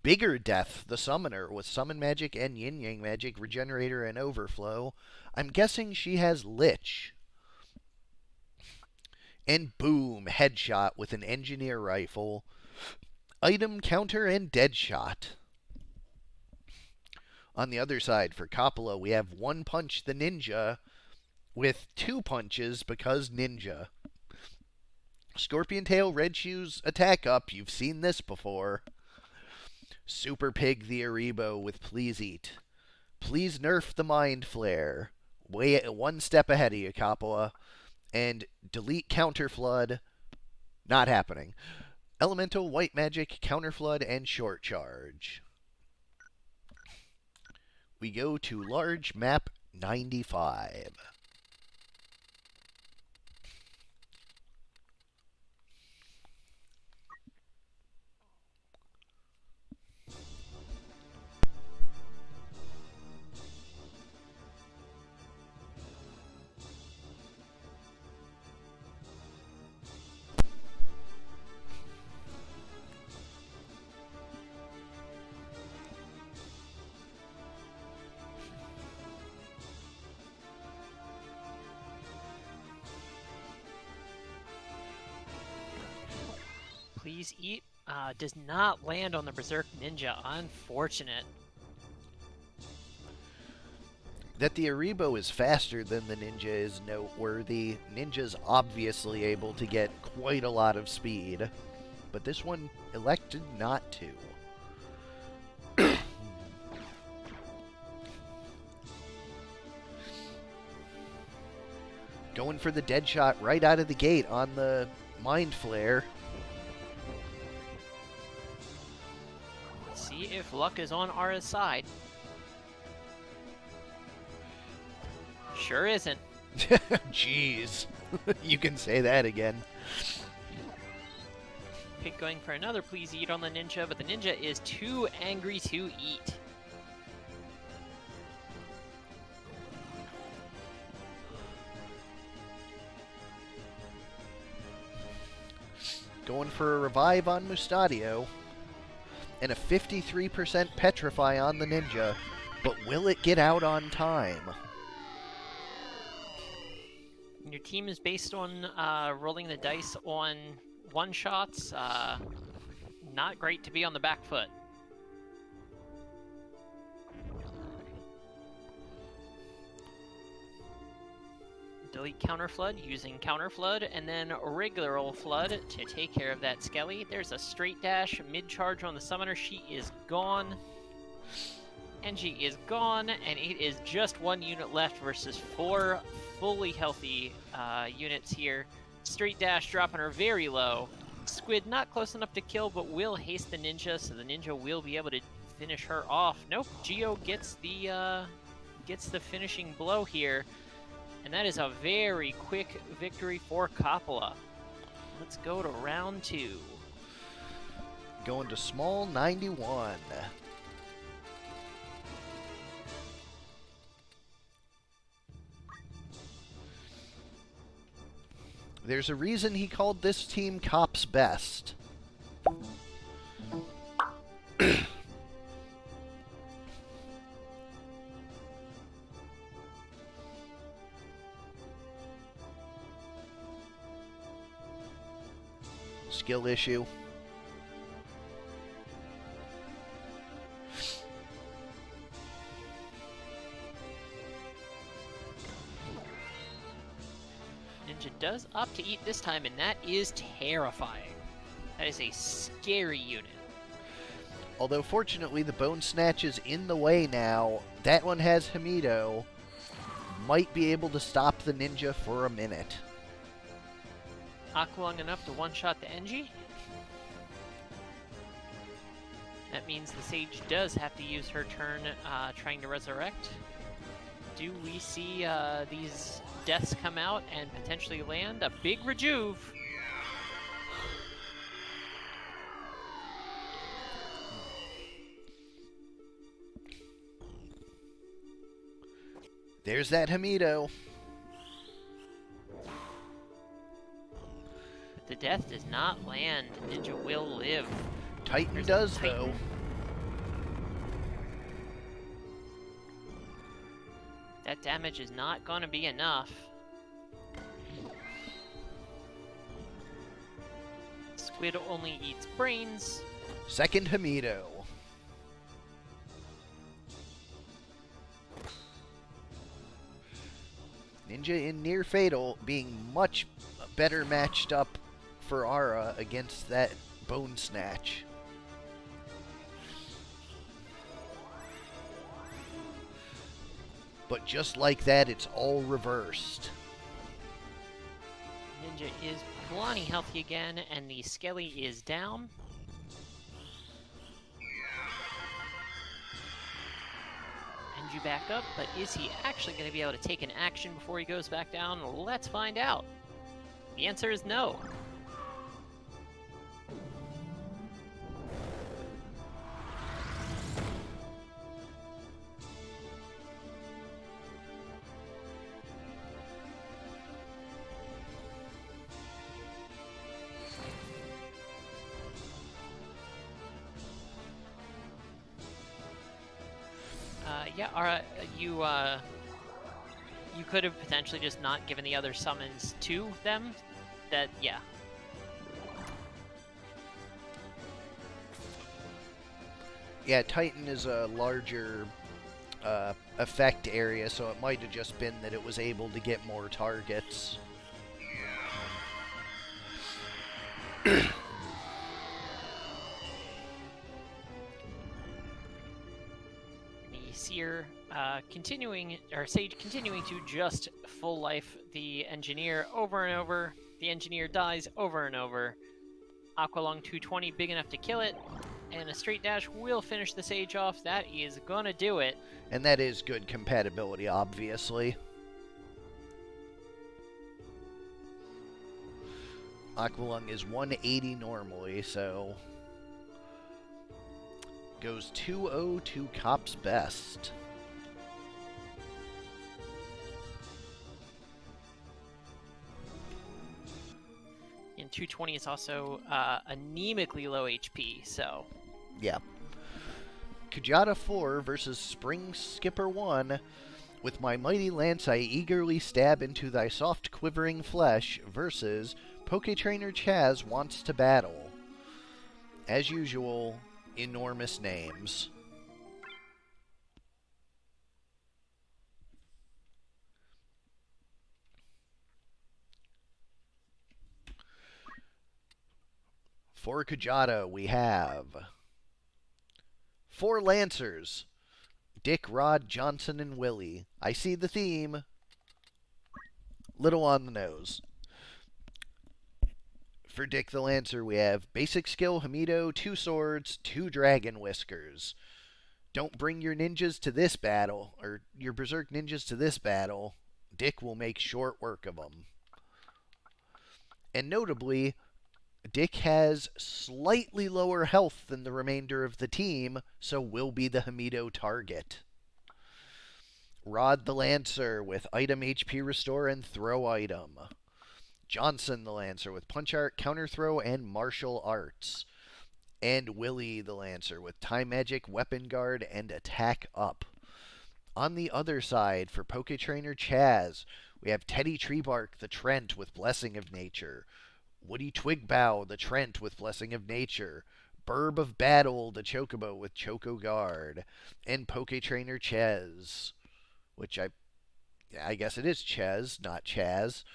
Bigger Death, the Summoner, with Summon Magic and Yin Yang Magic, Regenerator, and Overflow. I'm guessing she has Lich. And boom, Headshot with an Engineer Rifle. Item Counter and Deadshot. On the other side, for Coppola, we have One Punch the Ninja with 2 punches because Ninja. Scorpion Tail, Red Shoes, attack up. You've seen this before. Super Pig the Aribo with Please Eat. Please nerf the Mind Flare. Way 1 step ahead of you, Coppola. And delete Counter Flood. Not happening. Elemental, White Magic, Counter Flood, and Short Charge. We go to Large Map 95. Please Eat does not land on the Berserk Ninja. Unfortunate. That the Aribo is faster than the Ninja is noteworthy. Ninja's obviously able to get quite a lot of speed, but this one elected not to. Going for the dead shot right out of the gate on the Mind Flare. See if luck is on Ara's side. Sure isn't. Jeez. You can say that again. Pig going for another please eat on the Ninja, but the Ninja is too angry to eat. Going for a revive on Mustadio. And a 53% petrify on the Ninja. But will it get out on time? Your team is based on rolling the dice on one-shots. Not great to be on the back foot. Delete Counter Flood using Counter Flood, and then regular old Flood to take care of that Skelly. There's a straight dash, mid-charge on the Summoner. She is gone. And she is gone, and it is just one unit left versus 4 fully healthy units here. Straight dash dropping her very low. Squid not close enough to kill, but will haste the Ninja, so the Ninja will be able to finish her off. Nope, Geo gets the finishing blow here, and that is a very quick victory for Coppola. Let's go to round 2. Going to small 91. There's a reason he called this team Cop's Best. Skill issue. Ninja does opt to eat this time, and that is terrifying. That is a scary unit. Although fortunately the Bone Snatch is in the way now. That one has Hamido. Might be able to stop the Ninja for a minute. Aqua long enough to one-shot the Engie. That means the Sage does have to use her turn trying to resurrect. Do we see these deaths come out and potentially land? A big rejuve. There's that Hamido. But the death does not land. Ninja will live. Titan There's does, Titan. though. That damage is not going to be enough. Squid only eats brains. Second Hamido. Ninja in Near Fatal being much better matched up for Ara against that Bone Snatch. But just like that, it's all reversed. Ninja is plenty healthy again, and the Skelly is down. Enju back up, but is he actually going to be able to take an action before he goes back down? Let's find out. The answer is no. Yeah, Ara, you could have potentially just not given the other summons to them. That, yeah. Yeah, Titan is a larger effect area, so it might have just been that it was able to get more targets. The Seer continuing, or Sage continuing to just full life the Engineer over and over. The Engineer dies over and over. Aqualung 220 big enough to kill it, and a straight dash will finish the Sage off. That is gonna do it. And that is good compatibility, obviously. Aqualung is 180 normally, so goes 2-0 to Cop's best. And 220 is also anemically low HP, so... Yeah. Kjata 4 versus SpringSkipper 1. With my mighty lance I eagerly stab into thy soft quivering flesh versus Poketrainer Chaz wants to battle. As usual, enormous names. For Kjata, we have 4 Lancers. Dick, Rod, Johnson, and Willie. I see the theme. Little on the nose. For Dick the Lancer, we have Basic Skill Hamido, 2 Swords, 2 Dragon Whiskers. Don't bring your ninjas to this battle, or your Berserk ninjas to this battle. Dick will make short work of them. And notably, Dick has slightly lower health than the remainder of the team, so will be the Hamido target. Rod the Lancer with item HP restore and throw item. Johnson the Lancer with punch art, counter throw, and martial arts. And Willie the Lancer with time magic, weapon guard, and attack up. On the other side, for Poketrainer Chaz, we have Teddy Treebark the Trent with Blessing of Nature. Woody Twigbow the Trent with Blessing of Nature. Burb of Battle the Chocobo with Choco Guard. And Poketrainer Chez, which I guess it is Chez, not Chaz,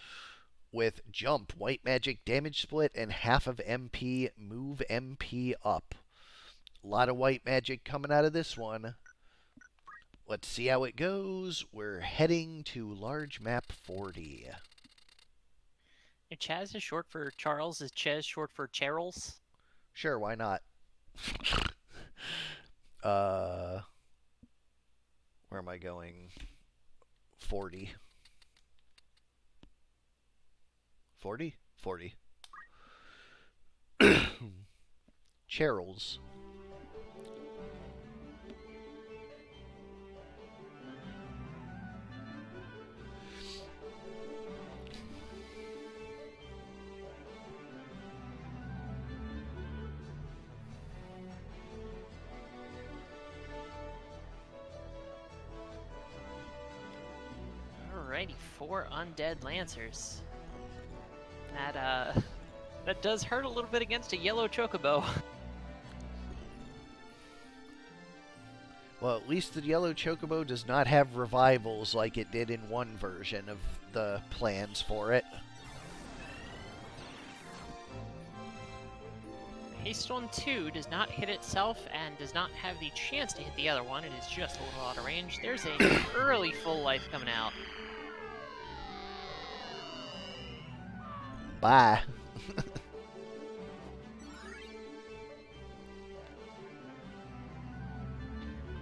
with Jump, White Magic, Damage Split, and half of MP, move MP up. A lot of White Magic coming out of this one. Let's see how it goes. We're heading to Large Map 40. If Chaz is short for Charles, is Chez short for Charles? Sure, why not? Where am I going? 40. 40? 40. Charles. Alrighty, 4 undead Lancers. That does hurt a little bit against a yellow Chocobo. Well, at least the yellow Chocobo does not have revivals like it did in one version of the plans for it. Haste on 2 does not hit itself and does not have the chance to hit the other one. It is just a little out of range. There's an early full life coming out. Bye.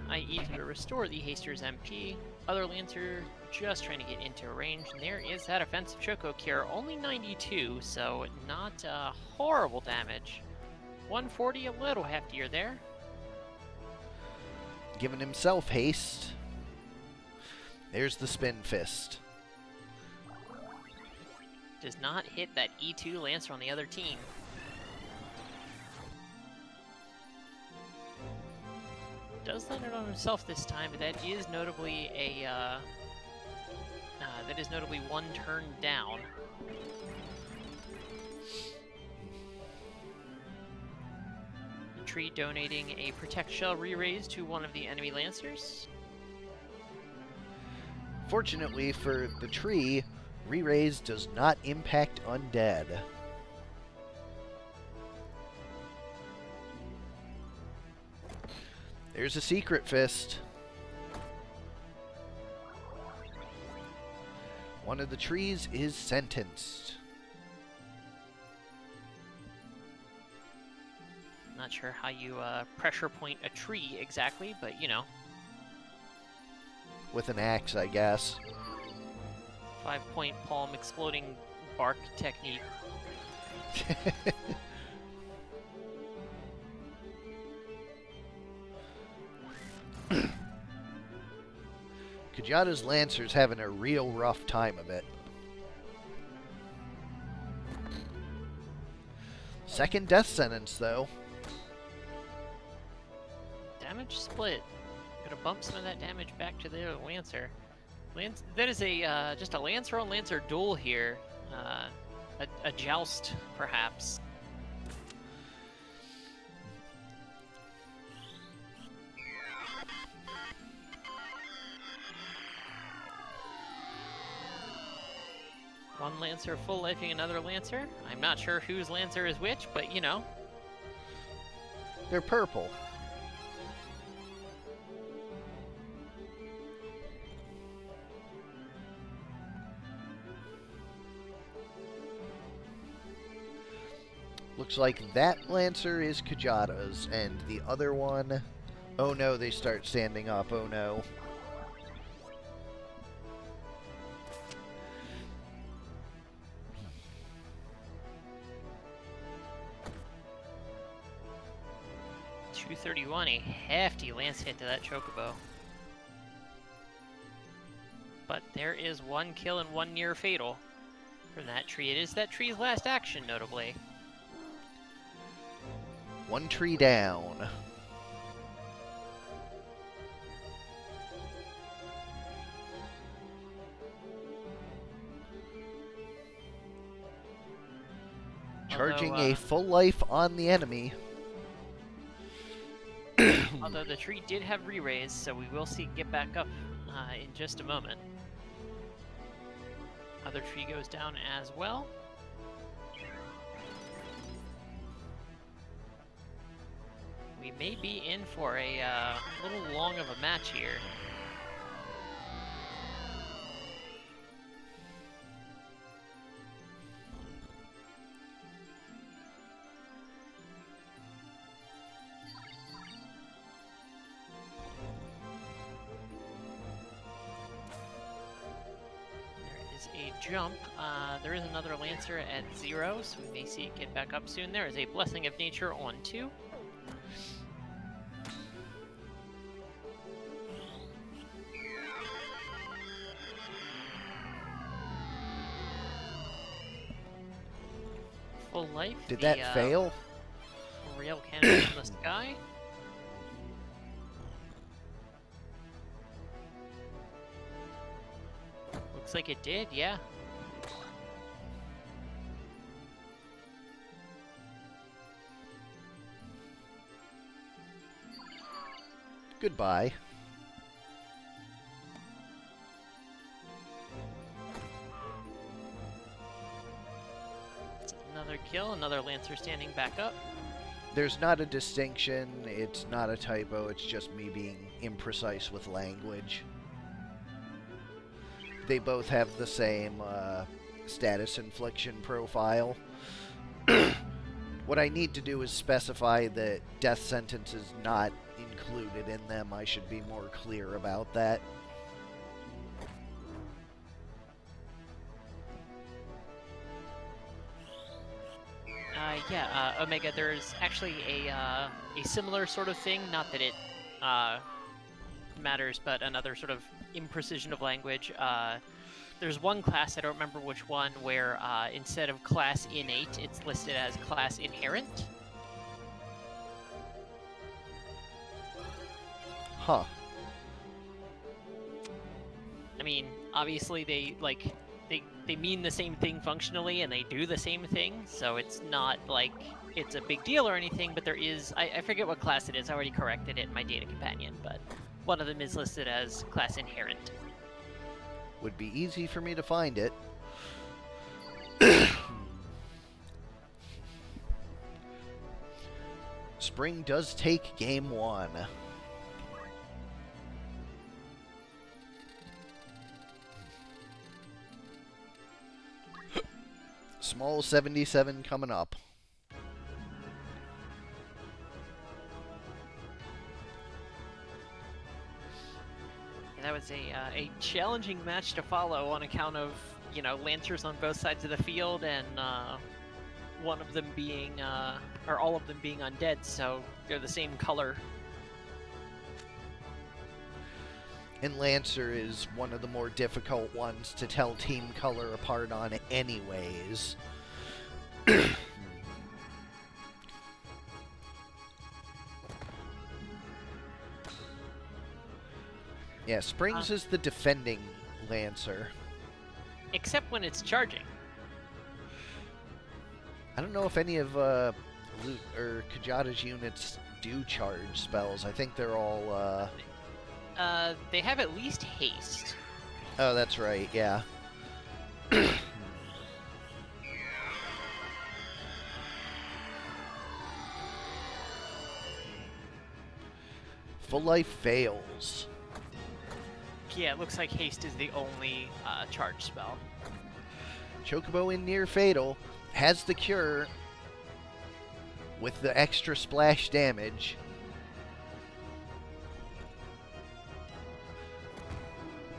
I eager to restore the Haster's MP. Other Lancer just trying to get into range. And there is that offensive Choco Cure. Only 92, so not horrible damage. 140, a little heftier there. Giving himself haste. There's the Spin Fist. Does not hit that E2 Lancer on the other team. Does land it on himself this time, but that is notably one turn down. The tree donating a Protect Shell re-raise to one of the enemy Lancers. Fortunately for the tree, re-raise does not impact undead. There's a secret fist. One of the trees is sentenced. Not sure how you pressure point a tree exactly, but you know. With an axe, I guess. 5-point palm exploding bark technique. Kjata's Lancer's having a real rough time of it. Second death sentence, though. Damage split. Gonna bump some of that damage back to the Lancer. That is a just a Lancer on Lancer duel here. A joust, perhaps. One Lancer full lifing another Lancer. I'm not sure whose Lancer is which, but you know. They're purple. Looks like that Lancer is Kjata's, and the other one... Oh no, they start standing up, oh no. .231, a hefty lance hit to that Chocobo. But there is one kill and one near fatal from that tree. It is that tree's last action, notably. One tree down. Charging Although, a full life on the enemy. Although the tree did have re-raise, so we will see it get back up in just a moment. Other tree goes down as well. We may be in for a little long of a match here. Jump. There is another Lancer at 0, so we may see it get back up soon. There is a Blessing of Nature on 2. Full life. Did that fail? Rail cannon in the sky. Looks like it did, yeah. Goodbye. Another kill, another Lancer standing back up. There's not a distinction, it's not a typo, it's just me being imprecise with language. They both have the same status infliction profile. What I need to do is specify that death sentence is not included in them. I should be more clear about that. Omega, there's actually a similar sort of thing, not that it matters, but another sort of imprecision of language. There's one class, I don't remember which one, where instead of class innate, it's listed as class inherent. Huh. I mean, obviously they mean the same thing functionally, and they do the same thing, so it's not like it's a big deal or anything, but there is, I forget what class it is, I already corrected it in my data companion, but one of them is listed as class inherent. Would be easy for me to find it. Spring does take game 1. Small 77 coming up. That was a challenging match to follow on account of, you know, Lancers on both sides of the field and one of them being, or all of them being undead, so they're the same color. And Lancer is one of the more difficult ones to tell team color apart on anyways. Yeah, Springs is the defending Lancer. Except when it's charging. I don't know if any of Kjata's units do charge spells. I think they're all They have at least haste. Oh, that's right, yeah. Full life fails. Yeah, it looks like haste is the only charge spell. Chocobo in near fatal has the cure with the extra splash damage.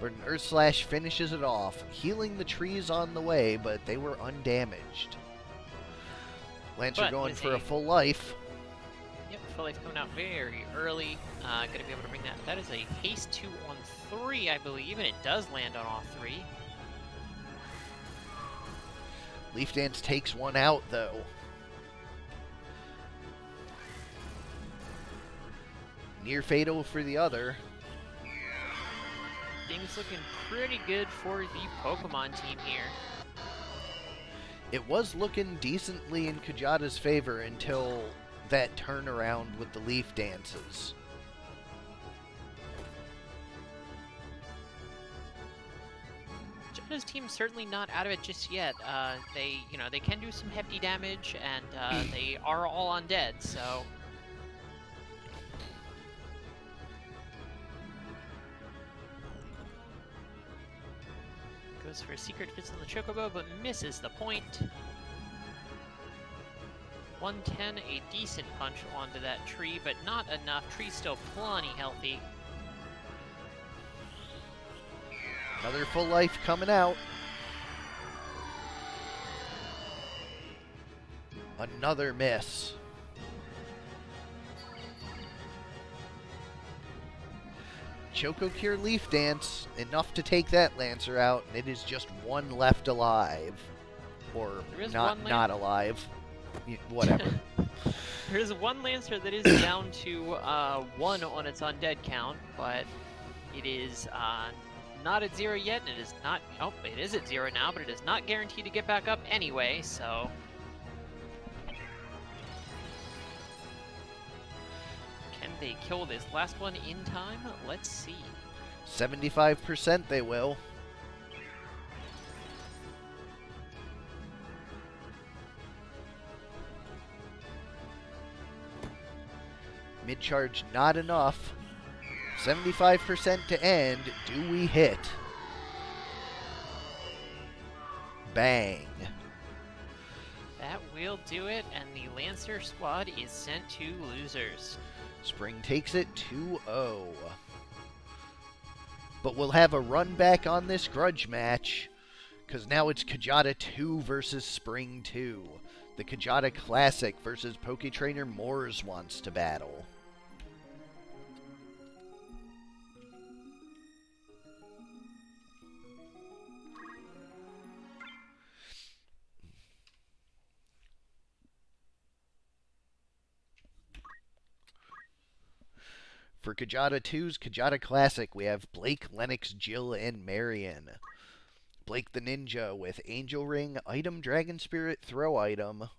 But an Earth Slash finishes it off, healing the trees on the way, but they were undamaged. Lancer going for a full life. Yep, full life coming out very early. Gonna be able to bring that. That is a haste 2 on 3, I believe, and it does land on all 3. Leaf Dance takes one out, though. Near fatal for the other. Things looking pretty good for the Pokemon team here. It was looking decently in Kjata's favor until that turnaround with the Leaf Dances. Kjata's team's certainly not out of it just yet. They can do some hefty damage, and they are all undead, so. Goes for a secret fits on the Chocobo, but misses the point. 110, a decent punch onto that tree, but not enough. Tree's still plenty healthy. Another full life coming out. Another miss. Choco Cure Leaf Dance, enough to take that Lancer out, and it is just one left alive. Or not alive. Whatever. There is one Lancer that is down to 1 on its undead count, but it is not at 0 yet, and it is not. Oh, it is at 0 now, but it is not guaranteed to get back up anyway, so. Can they kill this last one in time? Let's see. 75% they will. Mid-charge not enough. 75% to end. Do we hit? Bang. That will do it, and the Lancer squad is sent to losers. Spring takes it 2-0. But we'll have a run back on this grudge match, because now it's Kjata 2 versus Spring 2. The Kjata Classic versus Poketrainer Moores wants to battle. For Kjata 2's Kjata Classic, we have Blake, Lennox, Jill, and Marion. Blake the Ninja with Angel Ring, Item, Dragon Spirit, Throw Item.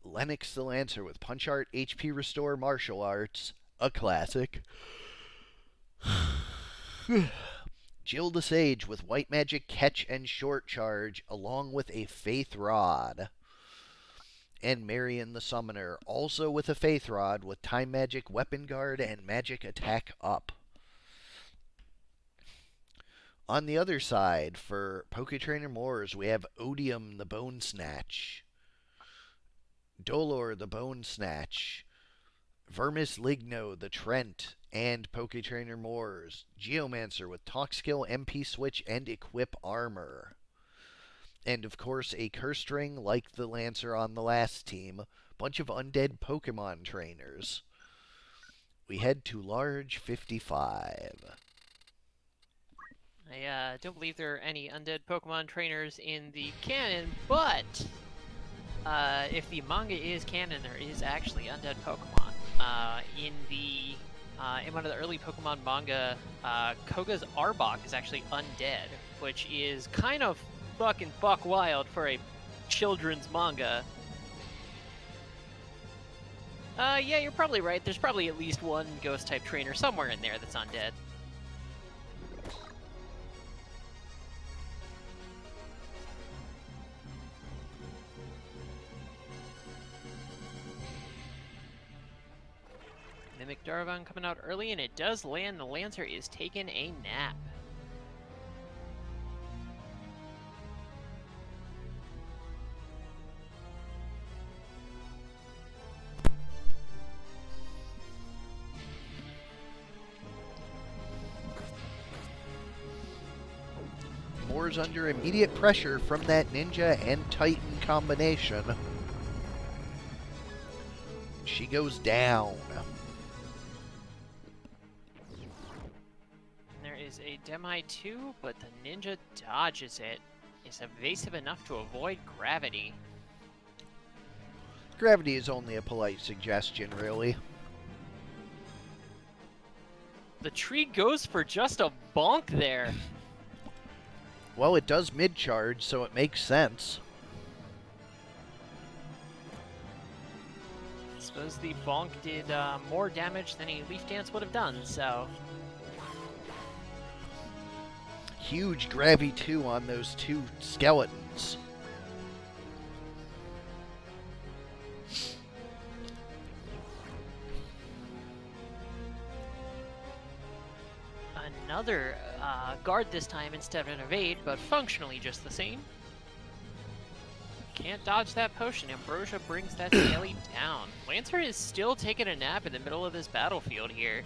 Lennox the Lancer with Punch Art, HP Restore, Martial Arts, a classic. Jill the Sage with White Magic Catch and Short Charge, along with a Faith Rod. And Marion the Summoner, also with a Faith Rod, with Time Magic Weapon Guard and Magic Attack up. On the other side, for Poketrainer Moors, we have Odium the Bone Snatch, Dolor the Bone Snatch, Vermis Ligno the Trent, and Poketrainer Moors, Geomancer with Talk Skill, MP Switch, and Equip Armor. And of course, a Curse Ring like the Lancer on the last team. Bunch of undead Pokemon trainers. We head to Large 55. I don't believe there are any undead Pokemon trainers in the canon, but if the manga is canon, there is actually undead Pokemon. In one of the early Pokemon manga, Koga's Arbok is actually undead, which is kind of fucking buck wild for a children's manga. Yeah, you're probably right. There's probably at least one ghost-type trainer somewhere in there that's undead. Mimic Darvon coming out early, and it does land. The Lancer is taking a nap. Moors under immediate pressure from that Ninja and Titan combination. She goes down. There is a Demi 2, but the Ninja dodges it. Is evasive enough to avoid gravity. Gravity is only a polite suggestion, really. The tree goes for just a bonk there. Well, it does mid-charge, so it makes sense. I suppose the bonk did more damage than a Leaf Dance would have done, so... Huge Gravy 2 on those two skeletons. Another guard this time instead of an evade, but functionally just the same. Can't dodge that potion. Ambrosia brings that skelly down. Lancer is still taking a nap in the middle of this battlefield here.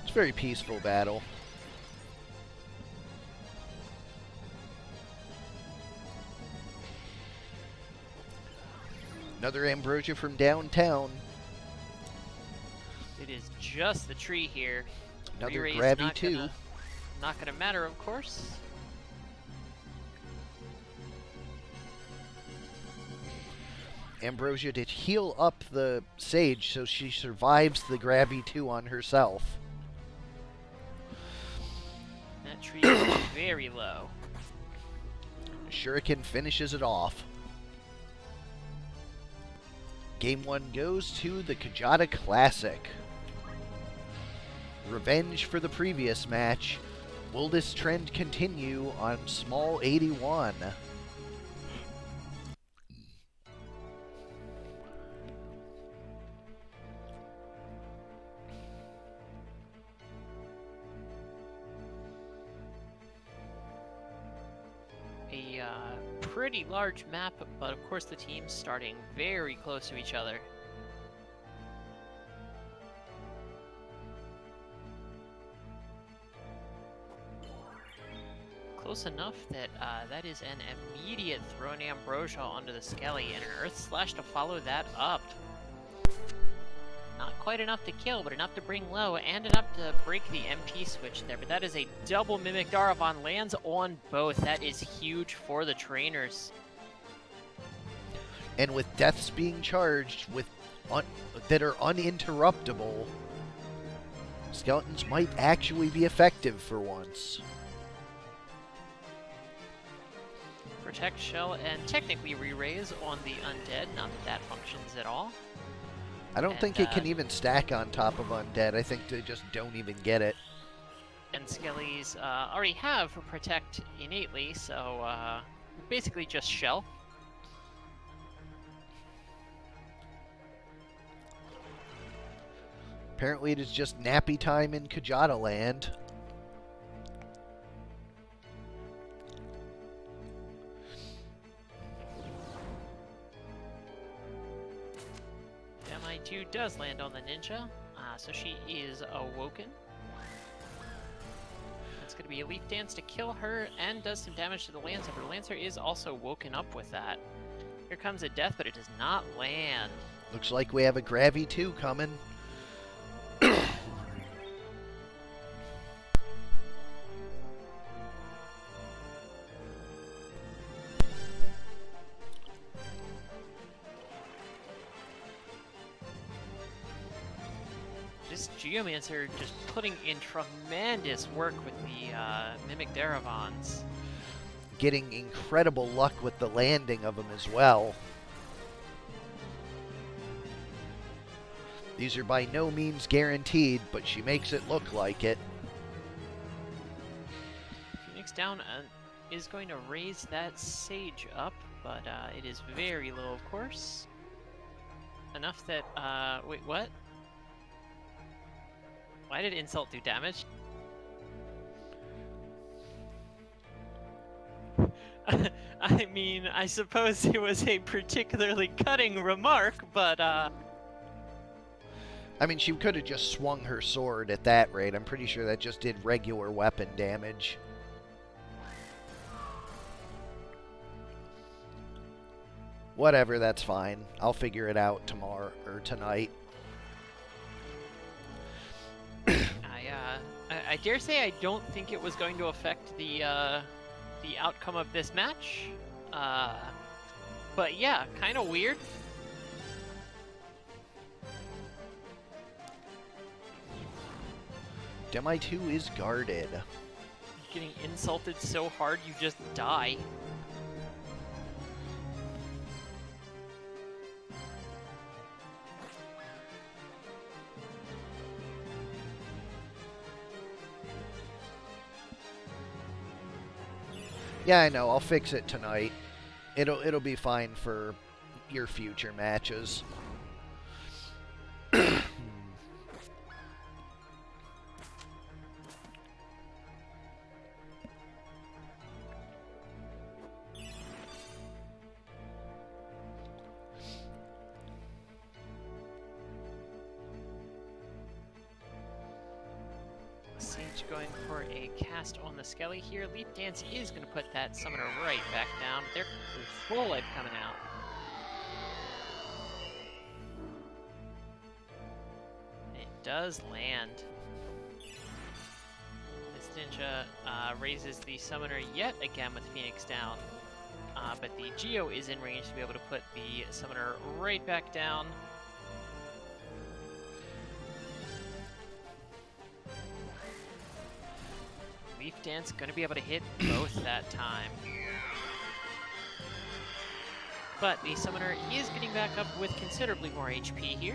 It's a very peaceful battle. Another Ambrosia from downtown. It is just the tree here. Another Re-raise Gravy 2. Not gonna matter, of course. Ambrosia did heal up the Sage, so she survives the Gravy 2 on herself. That tree is very low. Shuriken finishes it off. Game 1 goes to the Kjata Classic. Revenge for the previous match. Will this trend continue on Small 81? A pretty large map, but of course the teams starting very close to each other. Close enough that that is an immediate thrown Ambrosia onto the Skelly, and an Earth Slash to follow that up. Not quite enough to kill, but enough to bring low, and enough to break the MP switch there. But that is a double Mimic Darvon, lands on both. That is huge for the trainers. And with deaths being charged with that are uninterruptible, skeletons might actually be effective for once. Protect Shell and technically re-raise on the Undead, not that that functions at all. I don't think it can even stack on top of Undead. I think they just don't even get it. And Skellies already have Protect innately, so basically just Shell. Apparently it is just nappy time in Kjata land. Mi-2 does land on the ninja, so she is awoken. That's going to be a Leaf Dance to kill her and does some damage to the Lancer, but the Lancer is also woken up with that. Here comes a death, but it does not land. Looks like we have a Gravy 2 coming. This Geomancer just putting in tremendous work with the Mimic Daravons. Getting incredible luck with the landing of them as well. These are by no means guaranteed, but she makes it look like it. Phoenix down is going to raise that Sage up, but it is very low, of course. Enough that, wait, what? Why did Insult do damage? I mean, I suppose it was a particularly cutting remark, but I mean, she could have just swung her sword at that rate. I'm pretty sure that just did regular weapon damage. Whatever, that's fine. I'll figure it out tomorrow or tonight. I dare say I don't think it was going to affect the outcome of this match. But yeah, kind of weird. Mi-2 is guarded. Getting insulted so hard you just die. Yeah, I know. I'll fix it tonight. It'll be fine for your future matches. Sage going for a cast on the Skelly here. Leaf Dance is going to put that summoner right back down. They're full life coming out. It does land. This ninja raises the summoner yet again with Phoenix down. But the Geo is in range to be able to put the summoner right back down. Leaf Dance going to be able to hit both that time. But the summoner is getting back up with considerably more HP here.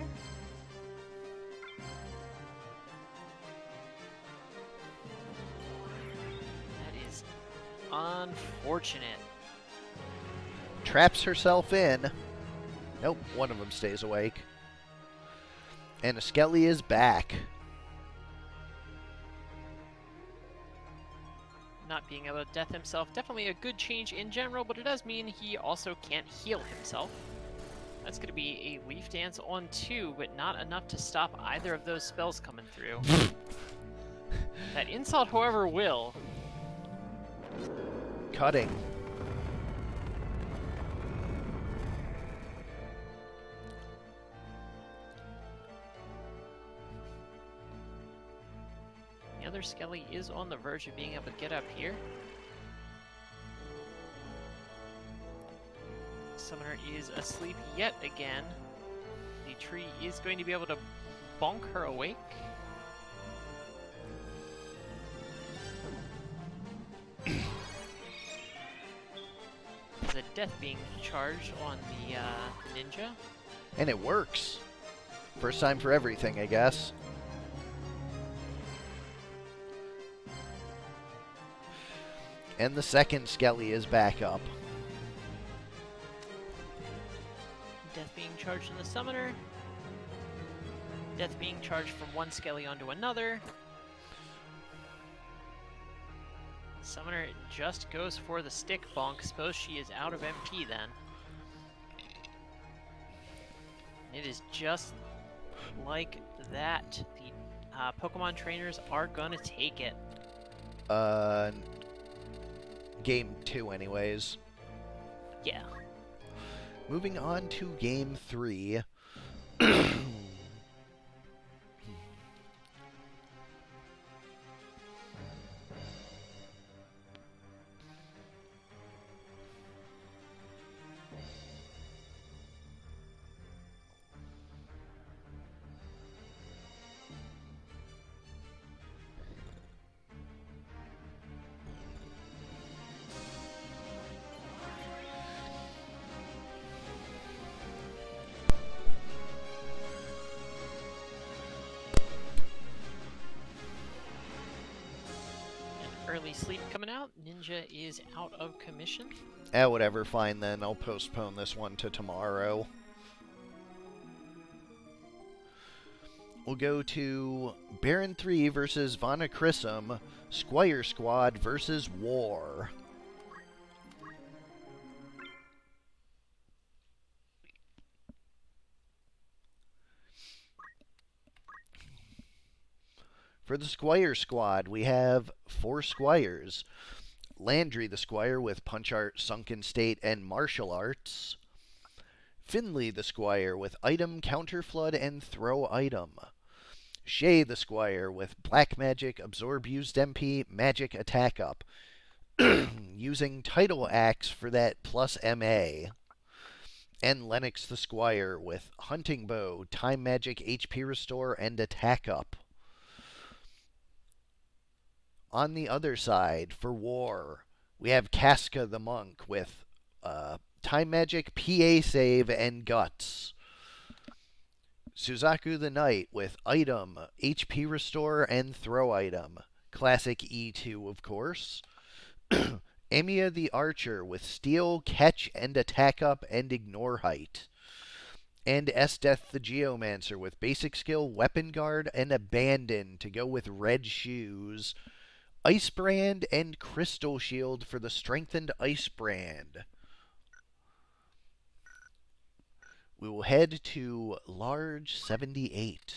That is unfortunate. Traps herself in. Nope, one of them stays awake. And a Skelly is back. Not being able to death himself, definitely a good change in general, but it does mean he also can't heal himself. That's going to be a Leaf Dance on 2, but not enough to stop either of those spells coming through. That insult, however, will. Cutting. The other Skelly is on the verge of being able to get up here. Summoner is asleep yet again. The tree is going to be able to bonk her awake. There's a death being charged on the ninja. And it works. First time for everything, I guess. And the second Skelly is back up. Death being charged to the summoner. Death being charged from one Skelly onto another. Summoner just goes for the stick bonk. Suppose she is out of MP then. It is just like that. The Pokemon trainers are gonna take it. Game 2 anyways. Yeah. Moving on to Game 3. Early sleep coming out. Ninja is out of commission. Whatever, fine then. I'll postpone this one to tomorrow. We'll go to Barren 3 versus Vana Krisum, Squire Squad versus War. For the Squire Squad, we have 4 Squires. Landry the Squire with Punch Art, Sunken State, and Martial Arts. Finley the Squire with Item, Counter Flood, and Throw Item. Shay the Squire with Black Magic, Absorb Used MP, Magic Attack Up. Using Tidal Axe for that plus MA. And Lennox the Squire with Hunting Bow, Time Magic, HP Restore, and Attack Up. On the other side, for War, we have Casca the Monk with Time Magic, PA Save, and Guts. Suzaku the Knight with Item, HP Restore, and Throw Item. Classic E2, of course. Emiya the Archer with Steal, Catch, and Attack Up, and Ignore Height. And Esdeath the Geomancer with Basic Skill, Weapon Guard, and Abandon to go with Red Shoes. Ice Brand and Crystal Shield for the Strengthened Ice Brand. We will head to Large 78.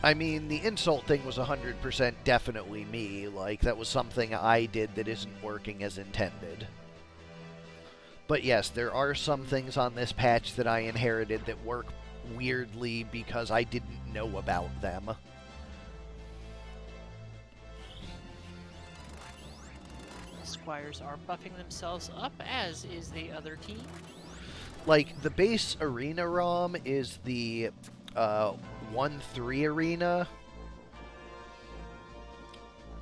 I mean, the insult thing was 100% definitely me. Like, that was something I did that isn't working as intended. But yes, there are some things on this patch that I inherited that work weirdly because I didn't know about them. Squires are buffing themselves up, as is the other team. Like, the base arena ROM is the 1-3 arena.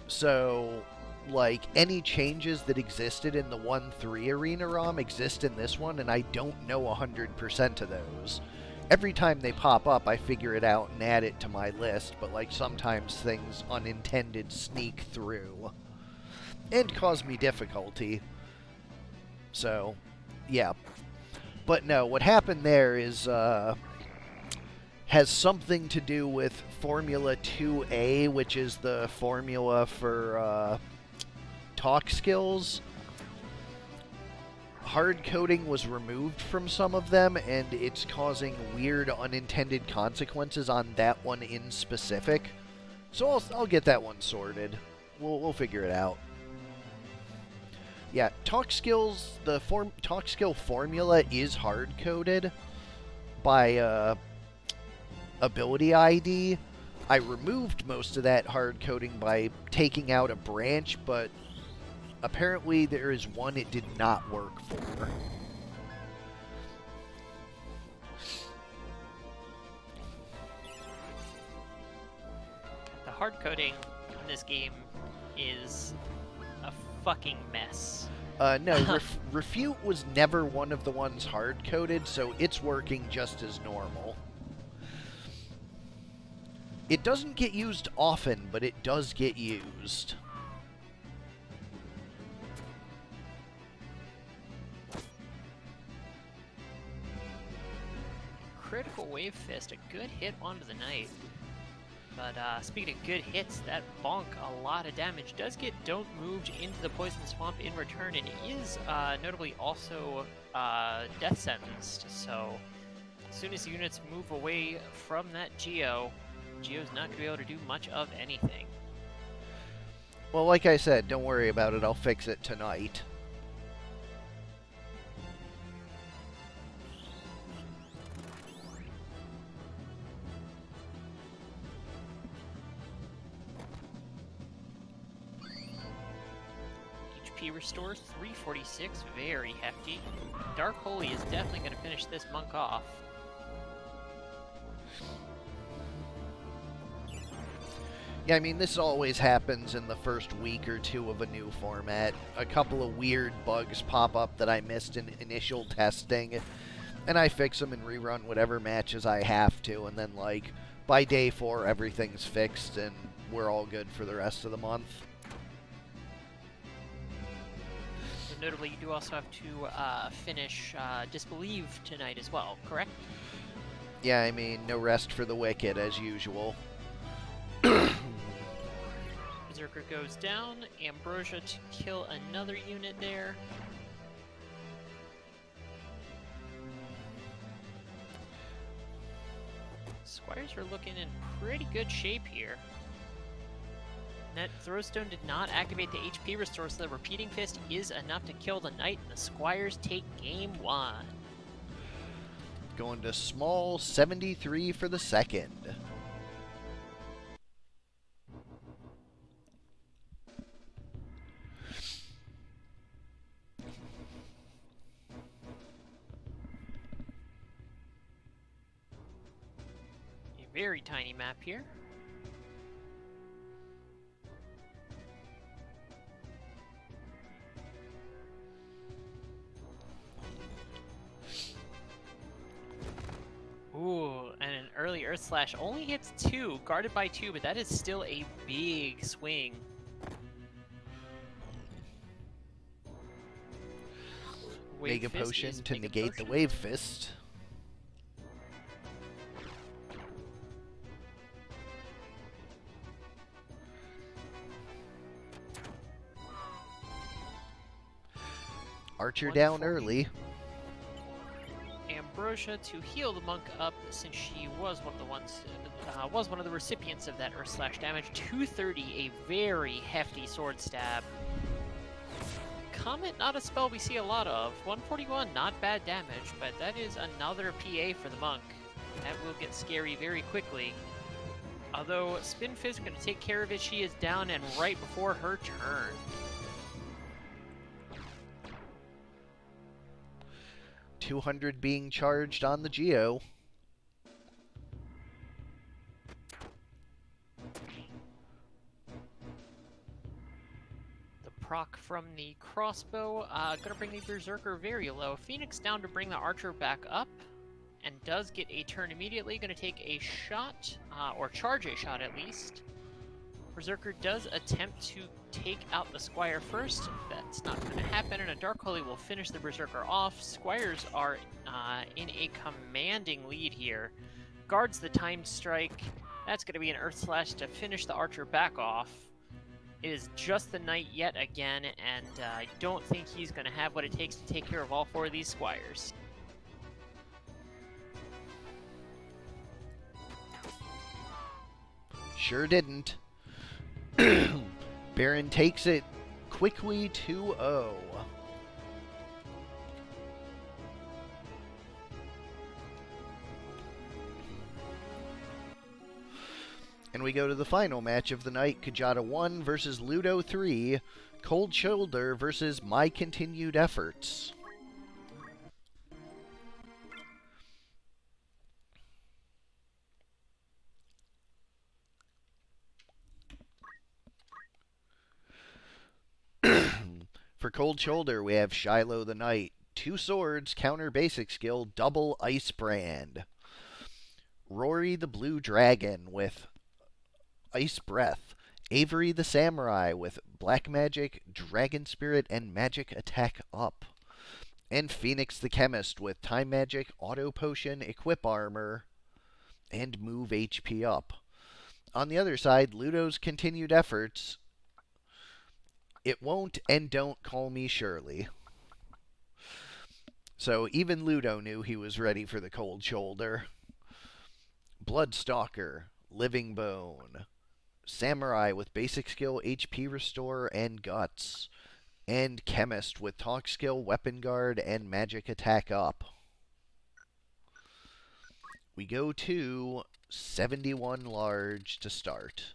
So, like, any changes that existed in the 1-3 arena ROM exist in this one, and I don't know 100% of those. Every time they pop up, I figure it out and add it to my list, but, like, sometimes things unintended sneak through and cause me difficulty. So, yeah. But no, what happened there is, has something to do with Formula 2A, which is the formula for talk skills. Hard coding was removed from some of them, and it's causing weird unintended consequences on that one in specific. So I'll get that one sorted. We'll figure it out. Yeah, talk skills, the talk skill formula is hard coded by ability ID. I removed most of that hard coding by taking out a branch, but apparently there is one it did not work for. The hard coding in this game is a fucking mess. No, Refute was never one of the ones hard-coded, so it's working just as normal. It doesn't get used often, but it does get used. Critical Wave Fist, a good hit onto the knight. But speaking of good hits, that bonk, a lot of damage, does get Don't moved into the Poison Swamp in return, and is notably also death sentenced. So as soon as units move away from that Geo's not going to be able to do much of anything. Well, like I said, don't worry about it. I'll fix it tonight. HP restore 346, very hefty. Dark Holy is definitely going to finish this monk off. Yeah, I mean, this always happens in the first week or two of a new format. A couple of weird bugs pop up that I missed in initial testing, and I fix them and rerun whatever matches I have to, and then, like, by day 4, everything's fixed, and we're all good for the rest of the month. So notably, you do also have to finish Disbelieve tonight as well, correct? Yeah, I mean, no rest for the wicked, as usual. Berserker goes down, Ambrosia to kill another unit there. Squires are looking in pretty good shape here. That Throwstone did not activate the HP restore, so the Repeating Fist is enough to kill the knight, and the Squires take game 1. Going to small 73 for the second. A very tiny map here. Ooh, and an early Earth Slash only hits 2, guarded by 2, but that is still a big swing. Wave Mega Fist Potion is to Mega negate Potion. the Wave Fist. Archer down 140. early. Ambrosia to heal the monk up, since she was one of the ones, was one of the recipients of that Earth Slash damage. 230, a very hefty sword stab. Comet, not a spell we see a lot of. 141, not bad damage, but that is another PA for the monk. That will get scary very quickly. Although Spin Fist going to take care of it, she is down and right before her turn. $200 being charged on the Geo. The proc from the crossbow, gonna bring the Berserker very low. Phoenix down to bring the Archer back up, and does get a turn immediately. Gonna take a shot, or charge a shot at least. Berserker does attempt to take out the Squire first. That's not going to happen, and a Dark Holy will finish the Berserker off. Squires are in a commanding lead here. Guards the timed strike. That's going to be an Earth Slash to finish the Archer back off. It is just the Knight yet again, and I don't think he's going to have what it takes to take care of all 4 of these Squires. Sure didn't. Barren takes it quickly 2-0. And we go to the final match of the night, Kjata 1 versus Ludo 3, Cold Shoulder versus My Continued Efforts. For Cold Shoulder, we have Shiloh the Knight, 2 swords, counter basic skill, double Ice Brand. Rory the Blue Dragon with Ice Breath. Avery the Samurai with Black Magic, Dragon Spirit, and Magic Attack Up. And Phoenix the Chemist with Time Magic, Auto Potion, Equip Armor, and Move HP Up. On the other side, Ludo's Continued Efforts, It Won't and Don't Call Me Shirley. So even Ludo knew he was ready for the Cold Shoulder. Bloodstalker, Living Bone, Samurai with basic skill, HP Restore, and Guts, and Chemist with talk skill, Weapon Guard, and Magic Attack Up. We go to 71 large to start.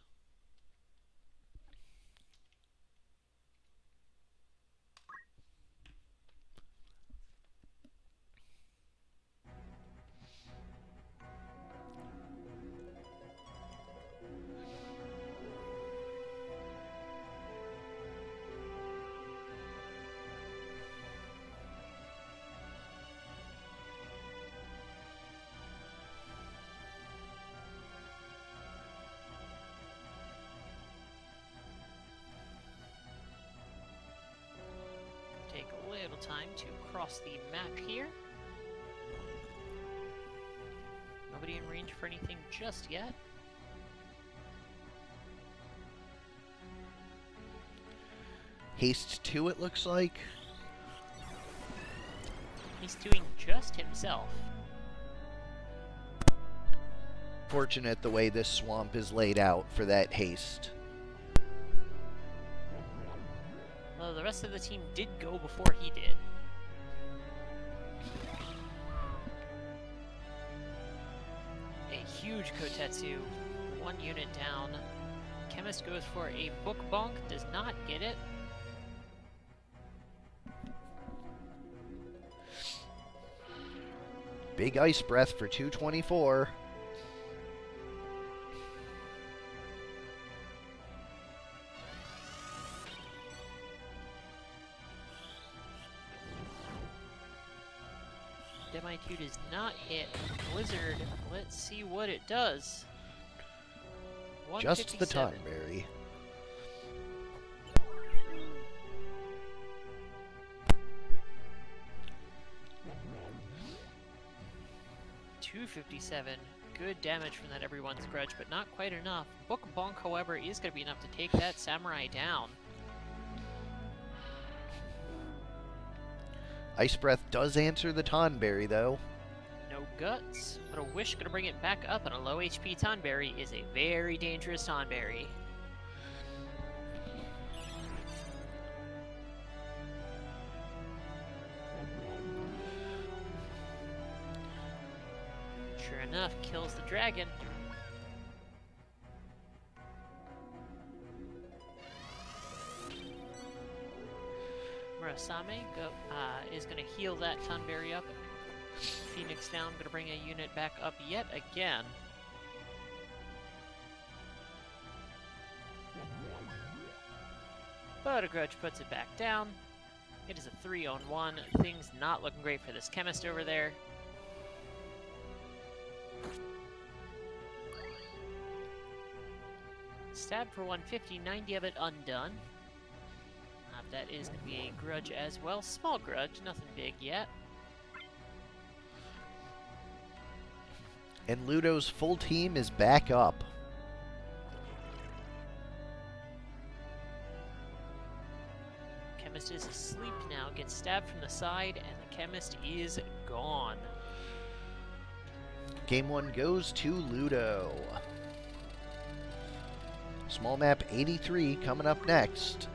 Take a little time to cross the map here. Nobody in range for anything just yet. Haste 2, it looks like. He's doing just himself. Fortunate the way this swamp is laid out for that haste. Well, the rest of the team did go before he did. A huge Kotetsu, 1 unit down. Chemist goes for a book bonk, does not get it. Big Ice Breath for 224. Demitude is not hit. Blizzard, let's see what it does. Just the 157. Tonberry. $257. Good damage from that Everyone's Grudge, but not quite enough. Book Bonk, however, is going to be enough to take that Samurai down. Ice Breath does answer the Tonberry, though. No guts, but a Wish going to bring it back up, and a low HP Tonberry is a very dangerous Tonberry. Sure enough, kills the dragon. Murasame is going to heal that Tonberry up. Phoenix down, going to bring a unit back up yet again. But a Grudge puts it back down. It is a 3-on-1. Things not looking great for this Chemist over there. Stab for 150, 90 of it undone. That is going to be a Grudge as well. Small Grudge, nothing big yet. And Ludo's full team is back up. Chemist is asleep now, gets stabbed from the side, and the Chemist is gone. Game 1 goes to Ludo. Small map 83 coming up next.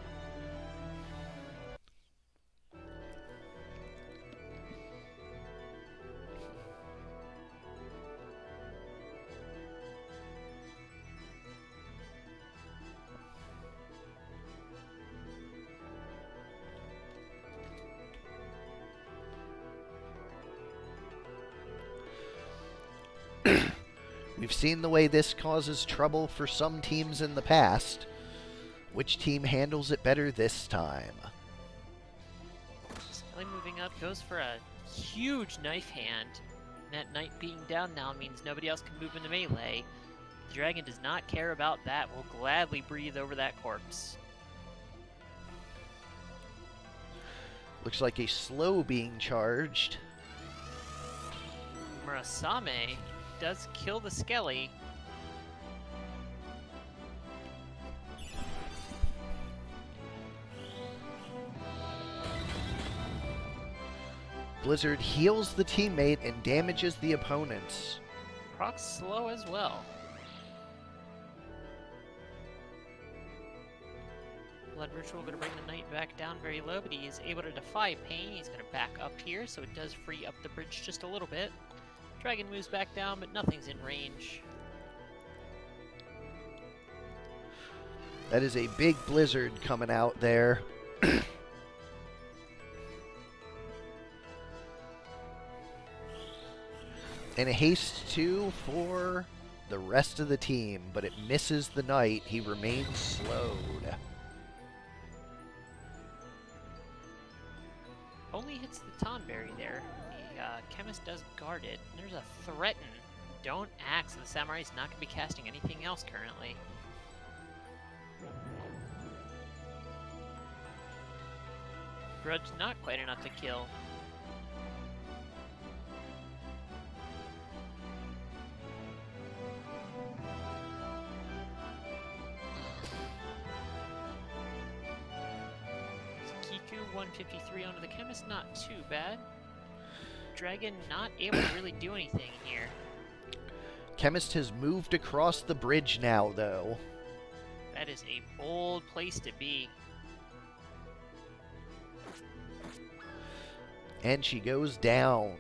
We've seen the way this causes trouble for some teams in the past. Which team handles it better this time? Skelly moving up goes for a huge knife hand. That knight being down now means nobody else can move into melee. The dragon does not care about that. Will gladly breathe over that corpse. Looks like a slow being charged. Murasame does kill the Skelly. Blizzard heals the teammate and damages the opponents. Proc's slow as well. Blood Ritual going to bring the knight back down very low, but he is able to defy pain. He's going to back up here, so it does free up the bridge just a little bit. Dragon moves back down, but nothing's in range. That is a big blizzard coming out there. And a haste 2 for the rest of the team, but it misses the knight. He remains slowed. Only hits the Tonberry there. The chemist does guard it. There's a threaten. Don't axe. The samurai's not going to be casting anything else currently. Grudge not quite enough to kill. Kiku 153 onto the chemist, not too bad. Dragon not able to really do anything here. Chemist has moved across the bridge now, though. That is a bold place to be. And she goes down.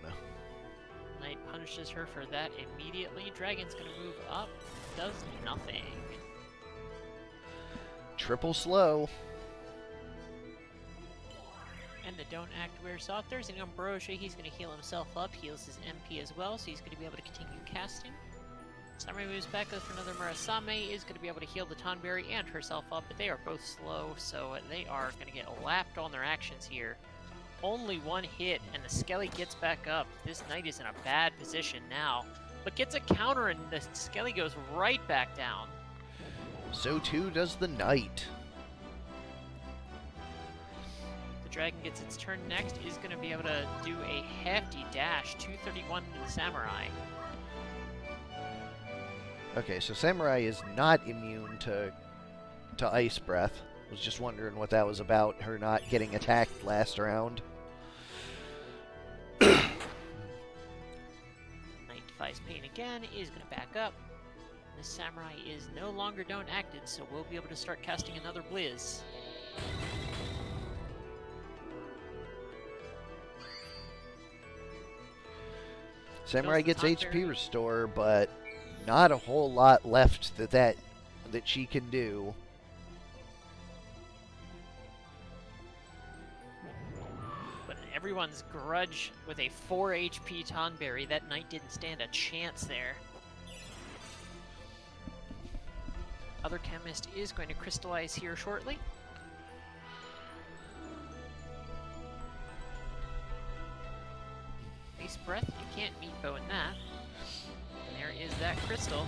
Knight punishes her for that immediately. Dragon's gonna move up. Does nothing. Triple slow. And the Don't Act wears off. There's an Ambrosia. He's going to heal himself up. Heals his MP as well, so he's going to be able to continue casting. Samurai moves back, goes for another Murasame. Is going to be able to heal the Tonberry and herself up, but they are both slow, so they are going to get lapped on their actions here. Only one hit, and the Skelly gets back up. This knight is in a bad position now, but gets a counter, and the Skelly goes right back down. So too does the knight. The dragon gets its turn next, is going to be able to do a hefty dash, 231 to the samurai. Okay, so Samurai is not immune to Ice Breath. Was just wondering what that was about, her not getting attacked last round. Knight defies pain again, is going to back up. The samurai is no longer don't acted, so we'll be able to start casting another Blizz. Samurai gets Tonberry. HP restore, but not a whole lot left that she can do. But everyone's grudge with a 4 HP Tonberry, that knight didn't stand a chance there. Other chemist is going to crystallize here shortly. Ice Breath, you can't meet bow in that. And there is that crystal.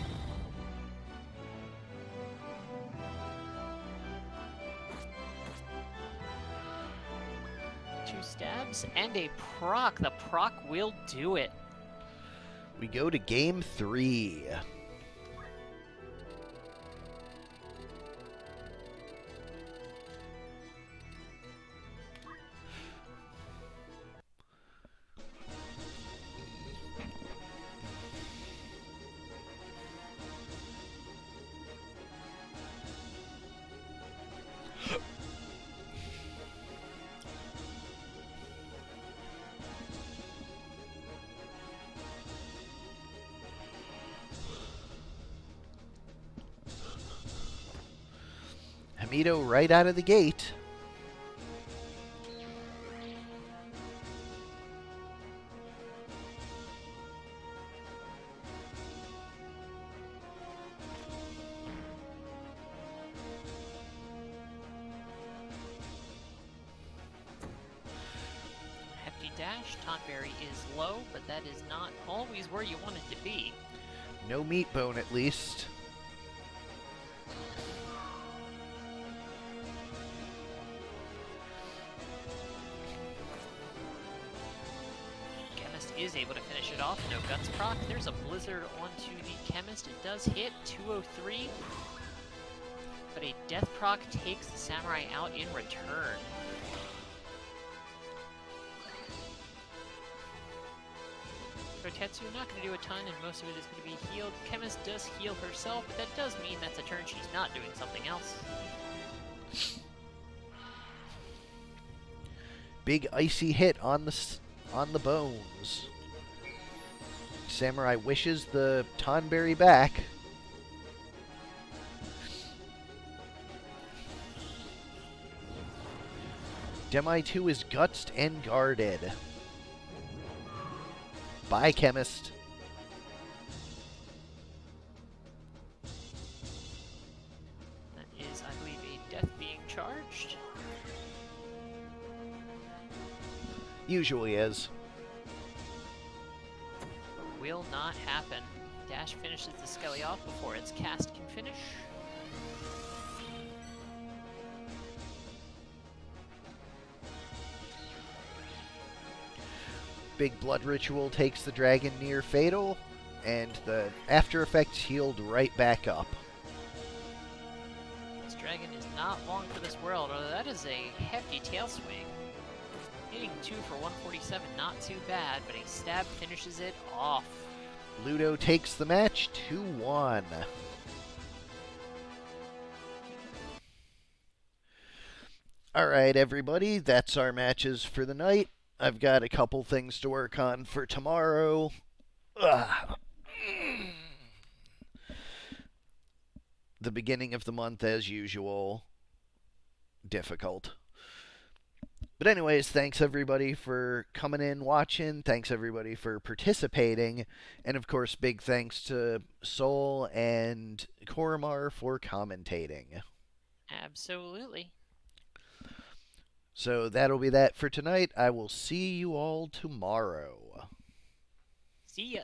Two stabs and a proc. The proc will do it. We go to game 3. Hamido right out of the gate. dash. Tonberry is low, but that is not always where you want it to be. No meat bone, at least. Chemist is able to finish it off. No guts proc. There's a blizzard onto the Chemist. It does hit 203. But a death proc takes the samurai out in return. Kotetsu not going to do a ton, and most of it is going to be healed. Chemist does heal herself, but that does mean that's a turn she's not doing something else. Big icy hit on the bones. Samurai wishes the Tonberry back. Demi 2 is gutsed and guarded. Bye, Chemist. That is, I believe, a death being charged. Usually is. Will not happen. Dash finishes the Skelly off before its cast can finish. Big blood ritual takes the dragon near fatal, and the after effects healed right back up. This dragon is not long for this world, although that is a hefty tail swing. Hitting 2 for 147, not too bad, but a stab finishes it off. Ludo takes the match 2-1. Alright, everybody, that's our matches for the night. I've got a couple things to work on for tomorrow. Ugh. The beginning of the month, as usual, difficult. But anyways, thanks everybody for coming in, watching. Thanks everybody for participating. And of course, big thanks to Soul and Koromar for commentating. Absolutely. So that'll be that for tonight. I will see you all tomorrow. See ya.